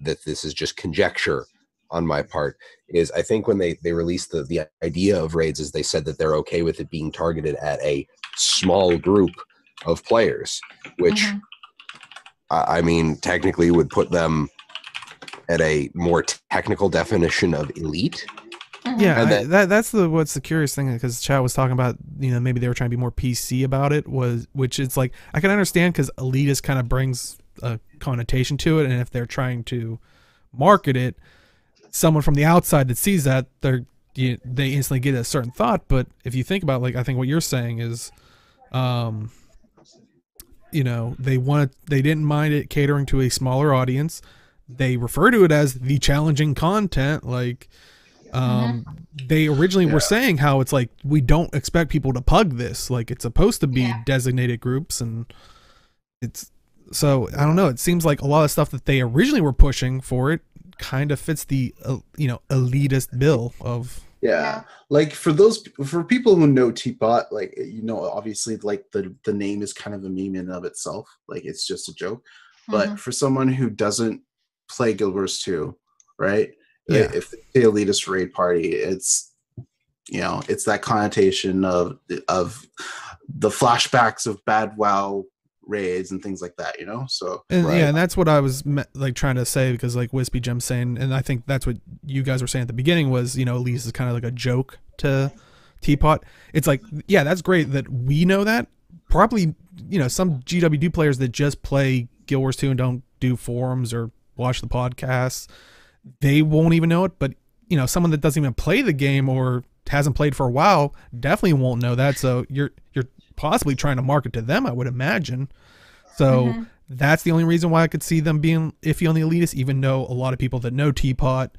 this is just conjecture on my part, is I think when they released the idea of raids, is they said that they're okay with it being targeted at a small group of players, which I mean technically would put them at a more technical definition of elite. Yeah, that's what's the curious thing, because Chad was talking about, maybe they were trying to be more PC about it, which it's like, I can understand, because elitist kind of brings a connotation to it, and if they're trying to market it, someone from the outside that sees that, they instantly get a certain thought. But if you think about, like, I think what you're saying is, they didn't mind it catering to a smaller audience. They refer to it as the challenging content, like. They originally were saying how it's like, we don't expect people to pug this, like it's supposed to be designated groups, and it's so I don't know, it seems like a lot of stuff that they originally were pushing for it kind of fits the elitist bill of like for people who know Teapot, like obviously like the name is kind of a meme in and of itself, like it's just a joke, but for someone who doesn't play Guild Wars 2, right? If the elitist raid party, it's it's that connotation of the flashbacks of bad WoW raids and things like that, so and that's what I was like trying to say, because like Wispy Gem's saying, and I think that's what you guys were saying at the beginning, was elitist is kind of like a joke to Teapot. It's like, yeah, that's great that we know that. Probably some GWD players that just play Guild Wars 2 and don't do forums or watch the podcasts, they won't even know it. But someone that doesn't even play the game or hasn't played for a while definitely won't know that. So you're possibly trying to market to them, I would imagine. So that's the only reason why I could see them being iffy on the elitist, even though a lot of people that know Teapot,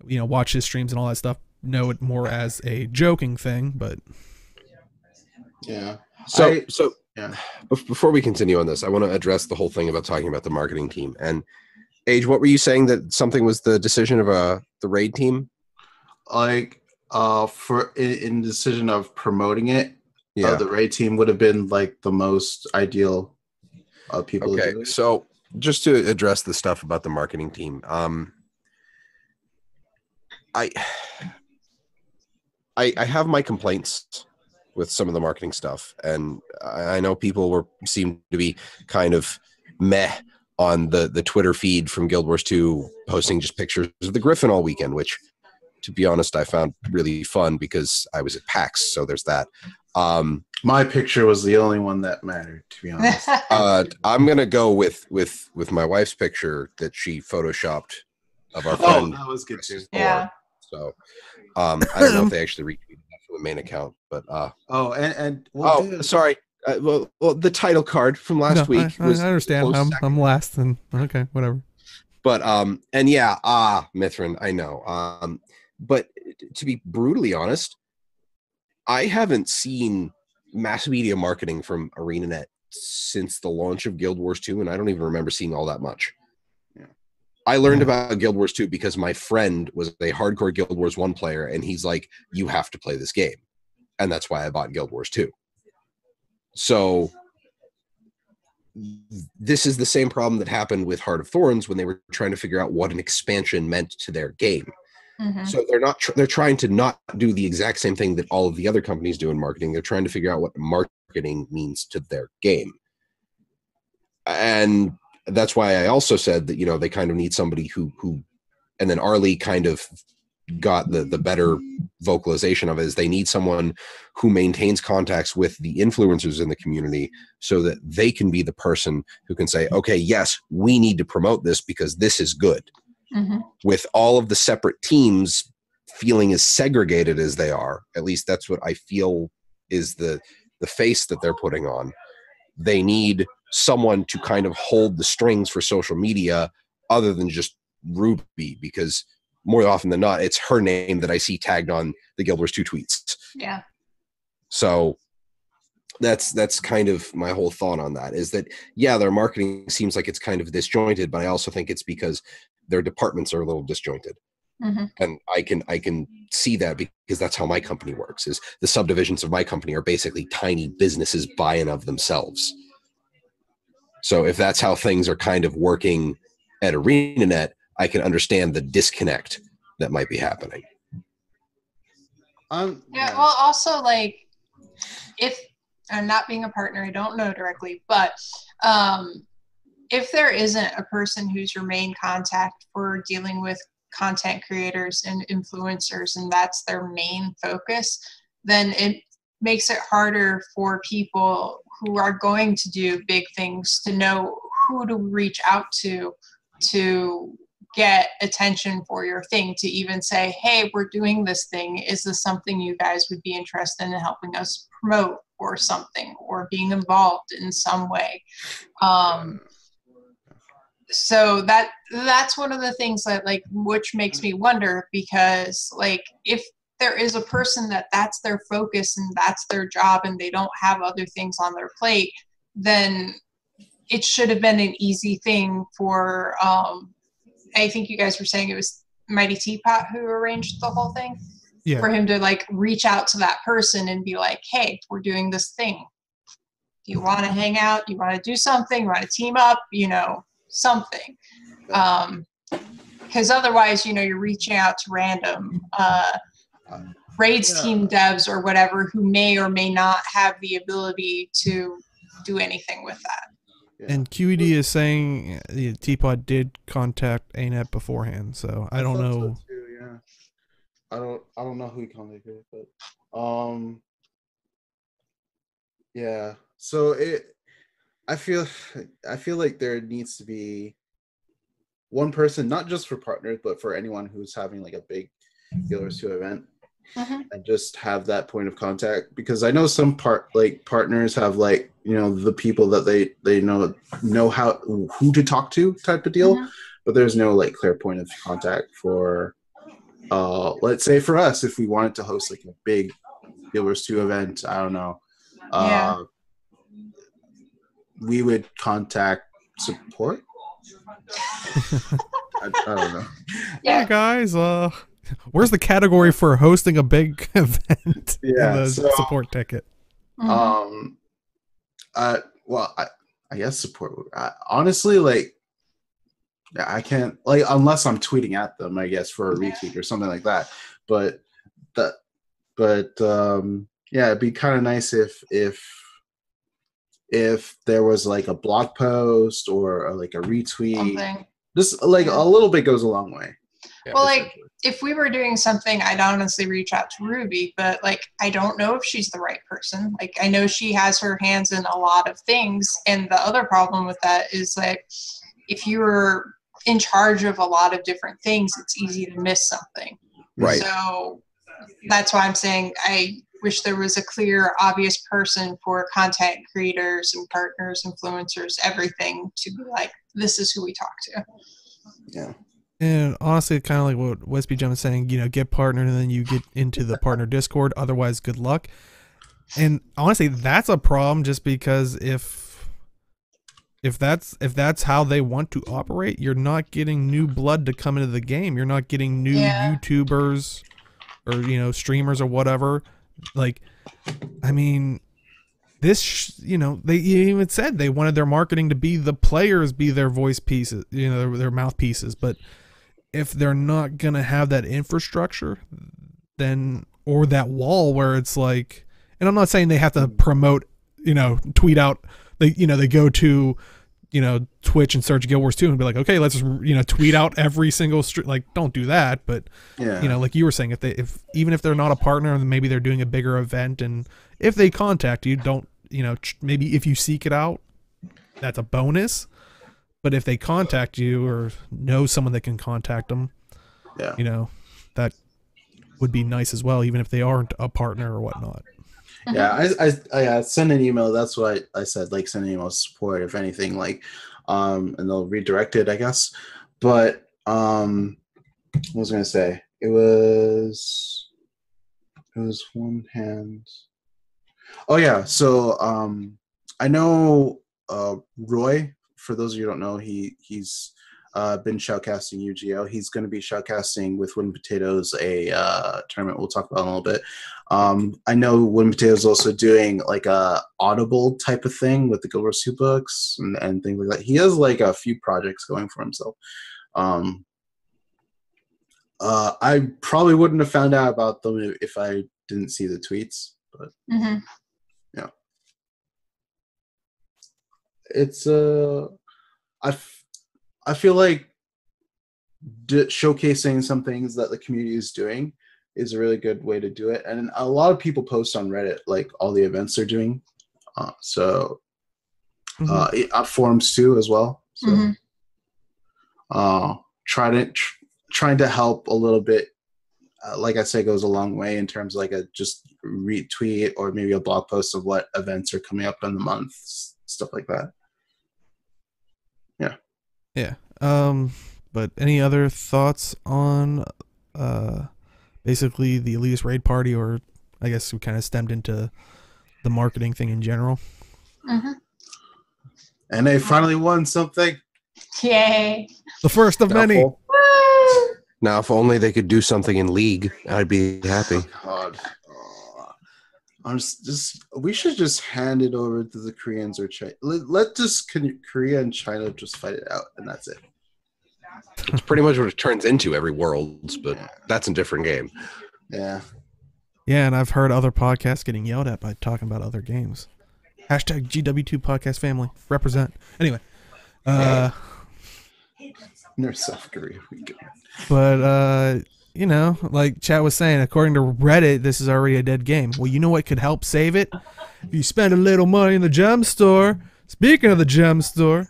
watch his streams and all that stuff, know it more as a joking thing. But so before we continue on this, I want to address the whole thing about talking about the marketing team. And Age, what were you saying, that something was the decision of the raid team? Like for in decision of promoting it, the raid team would have been like the most ideal people. Okay, so just to address the stuff about the marketing team, I have my complaints with some of the marketing stuff, and I know people seem to be kind of meh on the Twitter feed from Guild Wars 2, posting just pictures of the Griffin all weekend, which, to be honest, I found really fun because I was at PAX, so there's that. My picture was the only one that mattered, to be honest. I'm gonna go with my wife's picture that she photoshopped of our friend. Oh, that was good too. Yeah. So I don't know if they actually retweeted that from the main account, but sorry. Well, the title card from last week. I understand. I'm last, and okay, whatever. But Mithrin, I know. But to be brutally honest, I haven't seen mass media marketing from ArenaNet since the launch of Guild Wars 2, and I don't even remember seeing all that much. Yeah. I learned about Guild Wars 2 because my friend was a hardcore Guild Wars 1 player, and he's like, you have to play this game. And that's why I bought Guild Wars 2. So this is the same problem that happened with Heart of Thorns when they were trying to figure out what an expansion meant to their game. So they're trying to not do the exact same thing that all of the other companies do in marketing. They're trying to figure out what marketing means to their game. And that's why I also said that, you know, they kind of need somebody who and then Arlie kind of got the better vocalization of it, is they need someone who maintains contacts with the influencers in the community so that they can be the person who can say, okay, yes, we need to promote this because this is good. With all of the separate teams feeling as segregated as they are, at least that's what I feel is the face that they're putting on. They need someone to kind of hold the strings for social media other than just Ruby, because more often than not, it's her name that I see tagged on the Guild Wars 2 tweets. Yeah. So that's kind of my whole thought on that, is that, yeah, their marketing seems like it's kind of disjointed, but I also think it's because their departments are a little disjointed. And I can see that because that's how my company works, is the subdivisions of my company are basically tiny businesses by and of themselves. So if that's how things are kind of working at ArenaNet, I can understand the disconnect that might be happening. Yeah, well, also, like, if I'm not being a partner, I don't know directly, but if there isn't a person who's your main contact for dealing with content creators and influencers, and that's their main focus, then it makes it harder for people who are going to do big things to know who to reach out to get attention for your thing, to even say, hey, we're doing this thing. Is this something you guys would be interested in helping us promote or something, or being involved in some way? So that's one of the things that, like, which makes me wonder, because, like, if there is a person that's their focus and that's their job and they don't have other things on their plate, then it should have been an easy thing for, I think you guys were saying it was Mighty Teapot who arranged the whole thing, for him to, like, reach out to that person and be like, hey, we're doing this thing. Do you want to hang out? Do you want to do something? You want to team up? You know, something. Because otherwise, you know, you're reaching out to random raids team devs or whatever who may or may not have the ability to do anything with that. And QED is saying Teapot did contact ANET beforehand, so I don't know. So too, yeah. I don't know who he contacted, but yeah. So I feel like there needs to be one person, not just for partners, but for anyone who's having, like, a big Guild Wars 2 event, and just have that point of contact. Because I know some partners have, like, you know, the people that they know who to talk to type of deal, but there's no, like, clear point of contact for let's say for us, if we wanted to host, like, a big Guild Wars 2 event, I don't know, we would contact support. I don't know. Yeah, guys, where's the category for hosting a big event in the support ticket? Well, I guess support. Honestly, like, I can't, like, unless I'm tweeting at them, I guess, for a retweet or something like that. But yeah, it'd be kind of nice if there was, like, a blog post or like a retweet. Something. Just, like, a little bit goes a long way. Yeah, well, like, if we were doing something, I'd honestly reach out to Ruby, but, like, I don't know if she's the right person. Like, I know she has her hands in a lot of things, and the other problem with that is, like, if you're in charge of a lot of different things, it's easy to miss something. Right. So that's why I'm saying I wish there was a clear, obvious person for content creators and partners, influencers, everything, to be like, this is who we talk to. Yeah. And honestly, kind of like what Westby Jim is saying, you know, get partnered and then you get into the partner Discord. Otherwise, good luck. And honestly, that's a problem, just because if that's how they want to operate, you're not getting new blood to come into the game. You're not getting new YouTubers or streamers or whatever. Like, I mean, this they even said they wanted their marketing to be the players be their voice pieces, their mouthpieces. But if they're not gonna have that infrastructure, then, or that wall where it's like, and I'm not saying they have to promote, tweet out, they go to, Twitch and search Guild Wars 2 and be like, okay, let's just, tweet out every single like, don't do that. But, like you were saying, even if they're not a partner, and maybe they're doing a bigger event, and if they contact you, don't, maybe if you seek it out, that's a bonus. But if they contact you or know someone that can contact them, that would be nice as well, even if they aren't a partner or whatnot. Yeah, I send an email. That's what I said. Like, send an email support, if anything. Like, and they'll redirect it, I guess. But what was I gonna say? It was one hand. Oh yeah. So I know Roy. For those of you who don't know, he's been shoutcasting UGO. He's going to be shoutcasting with Wooden Potatoes, a tournament we'll talk about in a little bit. I know Wooden Potatoes also doing like a Audible type of thing with the Guild Wars 2 books and things like that. He has like a few projects going for himself. I probably wouldn't have found out about them if I didn't see the tweets, but yeah. It's I feel like showcasing some things that the community is doing is a really good way to do it. And a lot of people post on Reddit, like all the events they're doing. Forums too, as well. So trying to help a little bit, like I say, goes a long way in terms of like a just retweet or maybe a blog post of what events are coming up in the month, stuff like that. Yeah. But any other thoughts on basically the Elitist raid party, or I guess we kind of stemmed into the marketing thing in general? And they finally won something. Yay. The first of many. Now, if only they could do something in League, I'd be happy. God. I'm just we should just hand it over to the Koreans or China. Let just Korea and China just fight it out, and that's it. It's pretty much what it turns into every Worlds, but that's a different game. Yeah. Yeah, and I've heard other podcasts getting yelled at by talking about other games. Hashtag GW2 podcast family. Represent. Anyway. North South Korea. But like Chat was saying, according to Reddit, this is already a dead game. Well, you know what could help save it? If you spend a little money in the gem store. Speaking of the gem store,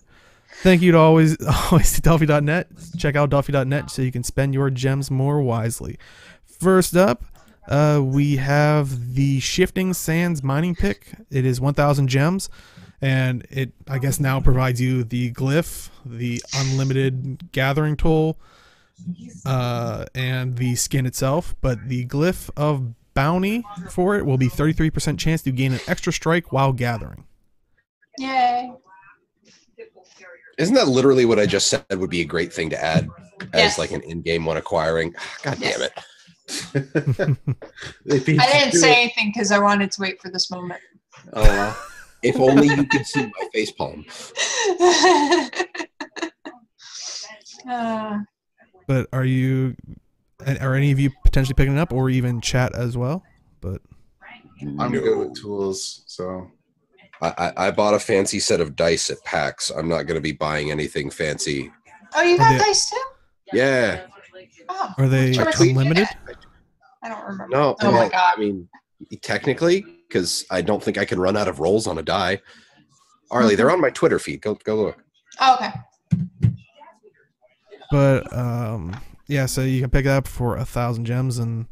thank you to always Duffy.net. Check out Duffy.net so you can spend your gems more wisely. First up, we have the Shifting Sands mining pick. It is 1,000 gems, and it, I guess, now provides you the glyph, the unlimited gathering tool, and the skin itself. But the glyph of bounty for it will be 33% chance to gain an extra strike while gathering. Yay. Isn't that literally what I just said would be a great thing to add as like an in-game one acquiring? God damn it. I didn't say anything because I wanted to wait for this moment. Oh, if only you could see my facepalm. But are any of you potentially picking it up, or even Chat as well? But I'm good with tools, so I bought a fancy set of dice at PAX. I'm not going to be buying anything fancy. Oh, you got dice too? Yeah. Oh, are they unlimited? I don't remember. No. Oh my god. I mean, technically, because I don't think I can run out of rolls on a die. Arlie, they're on my Twitter feed. Go look. Oh, okay. But yeah, so you can pick it up for 1,000 gems, and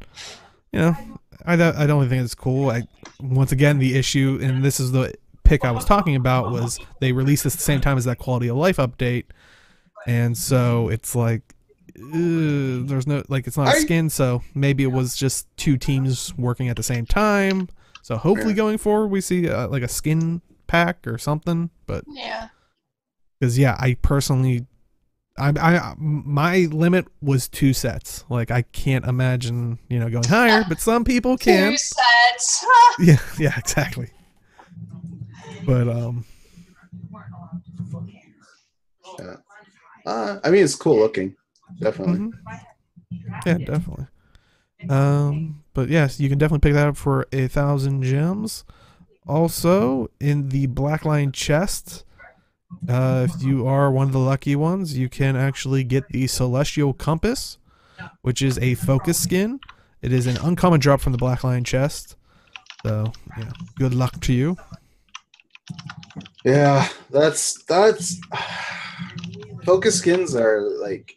I don't think it's cool. Once again, the issue, and this is the pick I was talking about, was they released this at the same time as that quality of life update, and so it's like there's no, like, it's not a skin, so maybe it was just two teams working at the same time. So hopefully going forward we see like a skin pack or something. But yeah, because I personally, my limit was 2 sets. Like I can't imagine going higher, but some people can. 2 sets. Yeah, exactly. But yeah. I mean, it's cool looking, definitely. Yeah, definitely. But yes, you can definitely pick that up for 1,000 gems. Also, in the Blackline chest, if you are one of the lucky ones, you can actually get the Celestial Compass, which is a focus skin. It is an uncommon drop from the Blackline chest. So, good luck to you. Yeah, that's focus skins are like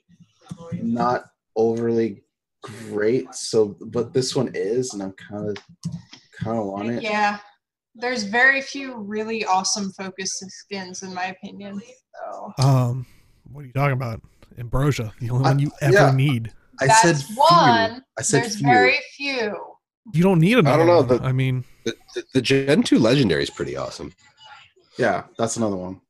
not overly great, so but this one is, and I'm kind of want it. Yeah, there's very few really awesome focus skins in my opinion. So. What are you talking about? Ambrosia, the only one you ever need. That's one. I said there's few. Very few. You don't need another. I don't know. I mean, the Gen 2 Legendary is pretty awesome. Yeah, that's another one.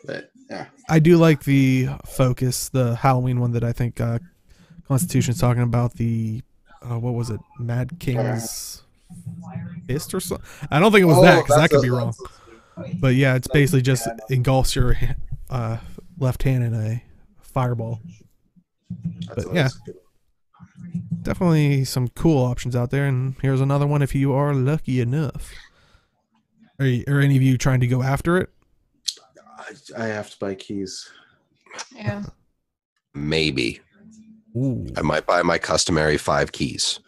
But yeah, I do like the focus, the Halloween one that I think Constitution's talking about. The what was it, Mad King's Fist or something? I don't think it was that, because that could be wrong. But yeah, it's basically just engulfs your left hand in a fireball. But yeah, definitely some cool options out there. And here's another one if you are lucky enough. Are any of you trying to go after it? I have to buy keys. Yeah. Maybe. Ooh. I might buy my customary 5 keys.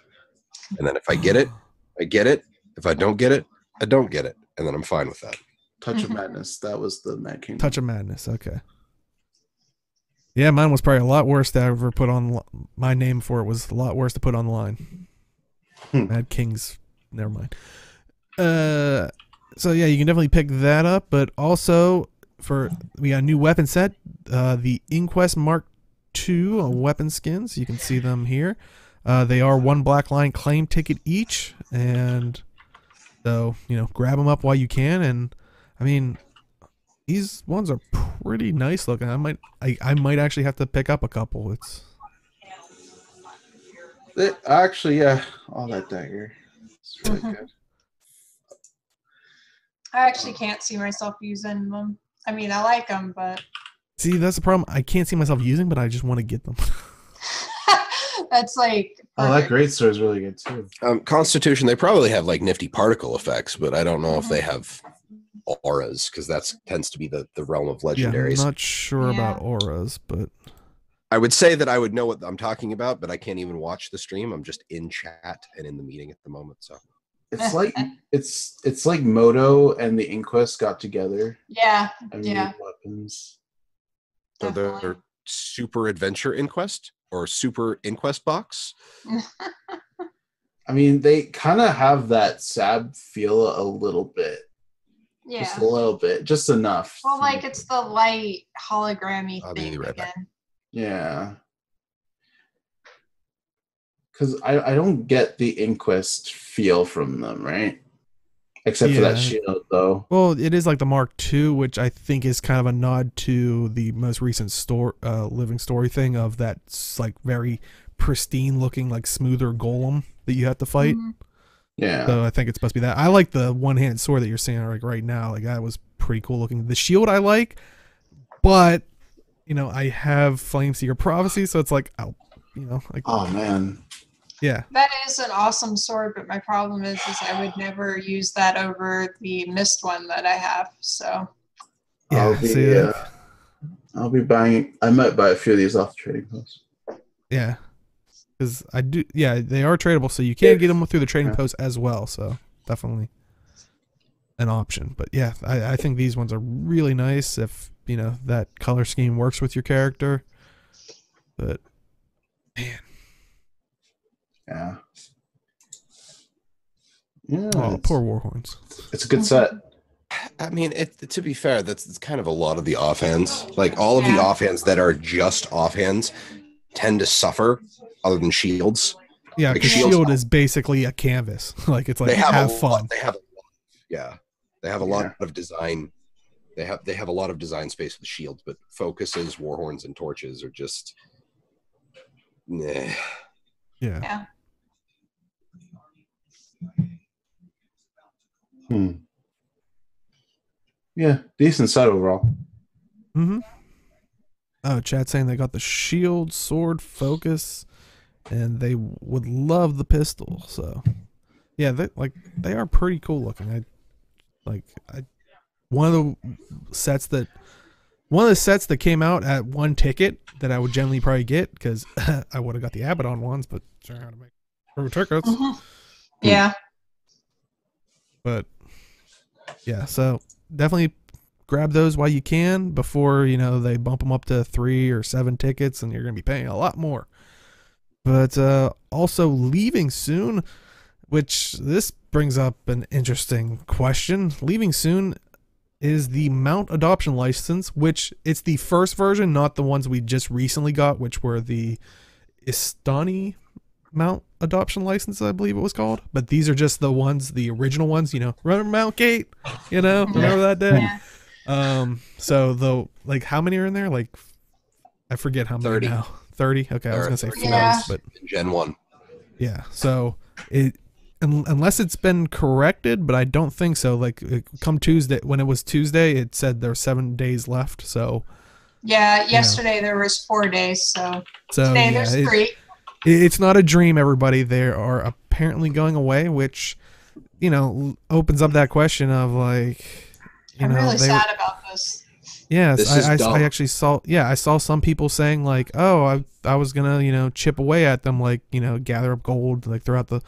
And then if I get it, I get it. If I don't get it, I don't get it. And then I'm fine with that. Touch of Madness. That was the Mad King. Touch of Madness. Okay. Yeah, mine was probably a lot worse to ever put on. My name for it was a lot worse to put on the line. Mad King's. Never mind. So yeah, you can definitely pick that up. But also, we got a new weapon set. The Inquest Mark II weapon skins. You can see them here. They are 1 Blackline claim ticket each. And so, grab them up while you can. And I mean, these ones are pretty nice looking. I might actually have to pick up a couple. Actually, yeah, all that dagger. It's really good. I actually can't see myself using them. I mean, I like them, but see, that's the problem. I can't see myself using, but I just want to get them. that's like. Oh, that greatsword is really good too. Constitution, they probably have like nifty particle effects, but I don't know if they have auras, because that tends to be the realm of legendaries. Yeah, I'm not sure about auras, but I would say that I would know what I'm talking about, but I can't even watch the stream. I'm just in chat and in the meeting at the moment. So it's like it's like Moto and the Inquest got together. Yeah. And weapons. So they're Super Adventure Inquest or Super Inquest Box. I mean, they kind of have that Sab feel a little bit. Yeah. Just a little bit. Just enough. Well, like it's the light hologrammy thing right again. back. Yeah. Because I don't get the Inquest feel from them, right? Except for that shield, though. Well, it is like the Mark II, which I think is kind of a nod to the most recent Living Story thing of that like very pristine looking, like smoother golem that you have to fight. Mm-hmm. Yeah. So I think it's supposed to be that. I like the one-handed sword that you're seeing like right now. Like that was pretty cool looking. The shield I like, but I have Flameseeker Prophecy, so it's like, like. Oh man. Yeah. That is an awesome sword, but my problem is I would never use that over the Mist one that I have. So. Yeah. I'll be buying. I might buy a few of these off the trading post. Yeah. Because I do. Yeah, they are tradable, so you can get them through the trading post as well. So definitely an option. But yeah, I think these ones are really nice if that color scheme works with your character. But man. Yeah. Oh, poor Warhorns. It's a good set. I mean, to be fair, it's kind of a lot of the offhands. Like all of the offhands that are just offhands tend to suffer, other than shields, Yeah, Like because Shield's Shield not- is basically a canvas. Like it's like they have have fun. They have, yeah, they have a lot of design. They have a lot of design space with shields, but focuses, warhorns, and torches are just, nah. Yeah. Yeah, decent set overall. Mm-hmm. Oh, chat saying they got the shield, sword, focus, and they would love the pistol. So, yeah, they are pretty cool looking. One of the sets that came out at one ticket that I would generally probably get because I would have got the Abaddon ones, but sure how to make through tickets. Mm-hmm. Yeah. But yeah, so definitely grab those while you can before they bump them up to 3 or 7 tickets, and you're gonna be paying a lot more. But also leaving soon, which this brings up an interesting question. Leaving soon is the mount adoption license, which it's the first version, not the ones we just recently got, which were the Istani mount adoption license, I believe it was called. But these are just the original ones, Runner Mount Gate, remember that day? Yeah. So how many are in there? Like, I forget how many 30. now. 30? Okay, I was gonna say 40, Yeah. but Gen 1. yeah, so unless it's been corrected, but I don't think so. Like, come Tuesday, when it was Tuesday, it said there were 7 days left. So Yeah, yesterday there was 4 days, so today yeah, there's 3. it's not a dream, everybody. They are apparently going away, which opens up that question of like, I'm really sad about this. Yes, This is dumb. I actually saw. Yeah, I saw some people saying like, "Oh, I was gonna chip away at them, like gather up gold like throughout the,"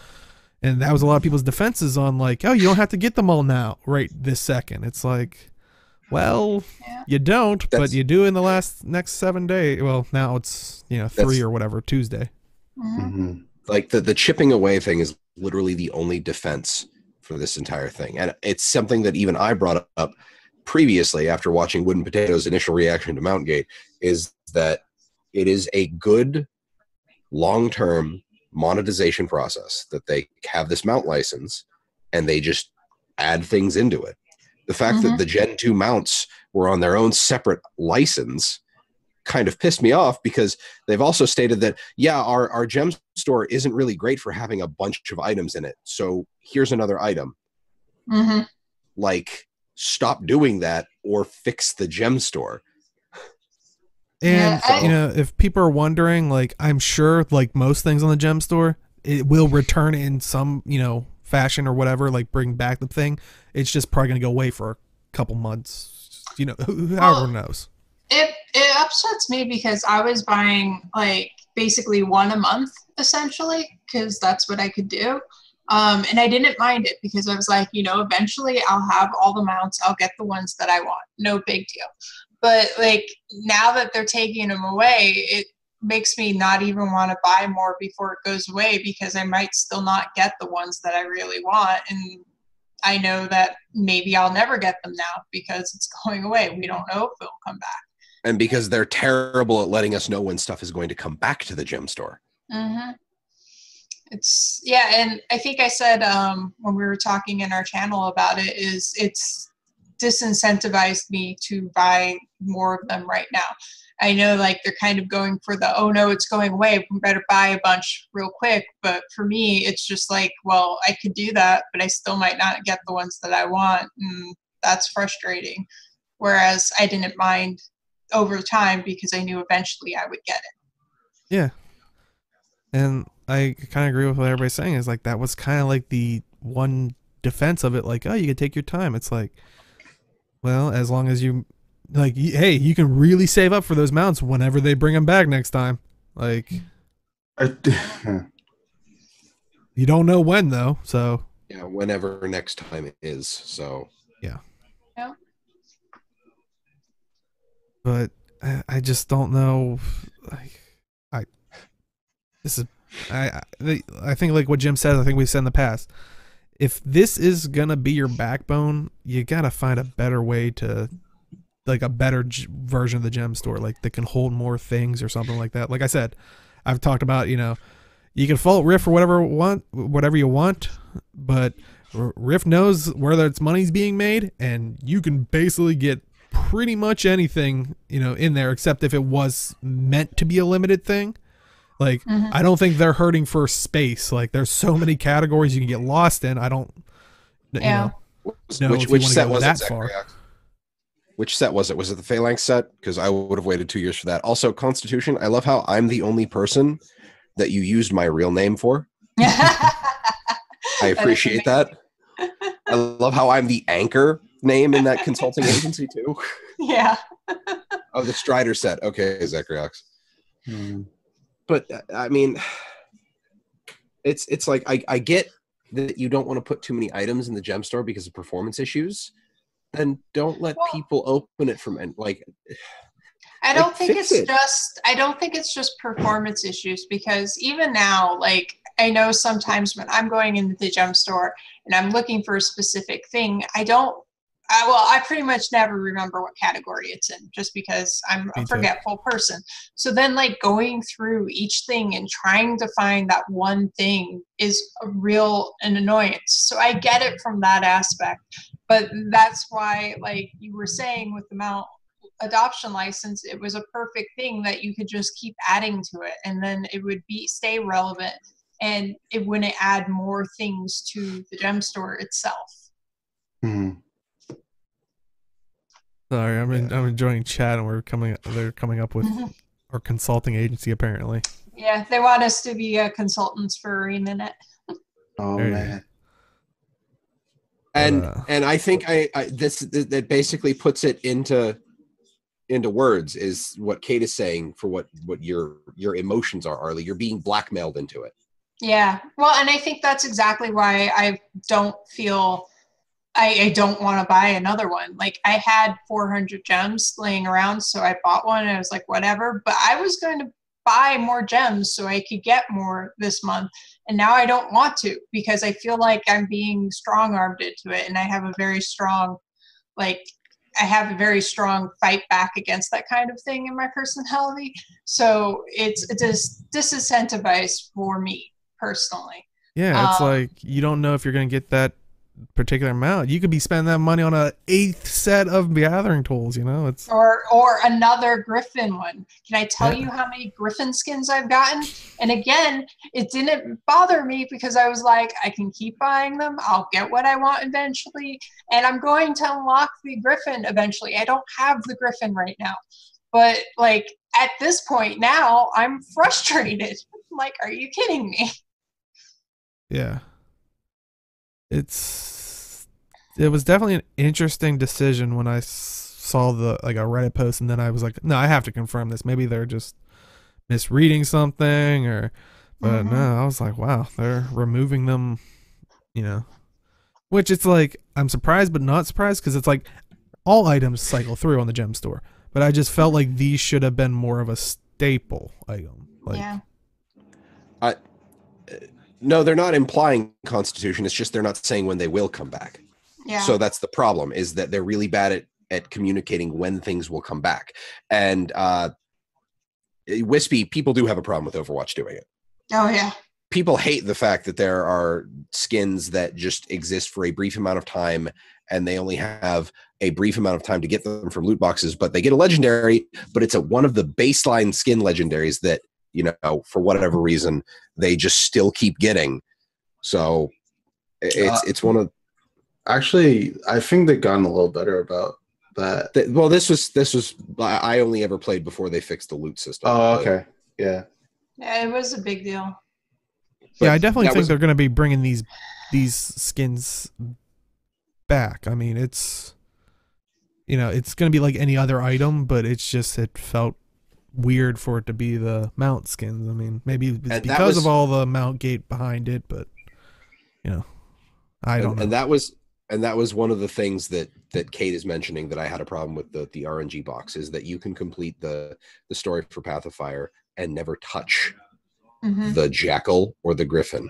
and that was a lot of people's defenses on like, "Oh, you don't have to get them all now, right this second." It's like, well, you don't, but you do in the next 7 days. Well, now it's 3 or whatever Tuesday. Mm-hmm. Like the chipping away thing is literally the only defense for this entire thing, and it's something that even I brought up previously after watching Wooden Potato's initial reaction to Mount Gate, is that it is a good long-term monetization process that they have this mount license and they just add things into it. The fact that the Gen 2 mounts were on their own separate license kind of pissed me off, because they've also stated that, yeah, our gem store isn't really great for having a bunch of items in it, so here's another item. Like, stop doing that or fix the gem store. And if people are wondering, like, I'm sure like most things on the gem store, it will return in some fashion or whatever, like bring back the thing. It's just probably gonna go away for a couple months, however knows. It upsets me because I was buying like basically 1 a month essentially, because that's what I could do. And I didn't mind it because I was like, eventually I'll have all the mounts. I'll get the ones that I want. No big deal. But like now that they're taking them away, it makes me not even want to buy more before it goes away, because I might still not get the ones that I really want. And I know that maybe I'll never get them now because it's going away. We don't know if it'll come back. And because they're terrible at letting us know when stuff is going to come back to the gem store. It's and I think I said when we were talking in our channel about it, is it's disincentivized me to buy more of them right now. I know like they're kind of going for the, oh no, it's going away, we better buy a bunch real quick. But for me, it's just like, well, I could do that, but I still might not get the ones that I want, and that's frustrating. Whereas I didn't mind over time because I knew eventually I would get it. Yeah. And I kind of agree with what everybody's saying, is like that was kind of like the one defense of it, like, oh, you can take your time. It's like, well, as long as you like, hey, you can really save up for those mounts whenever they bring them back next time. Like, you don't know when though, so yeah, whenever next time is. So yeah. Yeah. But I just don't know. I think like what Jim said, I think we've said in the past, if this is gonna be your backbone, you gotta find a better way to, like a better version of the gem store, like that can hold more things or something like that. Like I said, I've talked about, you can fault Rift for whatever you want, but Rift knows where its money's being made, and you can basically get pretty much anything, in there, except if it was meant to be a limited thing. Like, I don't think they're hurting for space. Like, there's so many categories you can get lost in. I don't, know which set was that it, far. Which set was it? Was it the Phalanx set? Because I would have waited 2 years for that. Also, Constitution, I love how I'm the only person that you used my real name for. I appreciate that. I love how I'm the anchor name in that consulting agency, too. Yeah. Oh, the Strider set. Okay, Zachryox. But I mean, it's like I get that you don't want to put too many items in the gem store because of performance issues. Then don't let people open it from I don't think it's just performance issues, because even now, like, I know sometimes when I'm going into the gem store and I'm looking for a specific thing, I pretty much never remember what category it's in, just because I'm a forgetful person. So then, like, going through each thing and trying to find that one thing is an annoyance. So I get it from that aspect, but that's why, like you were saying with the mount adoption license, it was a perfect thing that you could just keep adding to it, and then it would stay relevant, and it wouldn't add more things to the gem store itself. Sorry, I'm enjoying chat, and they're coming up with our consulting agency, apparently. Yeah, they want us to be consultants for ArenaNet. Oh man. And I think that basically puts it into words, is what Kate is saying for what your emotions are, Arlie. You're being blackmailed into it. Yeah. Well, and I think that's exactly why I don't feel I don't want to buy another one. Like, I had 400 gems laying around, so I bought one, and I was like, whatever. But I was going to buy more gems so I could get more this month. And now I don't want to, because I feel like I'm being strong-armed into it, and I have a very strong, fight back against that kind of thing in my personality. So it's disincentivized for me personally. Yeah, it's like, you don't know if you're going to get that particular amount. You could be spending that money on an 8th set of gathering tools, it's or another Griffin one. Can I tell you how many Griffin skins I've gotten? And again, it didn't bother me, because I was like, I can keep buying them, I'll get what I want eventually, and I'm going to unlock the Griffin eventually. I don't have the Griffin right now, but like, at this point now, I'm frustrated. Like, are you kidding me? Yeah. It was definitely an interesting decision when I saw a Reddit post, and then I was like, no, I have to confirm this. Maybe they're just misreading something, but no, I was like, wow, they're removing them, which it's like, I'm surprised but not surprised, because it's like all items cycle through on the gem store, but I just felt like these should have been more of a staple item. Yeah. No, they're not implying Constitution. It's just they're not saying when they will come back. Yeah. So that's the problem, is that they're really bad at communicating when things will come back. And Wispy, people do have a problem with Overwatch doing it. Oh, yeah. People hate the fact that there are skins that just exist for a brief amount of time, and they only have a brief amount of time to get them from loot boxes, but they get a legendary, but it's one of the baseline skin legendaries that, for whatever reason, they just still keep getting. So it's one of. Actually, I think they've gotten a little better about that. Well, this was I only ever played before they fixed the loot system. Oh, okay. Yeah. Yeah, it was a big deal. Yeah, I definitely think they're going to be bringing these skins back. I mean, it's it's going to be like any other item, but it felt weird for it to be the mount skins. I mean, maybe it's because of all the mount gate behind it, but I don't know. And that was one of the things that Kate is mentioning that I had a problem with the RNG box, is that you can complete the story for Path of Fire and never touch the Jackal or the Griffin.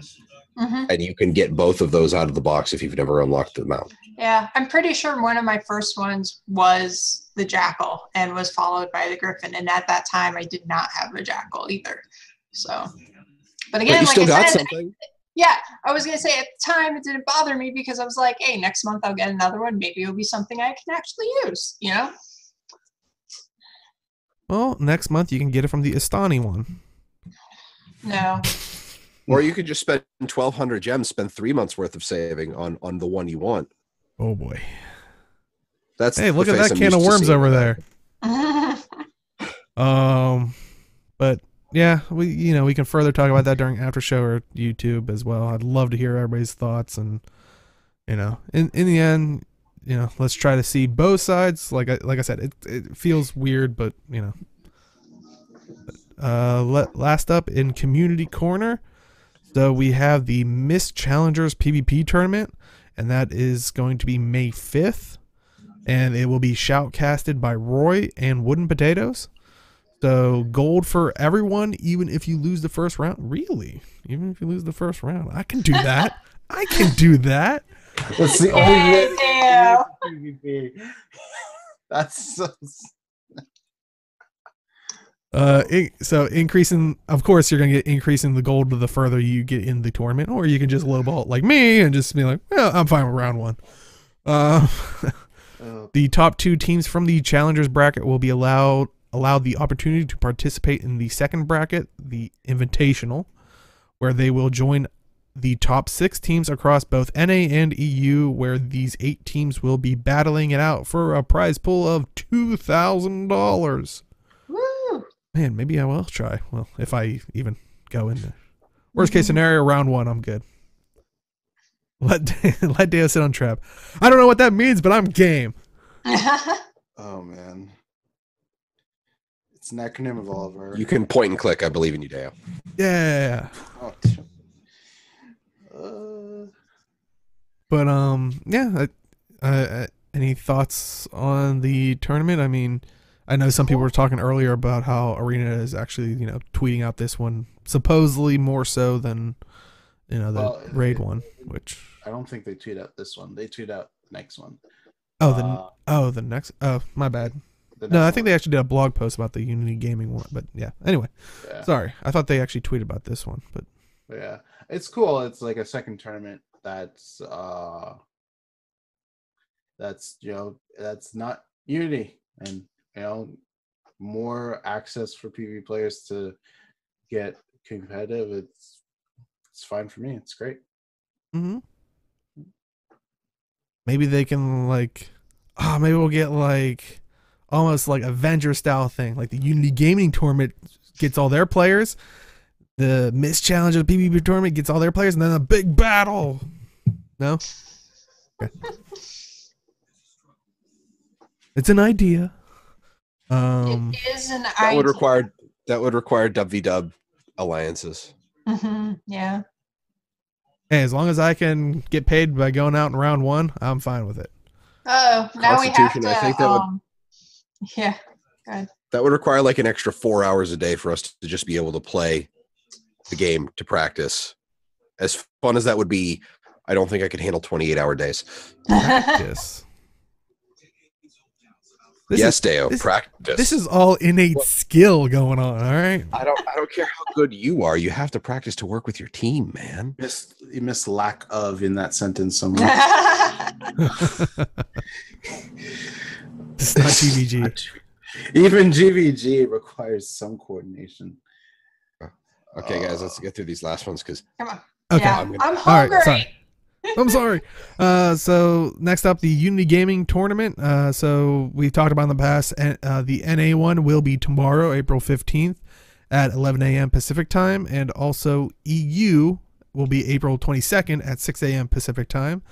And you can get both of those out of the box if you've never unlocked the mount. Yeah, I'm pretty sure one of my first ones was the Jackal and was followed by the Griffin. And at that time, I did not have a Jackal either. So, But again, you like still I got said, something. yeah, I was going to say at the time it didn't bother me because I was like, hey, next month I'll get another one. Maybe it'll be something I can actually use, you know? Well, next month you can get it from the Istani one. No. Or you could just spend 1,200 gems, spend 3 months worth of saving on the one you want. Oh boy. That's Hey, look at face that I'm can used of to worms seeing over about there. But yeah, we can further talk about that during after show or YouTube as well. I'd love to hear everybody's thoughts, and in the end, let's try to see both sides. Like I said, it feels weird, but last up in community corner, so we have the Miss Challengers PvP tournament, and that is going to be May 5th, and it will be shoutcasted by Roy and Wooden Potatoes. So gold for everyone, even if you lose the first round. Really? Even if you lose the first round, I can do that. I can do that. That's the only way. PvP. That's so. So increasing, of course, you're gonna get increasing the gold the further you get in the tournament, or you can just lowball like me and just be like, well, I'm fine with round one. The top 2 teams from the challengers bracket will be allowed the opportunity to participate in the second bracket, the Invitational, where they will join the top 6 teams across both NA and EU, where these 8 teams will be battling it out for a prize pool of $2,000. Woo! Man, maybe I will try. Well, if I even go in there. Worst case scenario, round 1, I'm good. Let Deo sit on trap. I don't know what that means, but I'm game. Oh man. It's an acronym of Oliver. You can point and click. I believe in you, Dale. Yeah. But yeah. Any thoughts on the tournament? I mean, I know some people were talking earlier about how Arena is actually, tweeting out this one supposedly more so than, the raid one, which I don't think they tweet out this one. They tweet out the next one. The next. Oh, my bad. No, I think they actually did a blog post about the Unity Gaming one, but yeah. Anyway, sorry. I thought they actually tweeted about this one, but yeah, it's cool. It's like a second tournament that's not Unity, and more access for PvP players to get competitive. It's fine for me. It's great. Mm-hmm. Maybe they can maybe we'll get almost like Avenger style thing, like the Unity Gaming tournament gets all their players, the Miss Challenger PvP tournament gets all their players, and then a big battle. No, okay. It's an idea. It is an idea. That would require dub alliances. Yeah. Hey, as long as I can get paid by going out in round 1, I'm fine with it. Oh, now we have to. I think that would. Yeah. Good. That would require like an extra 4 hours a day for us to just be able to play the game to practice. As fun as that would be, I don't think I could handle 28-hour days. Practice. Deo, practice. This is all innate skill going on, all right? I don't care how good you are. You have to practice to work with your team, man. You missed lack of in that sentence somewhere. It's not GVG. Even GVG requires some coordination. Okay, guys, let's get through these last ones because. Come on. Okay. Yeah, I'm hungry. All right, sorry. I'm sorry. So next up, the Unity Gaming tournament. So we talked about in the past, the NA one will be tomorrow, April 15th at 11 a.m. Pacific time, and also EU will be April 22nd at 6 a.m. Pacific time,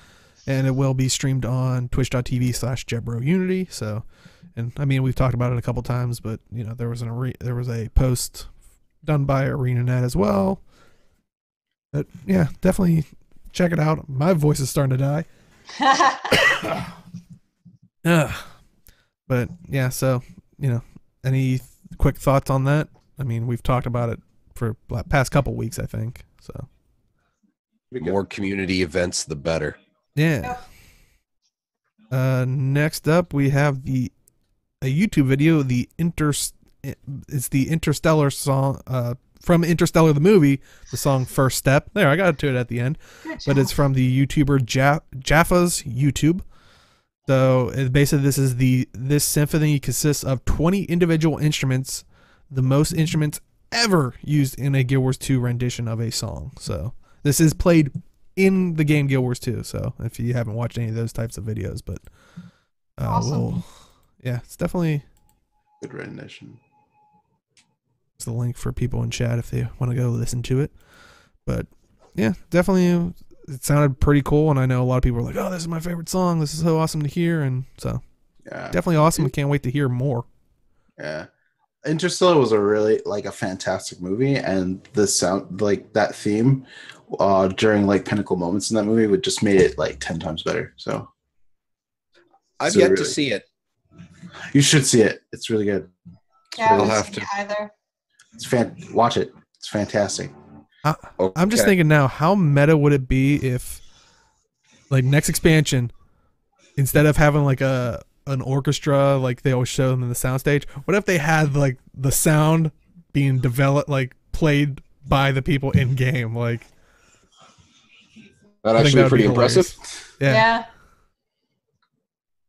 and it will be streamed on twitch.tv/JebroUnity. So, and I mean, we've talked about it a couple times, but there was a post done by ArenaNet as well. But yeah, definitely check it out. My voice is starting to die. But yeah, so any quick thoughts on that? I mean, we've talked about it for the past couple weeks, I think. So the more community events, the better. Yeah. Next up, we have a YouTube video. It's the Interstellar from Interstellar the movie, the song First Step. There, I got to it at the end. But it's from the YouTuber Jaffa's YouTube. So basically this symphony consists of 20 individual instruments, the most instruments ever used in a Guild Wars 2 rendition of a song. So this is played in the game Guild Wars 2. So if you haven't watched any of those types of videos, but awesome. Yeah, it's definitely good rendition. It's the link for people in chat if they want to go listen to it. But yeah, definitely it sounded pretty cool, and I know a lot of people are like, "Oh, this is my favorite song. This is so awesome to hear," and so yeah, definitely awesome. I can't wait to hear more. Yeah, Interstellar was a really a fantastic movie, and the sound that theme during pinnacle moments in that movie would just made it 10 times better. So I've yet to see it. You should see it. It's really good. Yeah, I haven't seen it either. It's watch it. It's fantastic. I'm just thinking now, how meta would it be if, next expansion, instead of having an orchestra like they always show them in the soundstage, what if they had the sound being developed, played by the people in game? That'd actually be pretty impressive. Yeah.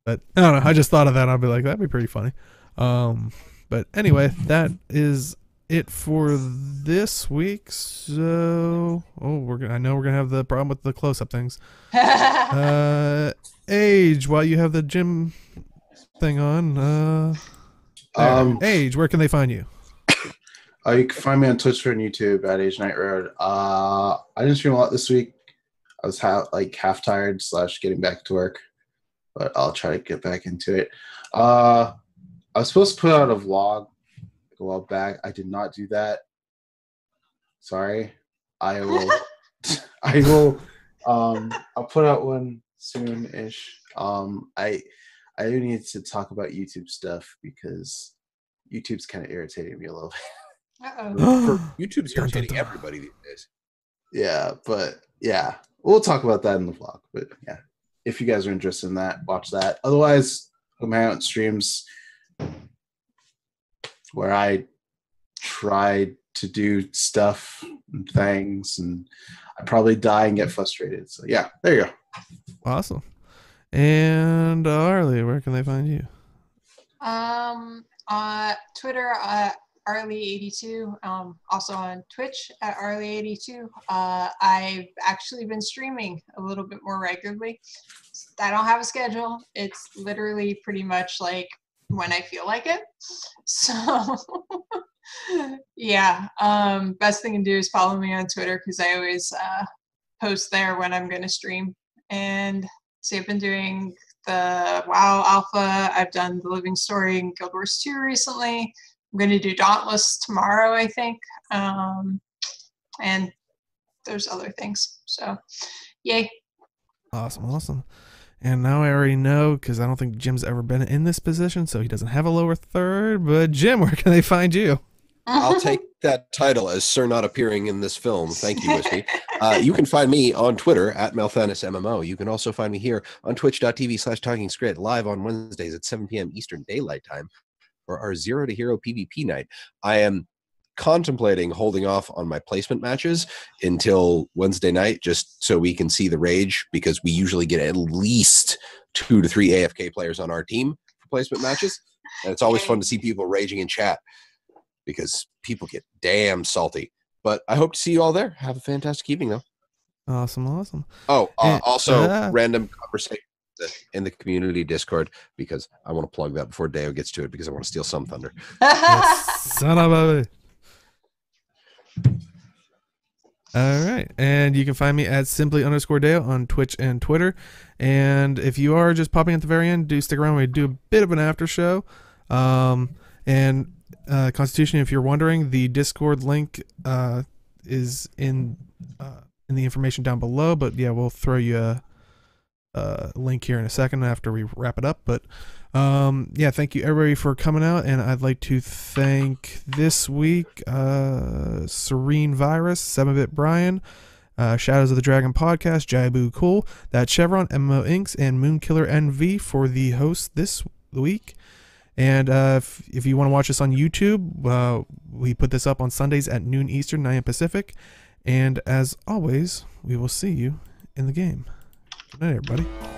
But I don't know. I just thought of that. I'd be like, that'd be pretty funny. But anyway, that is it for this week. So, I know we're gonna have the problem with the close-up things. Age, while you have the gym thing on, Age, where can they find you? You can find me on Twitch and YouTube at Age Night Road. I didn't stream a lot this week. I was half tired / getting back to work, but I'll try to get back into it. I was supposed to put out a vlog a while back. I did not do that. Sorry. I will. I'll put out one soon-ish. I do need to talk about YouTube stuff because YouTube's kind of irritating me a little bit. YouTube's irritating everybody these days. Yeah, but yeah, we'll talk about that in the vlog. But yeah, if you guys are interested in that, watch that. Otherwise, come out on streams where I try to do stuff and things, and I probably die and get frustrated. So yeah, there you go. Awesome. And Arlie, where can they find you? Twitter Arlie82. Also on Twitch at Arlie82. I've actually been streaming a little bit more regularly. I don't have a schedule. It's literally pretty much when I feel like it. So yeah, best thing to do is follow me on Twitter because I always post there when I'm going to stream. And so I've been doing the WoW Alpha. I've done the Living Story in Guild Wars 2 recently. I'm going to do Dauntless tomorrow, I think. And there's other things. So yay. Awesome. And now I already know, because I don't think Jim's ever been in this position, so he doesn't have a lower third. But Jim, where can they find you? I'll take that title as Sir not appearing in this film. Thank you, Whiskey. You can find me on Twitter at MelthanisMMO. You can also find me here on twitch.tv/TalkingSkrit, live on Wednesdays at 7 p.m. Eastern Daylight Time for our Zero to Hero PvP night. I am contemplating holding off on my placement matches until Wednesday night, just so we can see the rage, because we usually get at least 2 to 3 AFK players on our team for placement matches. And it's always fun to see people raging in chat, because people get damn salty. But I hope to see you all there. Have a fantastic evening, though. Awesome. Oh, also random conversation in the community Discord, because I want to plug that before Deo gets to it, because I want to steal some thunder. Son of a... All right, and you can find me at simply_Deo on Twitch and Twitter. And if you are just popping at the very end, do stick around. We do a bit of an after show. And Constitution, if you're wondering, the Discord link is in the information down below. But yeah, we'll throw you a link here in a second after we wrap it up. But yeah, thank you everybody for coming out, and I'd like to thank this week Serene Virus, 7-Bit Brian, Shadows of the Dragon Podcast, Jaibu Cool, That Chevron, MMO Inks, and Moonkiller NV for the host this week. And if you want to watch us on YouTube, we put this up on Sundays at noon Eastern, 9 Pacific. And as always, we will see you in the game. Good night, everybody.